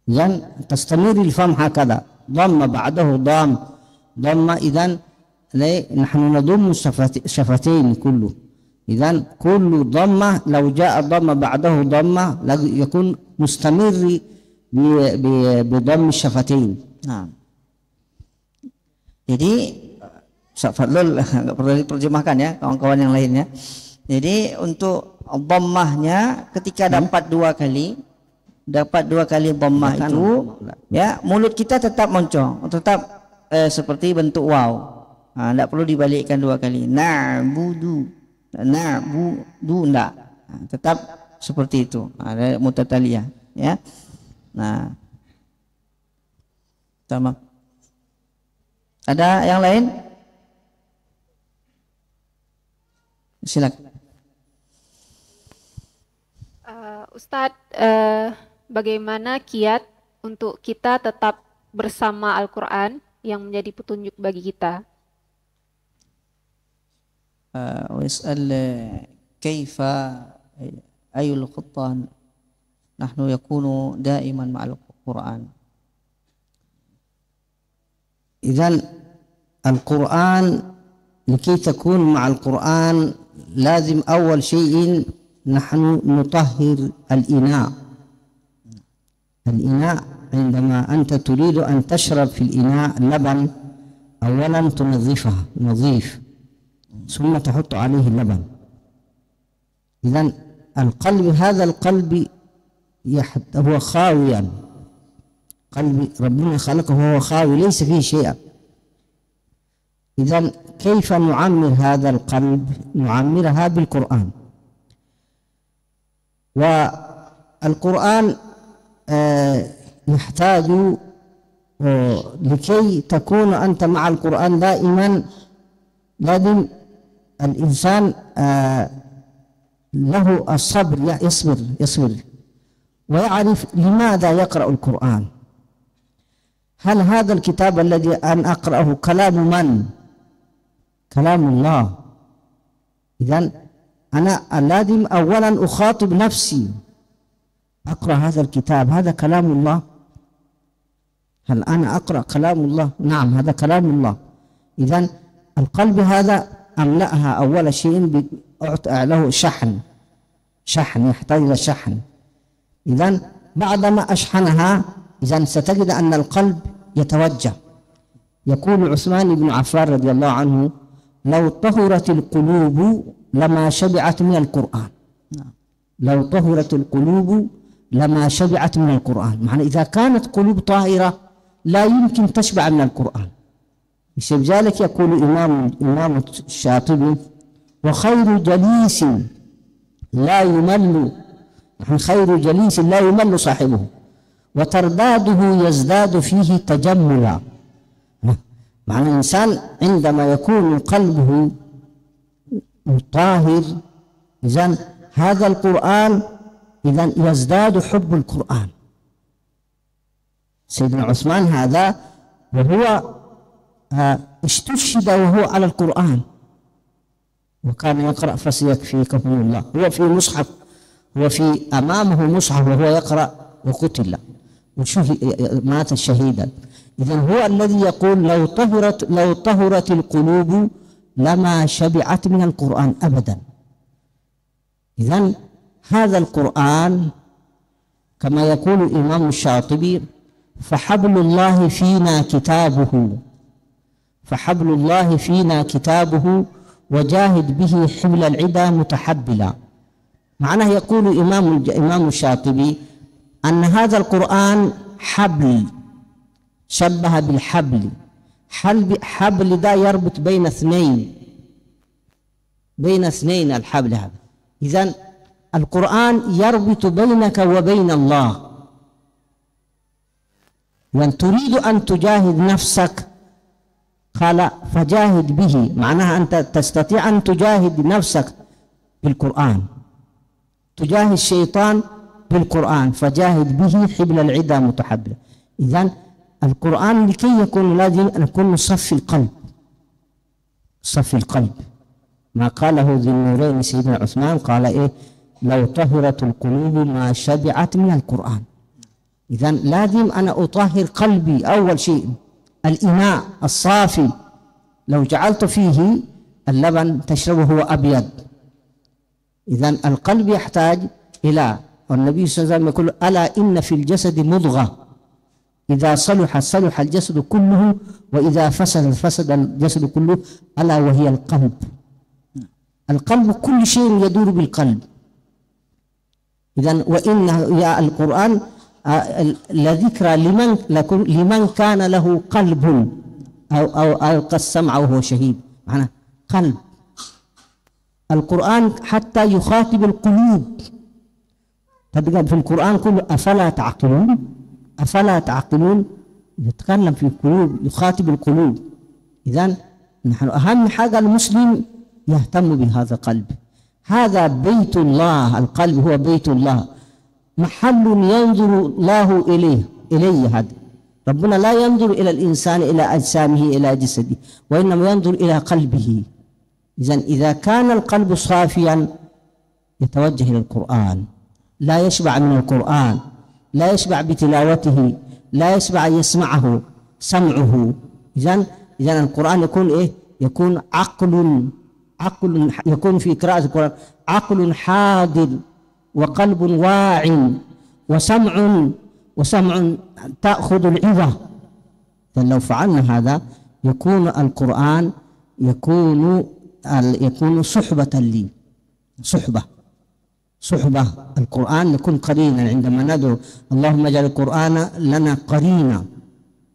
إذن تستمر الفم هكذا ضم بعده ضم إذن نحن نضم الشفتين كله، إذن كل ضمة لو جاء ضم بعده ضمة يكون مستمر بضم الشفتين. Nah, jadi Fadlul nggak perlu diterjemahkan ya kawan-kawan yang lainnya. Jadi untuk dhammahnya ketika dapat dua kali dhammah itu ya mulut kita tetap moncong, tetap seperti bentuk waw. Nah, tidak perlu dibalikkan dua kali. Na'budu enggak. Nah, tetap seperti itu. Ada mutataliyah ya. Nah, sama. Ada yang lain? Silakan. Ustadz, bagaimana kiat untuk kita tetap bersama Al-Quran yang menjadi petunjuk bagi kita? ويسأل كيف أي الخطة نحن يكون دائما مع القرآن. إذن القرآن لكي تكون مع القرآن لازم أول شيء نحن نطهر الإناء. عندما أنت تريد أن تشرب في الإناء لبن أولا تنظفه نظيف ثم تحط عليه اللبن. إذن القلب هذا القلب هو خاويا، قلب ربنا خلقه وهو خاوي ليس فيه شيء. إذن كيف نعمر هذا القلب؟ نعمرها بالقرآن. والقرآن يحتاج لكي تكون أنت مع القرآن دائما لازم الإنسان له الصبر، يصبر ويعرف لماذا يقرأ القرآن. هل هذا الكتاب الذي أن أقرأه كلام من؟ كلام الله. إذن أنا لازم أولا أخاطب نفسي، أقرأ هذا الكتاب هذا كلام الله؟ هل أنا أقرأ كلام الله؟ نعم هذا كلام الله. إذن القلب هذا أملأها أول شيء له شحن يحتاج إلى شحن. إذن بعدما أشحنها إذن ستجد أن القلب يتوجه. يقول عثمان بن عفان رضي الله عنه لو طهرت القلوب لما شبعت من القرآن. لو طهرت القلوب لما شبعت من القرآن. معنى إذا كانت قلوب طاهرة لا يمكن تشبع من القرآن. بسبب ذلك يقول إمام الشاطبي وخير جليس لا يمل، خير جليس لا يمل صاحبه وترداده يزداد فيه تجملا. معنى الإنسان عندما يكون قلبه طاهر إذن هذا القرآن إذن يزداد حب القرآن. سيدنا عثمان هذا وهو استشهد وهو على القرآن وكان يقرأ فسيكفيكهم الله، هو في مصحف، هو في أمامه مصحف وهو يقرأ وقتل مات شهيدا. إذن هو الذي يقول لو طهرت القلوب لما شبعت من القرآن أبدا. إذن هذا القرآن كما يقول الإمام الشاطبي فحبل الله فينا كتابه، فحبل الله فينا كتابه وجاهد به حبل العدا متحبلا. معناه يقول إمام الشاطبي أن هذا القرآن حبل، شبه بالحبل. حبل ده يربط بين اثنين، الحبل هذا. إذن القرآن يربط بينك وبين الله. وأن تريد أن تجاهد نفسك قال فجاهد به، معناها أنت تستطيع أن تجاهد نفسك بالقرآن، تجاهد الشيطان بالقرآن، فجاهد به حبل العدا متحبلا. إذن القرآن لكي يكون لازم أن يكون صف القلب، صف القلب. ما قاله ذي النورين سيدنا عثمان قال إيه لو طهرت القلوب ما شبعت من القرآن. إذن لازم أنا أطهر قلبي. أول شيء الإناء الصافي لو جعلت فيه اللبن تشربه هو أبيض. إذن القلب يحتاج إلى، والنبي صلى الله عليه وسلم يقول ألا إن في الجسد مضغة إذا صلح صلح الجسد كله وإذا فسد فسد الجسد كله ألا وهي القلب. القلب كل شيء يدور بالقلب. إذن وإن يا القرآن لذكرى لمن كان له قلب أو ألقى السمع وهو شهيد. معنى قلب. القرآن حتى يخاطب القلوب. تلقى في القرآن كله أفلا تعقلون، أفلا تعقلون، يتكلم في القلوب، يخاطب القلوب. إذن نحن أهم حاجة المسلم يهتم بهذا القلب. هذا بيت الله، القلب هو بيت الله، محل ينظر الله إليه. هذا ربنا لا ينظر إلى الإنسان إلى أجسامه إلى جسده، وإنما ينظر إلى قلبه. إذن إذا كان القلب صافيا يتوجه إلى القرآن، لا يشبع من القرآن، لا يشبع بتلاوته، لا يشبع يسمعه سمعه. إذن القرآن يكون إيه؟ يكون عقل يكون في قراءة القرآن عقل حاضر وقلب واع وسمع تأخذ العظة. لو فعلنا هذا يكون القرآن يكون صحبة لي، صحبة القرآن يكون قرينا. عندما ندعو اللهم اجعل القرآن لنا قرينا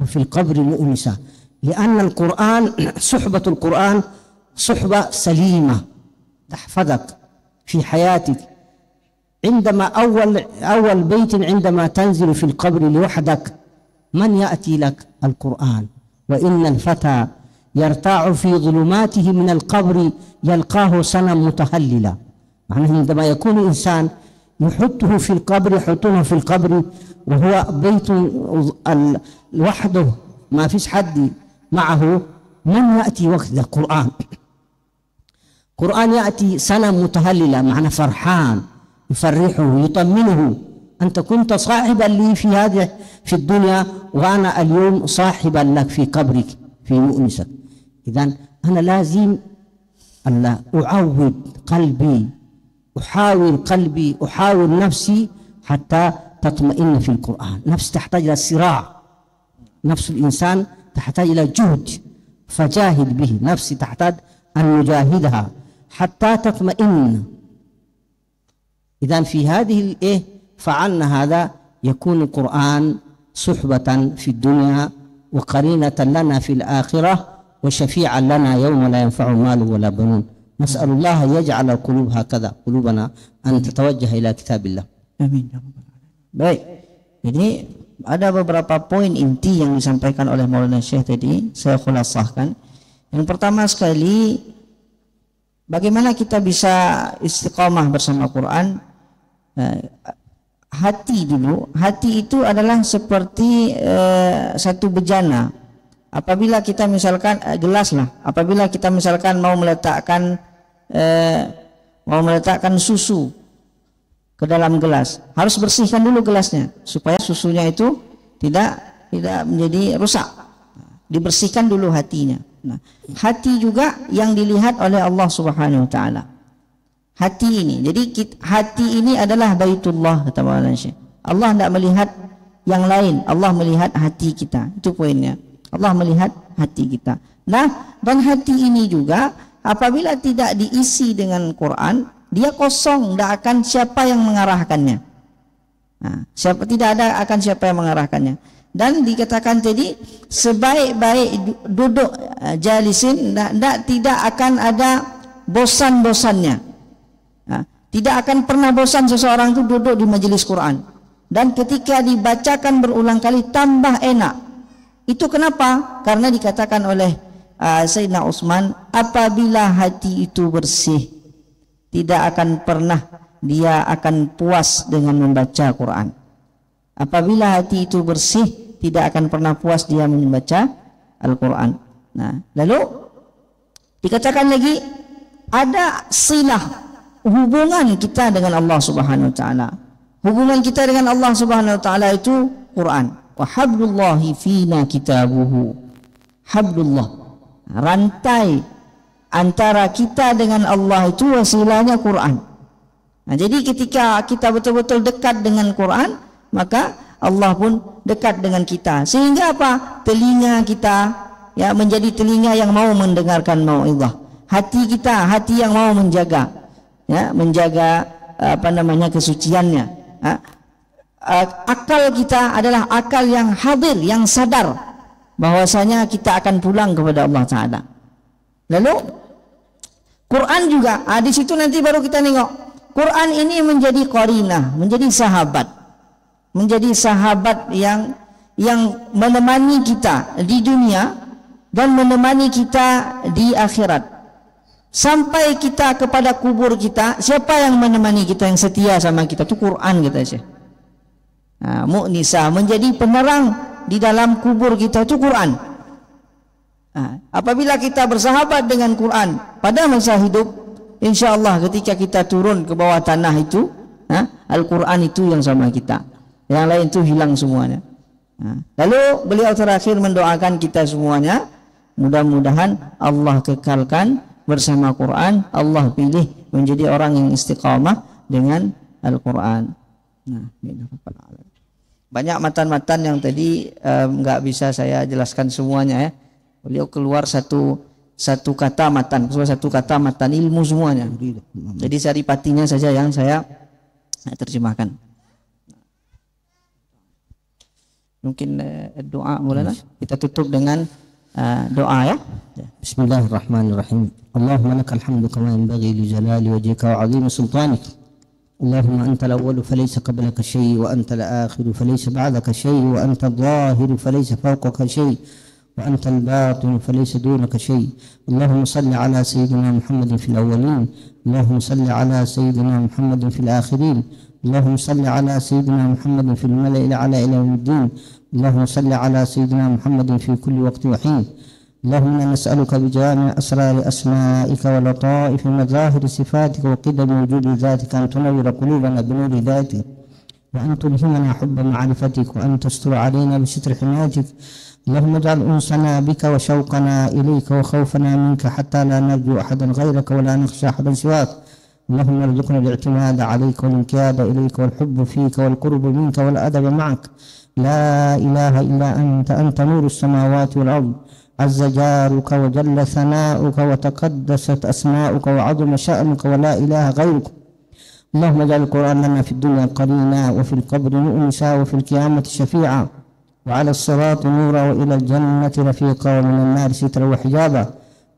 وفي القبر مؤنسا، لأن القرآن صحبة القرآن صحبة سليمة تحفظك في حياتك. عندما أول بيت عندما تنزل في القبر لوحدك من يأتي لك؟ القرآن. وإن الفتى يرتاع في ظلماته من القبر يلقاه سنا متهللا. معناه عندما يكون إنسان يحطه في القبر، يحطونه في القبر وهو بيت لوحده ما فيش حد معه، من يأتي وقت القرآن؟ القرآن يأتي سنة متهللة، معنى فرحان، يفرحه يطمنه. أنت كنت صاحبا لي في الدنيا وأنا اليوم صاحبا لك في قبرك في مؤنسك. إذن أنا لازم أن أعود قلبي، أحاول قلبي، أحاول نفسي حتى تطمئن في القرآن. نفس تحتاج إلى الصراع، نفس الإنسان تحتاج إلى جهد، فجاهد به. نفسي تحتاج أن نجاهدها حتى تطمئن. إذن في هذه فعلنا هذا يكون القرآن صحبة في الدنيا وقرينة لنا في الآخرة وشفيعا لنا يوم لا ينفع مال ولا بنون. نسأل الله يجعل القلوب هكذا، قلوبنا أن تتوجه إلى كتاب الله. Amin. Baik, ini ada beberapa poin inti yang disampaikan oleh Maulana Syekh tadi, saya khulasahkan. Yang pertama sekali, bagaimana kita bisa istiqamah bersama Quran? Hati dulu, hati itu adalah seperti satu bejana apabila kita misalkan gelas lah, apabila kita misalkan mau meletakkan susu ke dalam gelas, harus bersihkan dulu gelasnya supaya susunya itu tidak menjadi rusak. Dibersihkan dulu hatinya. Nah, hati juga yang dilihat oleh Allah Subhanahu wa taala. Hati ini. Jadi hati ini adalah Baitullah, kata Maulana Syekh. Allah tidak melihat yang lain, Allah melihat hati kita. Itu poinnya. Allah melihat hati kita. Nah, dan hati ini juga apabila tidak diisi dengan Quran, dia kosong, tidak akan siapa yang mengarahkannya. Nah, tidak ada akan siapa yang mengarahkannya. Dan dikatakan tadi, sebaik-baik duduk jalisin, tidak akan ada bosan-bosannya. Nah, tidak akan pernah bosan seseorang itu duduk di majelis Quran. Dan ketika dibacakan berulang kali tambah enak. Itu kenapa? Karena dikatakan oleh Sayyidina Utsman, apabila hati itu bersih, tidak akan pernah dia akan puas dengan membaca Quran. Apabila hati itu bersih, tidak akan pernah puas dia membaca Al-Quran. Nah, lalu dikatakan lagi ada silah hubungan kita dengan Allah Subhanahu wa taala. Hubungan kita dengan Allah Subhanahu wa taala itu Quran. Wa hablullahi fina kitabuhu. Hablullah, rantai antara kita dengan Allah itu wasilahnya Quran. Nah, jadi ketika kita betul-betul dekat dengan Quran, maka Allah pun dekat dengan kita. Sehingga apa? Telinga kita ya menjadi telinga yang mau mendengarkan mau'izah. Hati kita, hati yang mau menjaga kesuciannya. Akal kita adalah akal yang hadir, yang sadar bahwasanya kita akan pulang kepada Allah Ta'ala. Lalu Quran juga, di situ nanti baru kita nengok Quran ini menjadi qarinah, menjadi sahabat yang menemani kita di dunia dan menemani kita di akhirat. Sampai kita kepada kubur kita, siapa yang menemani kita, yang setia sama kita? Itu Quran, kita Syekh. Nah, mu'nisa, menjadi penerang di dalam kubur kita itu Quran. Nah, apabila kita bersahabat dengan Quran pada masa hidup, insya Allah ketika kita turun ke bawah tanah itu, Al-Quran itu yang sama kita. Yang lain itu hilang semuanya. Nah, lalu beliau terakhir mendoakan kita semuanya, mudah-mudahan Allah kekalkan bersama Quran, Allah pilih menjadi orang yang istiqamah dengan Al-Quran. Nah, banyak matan-matan yang tadi nggak bisa saya jelaskan semuanya ya. Beliau keluar satu kata matan, ilmu semuanya. Jadi saripatinya saja yang saya terjemahkan. Mungkin doa mulanya kita tutup dengan doa ya. Bismillahirrahmanirrahim. Allahumma lakal hamdu kama yanbaghi li jalali wajhika wa 'azimi sultanik. Allahumma anta al-awwal falaysa qablaka shay wa anta al-akhir falaysa ba'daka shay wa anta adh-dhahir falaysa fawqaka shay wa anta al-batin falaysa dunaka shay. Allahumma salli ala sayyidina Muhammadin fil awwalin. Allahumma salli ala sayyidina Muhammadin fil akhirin. اللهم صل على سيدنا محمد في الملأ الأعلى إلى يوم الدين. اللهم صل على سيدنا محمد في كل وقت وحين. اللهم إنا نسألك بجامع أسرار أسمائك ولطائف مظاهر صفاتك وقدم وجود ذاتك أن تنور قلوبنا بنور ذاتك وأن تلهمنا حب معرفتك وأن تستر علينا بستر حمايتك. اللهم اجعل أنسنا بك وشوقنا إليك وخوفنا منك حتى لا نرجو أحدا غيرك ولا نخشى أحدا سواك. اللهم ارزقنا الاعتماد عليك والانقياد إليك والحب فيك والقرب منك والأدب معك. لا إله إلا أنت نور السماوات والأرض. عز جارك وجل ثناؤك وتقدست أسماؤك وعظم شأنك ولا إله غيرك. اللهم اجعل القرآن لنا في الدنيا قرينا وفي القبر مؤنسا وفي القيامة شفيعا وعلى الصراط نورا وإلى الجنة رفيقا ومن النار سترا وحجابا.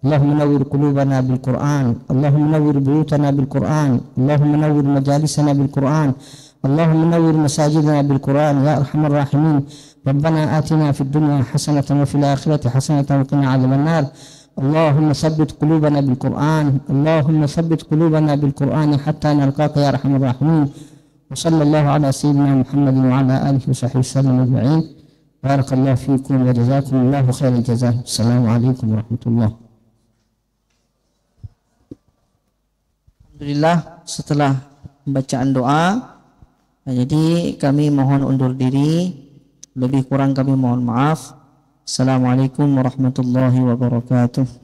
اللهم نور قلوبنا بالقرآن. اللهم نور بيوتنا بالقرآن. اللهم نور مجالسنا بالقرآن. اللهم نور مساجدنا بالقرآن يا أرحم الراحمين. ربنا آتنا في الدنيا حسنة وفي الآخرة حسنة وقنا عذاب النار. اللهم ثبت قلوبنا بالقرآن. اللهم ثبت قلوبنا بالقرآن حتى نلقاك يا أرحم الراحمين. وصلى الله على سيدنا محمد وعلى آله وصحبه وسلم أجمعين. Barakallahu fikum wa jazakumullahu khairal jazaa. Assalamualaikum warahmatullahi. Alhamdulillah, setelah bacaan doa, jadi kami mohon undur diri. Lebih kurang kami mohon maaf. Assalamualaikum warahmatullahi wabarakatuh.